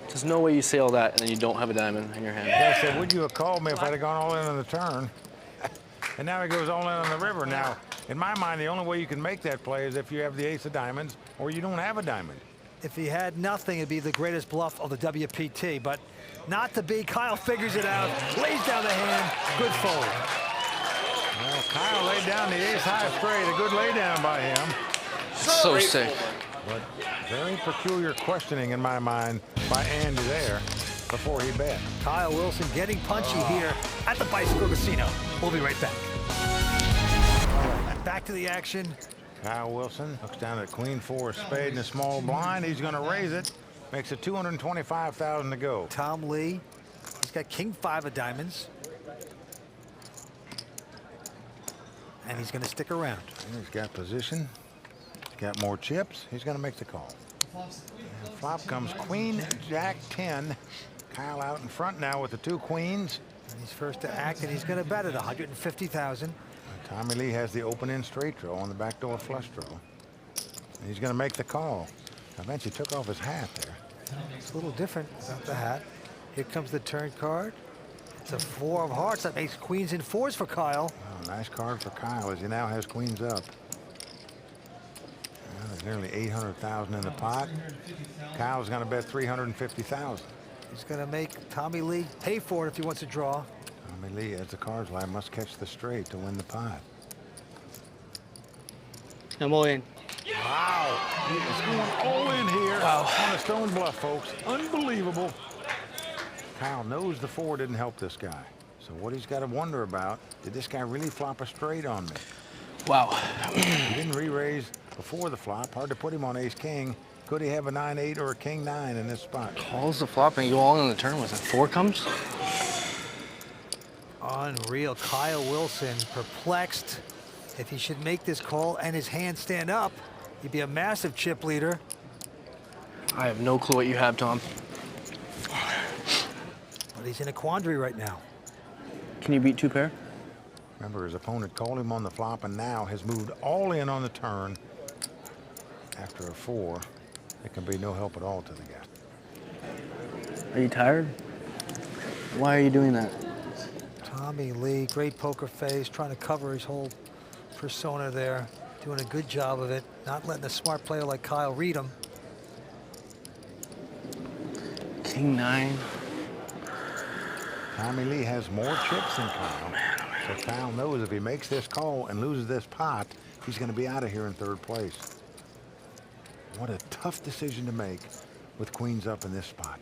K: There's no way you say all that and then you don't have a diamond in your hand.
B: Yeah, I said, would you have called me if I'd have gone all in on the turn? And now he goes all in on the river. Now, in my mind, the only way you can make that play is if you have the ace of diamonds or you don't have a diamond.
C: If he had nothing, it'd be the greatest bluff of the WPT, but not to be. Kyle figures it out, lays down the hand, good fold.
B: Well, Kyle laid down the ace-high straight, a good laydown by him.
K: So sick.
B: But very peculiar questioning in my mind by Andy there before he bet.
C: Kyle Wilson getting punchy here at the Bicycle Casino. We'll be right back. All right, back to the action.
B: Kyle Wilson looks down at queen 4 spade in a small blind. He's going to raise it. Makes it 225,000 to go.
C: Tom Lee, he's got king 5 of diamonds. And he's going to stick around.
B: And he's got position. He's got more chips. He's going to make the call. And flop comes queen, jack 10. Kyle out in front now with the 2 queens.
C: And he's first to act, and he's going to bet at 150,000.
B: Tommy Lee has the open-end straight draw on the backdoor flush draw. And he's going to make the call. Eventually took off his hat there.
C: It's a little different about the hat. Here comes the turn card. It's a 4 of hearts. That makes queens and 4s for Kyle.
B: Oh, nice card for Kyle as he now has queens up. Well, there's nearly 800,000 in the pot. Kyle's going to bet 350,000.
C: He's going to make Tommy Lee pay for it if he wants to draw.
B: Tommy Lee, as the cards lie, must catch the straight to win the pot.
O: I'm all in.
B: Wow, he is going all in here on a stone bluff, folks. Unbelievable. Kyle knows the 4 didn't help this guy. So what he's got to wonder about, did this guy really flop a straight on me?
K: Wow.
B: He didn't re-raise before the flop. Hard to put him on ace-king. Could he have a 9-8 or a king-9 in this spot?
K: Calls the flop and you go all in on the turn with it. 4 comes?
C: Unreal. Kyle Wilson perplexed. If he should make this call and his hand stand up, he'd be a massive chip leader.
K: I have no clue what you have, Tom.
C: But he's in a quandary right now.
K: Can you beat 2 pair?
B: Remember, his opponent called him on the flop and now has moved all in on the turn. After a 4, it can be no help at all to the guy.
K: Are you tired? Why are you doing that?
C: Tommy Lee, great poker face, trying to cover his whole persona there. Doing a good job of it. Not letting a smart player like Kyle read him.
K: King 9.
B: Tommy Lee has more chips than Kyle. So Kyle knows if he makes this call and loses this pot, he's going to be out of here in 3rd place. What a tough decision to make with queens up in this spot.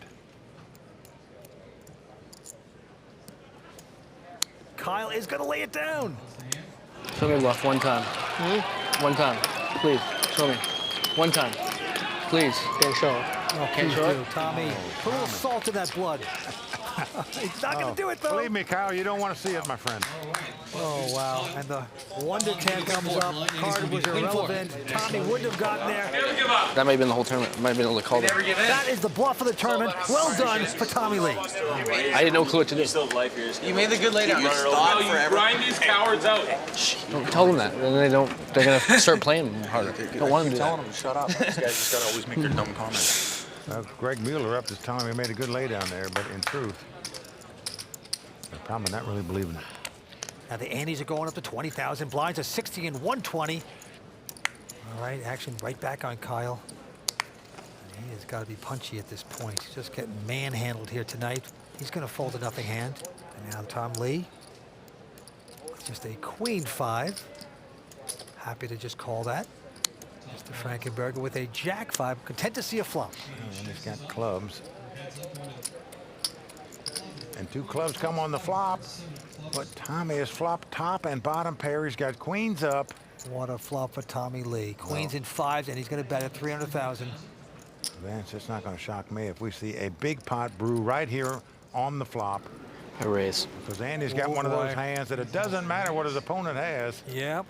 C: Kyle is going to lay it down.
O: Show me bluff one time. One time, please. Show me. One time, please. Can't show.
C: Oh,
O: Can't
C: please
O: show
C: do,
O: it.
C: Tommy. Put a little salt in that blood. He's not going to do it, though.
B: Believe me, Kyle, you don't want to see it, my friend.
C: Oh, wow. And the Wonder 10 comes up. Card was irrelevant. Tommy wouldn't have gotten there.
O: That might have been the whole tournament. Might have been able to call that.
C: That is the bluff of the tournament. Well done for Tommy Lee.
O: I had no clue what to do.
N: You made the good laydown. You stalled forever.
S: Grind these cowards out.
O: Don't tell them that. Then they don't. They're gonna start playing harder. Don't want them to do that.
N: Them, shut up. These guys just gotta always make their dumb comments.
B: Greg Mueller up this time. He made a good lay down there, but in truth, they're probably not really believing it.
C: Now the Andes are going up to 20,000. Blinds are 60 and 120. All right, action right back on Kyle. He has got to be punchy at this point. He's just getting manhandled here tonight. He's going to fold a nothing hand. And now Tom Lee. Just a queen 5. Happy to just call that. Mr. Frankenberger with a jack 5. Content to see a flop.
B: And he's got clubs. And 2 clubs come on the flop. But Tommy has flopped top and bottom pair. He's got queens up.
C: What a flop for Tommy Lee. Queens in 5s, and he's going to bet at 300,000.
B: Vance, it's not going to shock me if we see a big pot brew right here on the flop.
O: I raise.
B: Because Andy's got one of those hands that it doesn't matter what his opponent has.
C: Yep.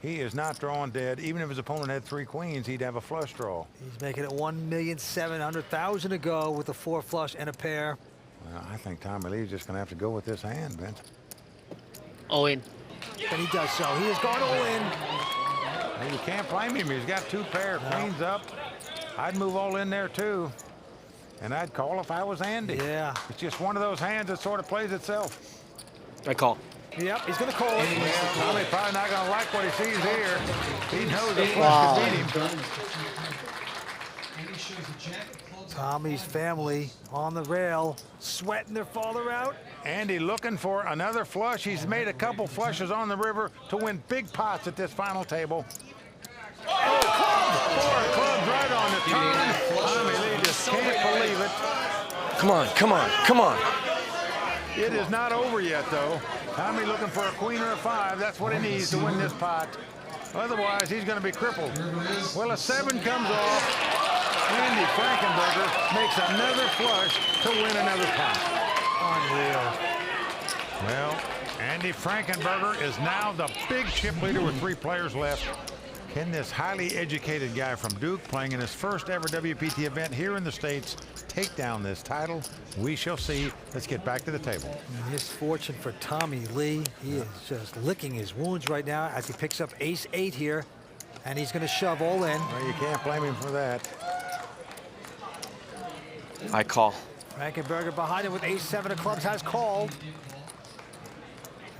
B: He is not drawing dead. Even if his opponent had 3 queens, he'd have a flush draw.
C: He's making it 1,700,000 to go with a 4 flush and a pair.
B: Well, I think Tommy Lee's just going to have to go with this hand, Vince.
O: All in.
C: And he does so. He has gone all in.
B: Well, you can't blame him. He's got 2 pair, queens up. I'd move all in there too. And I'd call if I was Andy.
C: Yeah.
B: It's just one of those hands that sort of plays itself.
O: I call.
C: Yep, he's going to call it.
B: Yeah, Tommy's probably not going to like what he sees here. He knows the flush could beat him.
C: Tommy's family on the rail, sweating their father out.
B: Andy looking for another flush. He's made a couple flushes on the river to win big pots at this final table. Oh, club! 4 clubs right on the turn. Tommy Lee just can't believe it.
O: Come on, come on, come on.
B: It is not over yet, though. Tommy looking for a queen or a 5. That's what he needs to win this pot. Otherwise, he's going to be crippled. Well, a 7 comes off. Andy Frankenberger makes another flush to win another pot. Unreal. Well, Andy Frankenberger is now the big chip leader with 3 players left. Can this highly educated guy from Duke, playing in his first ever WPT event here in the States, take down this title? We shall see. Let's get back to the table.
C: Misfortune for Tommy Lee. He is just licking his wounds right now as he picks up ace-8 here. And he's going to shove all in.
B: Well, you can't blame him for that.
O: I call.
C: Frankenberger behind him with ace-7 of clubs has called.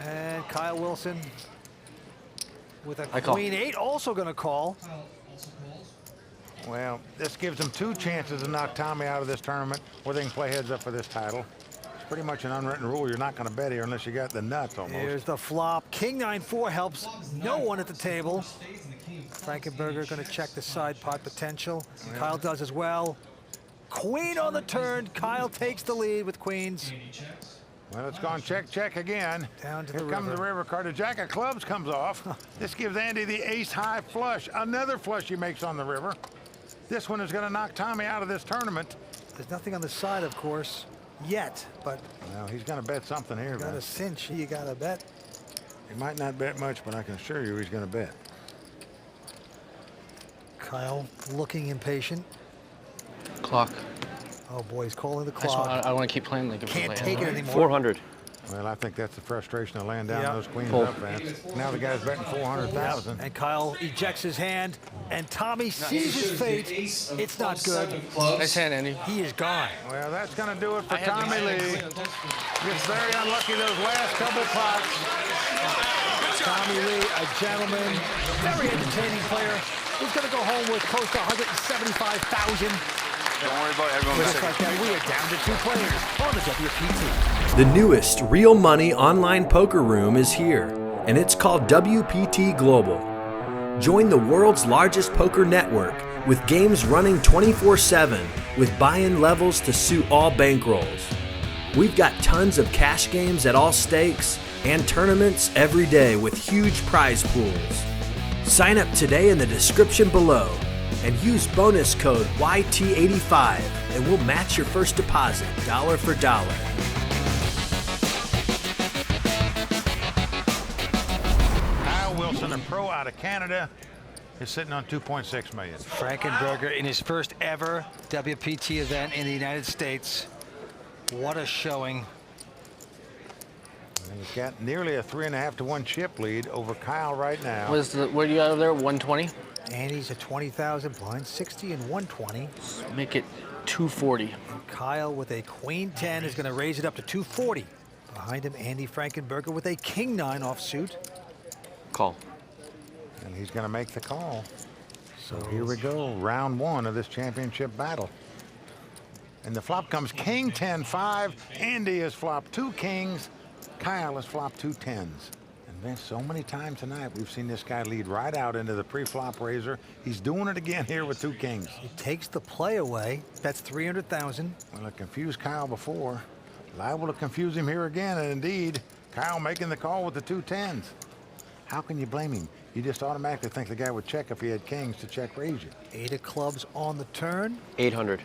C: And Kyle Wilson with a queen-8 also going to call.
B: Well, this gives them 2 chances to knock Tommy out of this tournament where they can play heads up for this title. It's pretty much an unwritten rule. You're not going to bet here unless you got the nuts almost.
C: Here's the flop. King 9-4 helps no one at the table. Frankenberger going to check the side pot potential. Yeah. Kyle does as well. Queen on the turn. Kyle takes the lead with queens.
B: Well, it's gone check, check again.
C: Down to
B: Here
C: the
B: comes
C: river.
B: the river card. The jack of clubs comes off. This gives Andy the ace-high flush. Another flush he makes on the river. This one is going to knock Tommy out of this tournament.
C: There's nothing on the side, of course, yet, but...
B: Well, he's going to bet something here.
C: You got a cinch. You got to bet.
B: He might not bet much, but I can assure you he's going to bet.
C: Kyle looking impatient.
O: Clock.
C: Oh, boy, he's calling the clock.
O: I want to keep playing. Like
C: Can't take it anymore.
O: 400.
B: Well, I think that's the frustration of laying down those queens
O: Pull.
B: up, Vance. Now the guy's betting 400,000.
C: And Kyle ejects his hand, and Tommy sees his fate. It's not good.
O: Nice hand, Andy.
C: He is gone.
B: Well, that's going to do it for Tommy Lee. Gets very unlucky those last couple pots.
C: Tommy Lee, a gentleman, very entertaining player. He's going to go home with close to 175,000.
N: Don't worry about everyone.
C: Just like that, we are down to 2 players on the WPT.
M: The newest real money online poker room is here, and it's called WPT Global. Join the world's largest poker network with games running 24/7 with buy-in levels to suit all bankrolls. We've got tons of cash games at all stakes and tournaments every day with huge prize pools. Sign up today in the description below and use bonus code YT85 and we'll match your first deposit dollar for dollar.
B: Kyle Wilson, a pro out of Canada, is sitting on $2.6 million.
C: Frankenberger in his first ever WPT event in the United States. What a showing.
B: And he's got nearly a 3.5 to 1 chip lead over Kyle right now.
O: What do you got over there? 120?
C: And he's at 20,000 blind, 60 and 120.
O: Make it 240.
C: And Kyle with a queen 10 is going to raise it up to 240. Behind him, Andy Frankenberger with a king 9 offsuit.
O: Call.
B: And he's going to make the call. So here we go, round 1 of this championship battle. And the flop comes king 10-5. Andy has flopped 2 kings. Kyle has flopped 2 tens. And man, so many times tonight we've seen this guy lead right out into the pre-flop raiser. He's doing it again here with 2 kings.
C: He takes the play away. That's 300,000.
B: Well, it confused Kyle before. Liable to confuse him here again. And indeed, Kyle making the call with the 2 tens. How can you blame him? You just automatically think the guy would check if he had kings to check raise you.
C: 8 of clubs on the turn.
O: 800.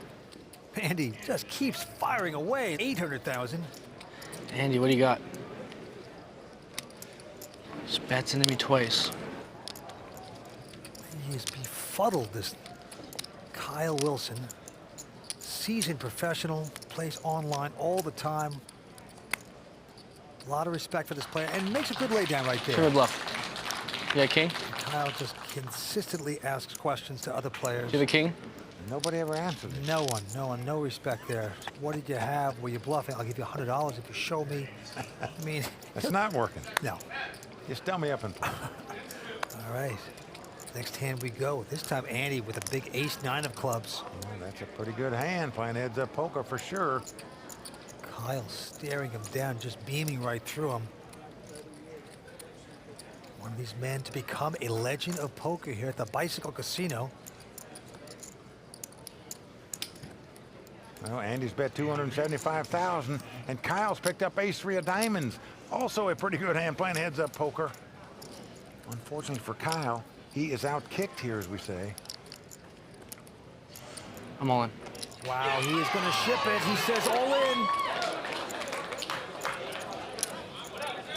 C: Andy just keeps firing away. 800,000.
O: Andy, what do you got? Just bets into me twice.
C: He is befuddled, this Kyle Wilson. Seasoned professional, plays online all the time. A lot of respect for this player and makes a good lay down right there.
O: Turn bluff. You got king?
C: Kyle just consistently asks questions to other players.
O: You have a king?
B: Nobody ever answers it.
C: No one, no respect there. What did you have? Were you bluffing? I'll give you $100 if you show me. I mean,
B: it's not working.
C: No.
B: Just dumb me up and play.
C: All right. Next hand we go. This time Andy with a big ace-9 of clubs.
B: Oh, that's a pretty good hand, playing heads-up poker for sure.
C: Kyle staring him down, just beaming right through him. One of these men to become a legend of poker here at the Bicycle Casino.
B: Well, Andy's bet 275,000, and Kyle's picked up ace-3 of diamonds. Also a pretty good hand playing heads-up poker. Unfortunately for Kyle, he is out-kicked here, as we say.
O: I'm all in.
C: Wow, he is going to ship it. He says all in.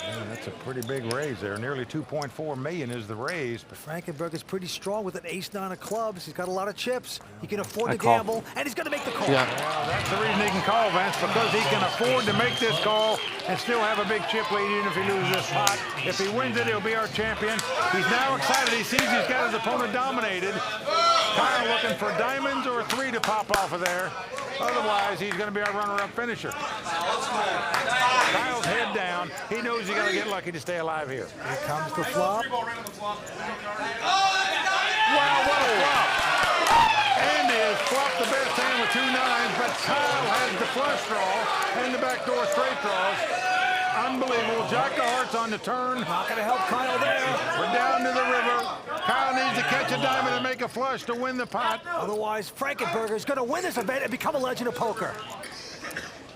B: Man, that's a pretty big raise there. Nearly 2.4 million is the raise.
C: But Frankenberger's pretty strong with an ace-9 of clubs. He's got a lot of chips. He can afford to
O: call.
C: gamble, and he's going to make the call.
O: Yeah.
B: Well, that's the reason he can call, Vance, because he can afford to make this call and still have a big chip lead even if he loses this pot. If he wins it, he'll be our champion. He's now excited. He sees he's got his opponent dominated. Kyle looking for diamonds or a 3 to pop off of there. Otherwise, he's going to be our runner-up finisher. Kyle's head down. He knows he's going to get lucky to stay alive here.
C: Here comes the flop.
B: Wow, what a flop. Andy has flopped the best hand with 2 9s, but Kyle has the flush draw and the backdoor straight draws. Unbelievable. Jack of hearts on the turn.
C: Not going to help Kyle there.
B: We're down to the river. Kyle needs to catch a diamond and make a flush to win the pot.
C: Otherwise, Frankenberger is going to win this event and become a legend of poker.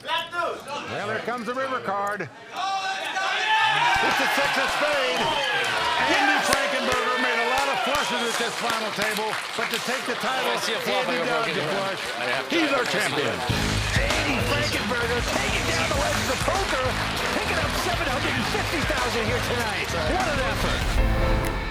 B: Well, here comes the river card. It's a 6 of spade. Andy Frankenberger made a lot of flushes at this final table, but to take the title, he had to dodge a flush. He's our champion.
C: Andy Frankenberger taking down the legends of poker, picking up $750,000 here tonight. What an effort.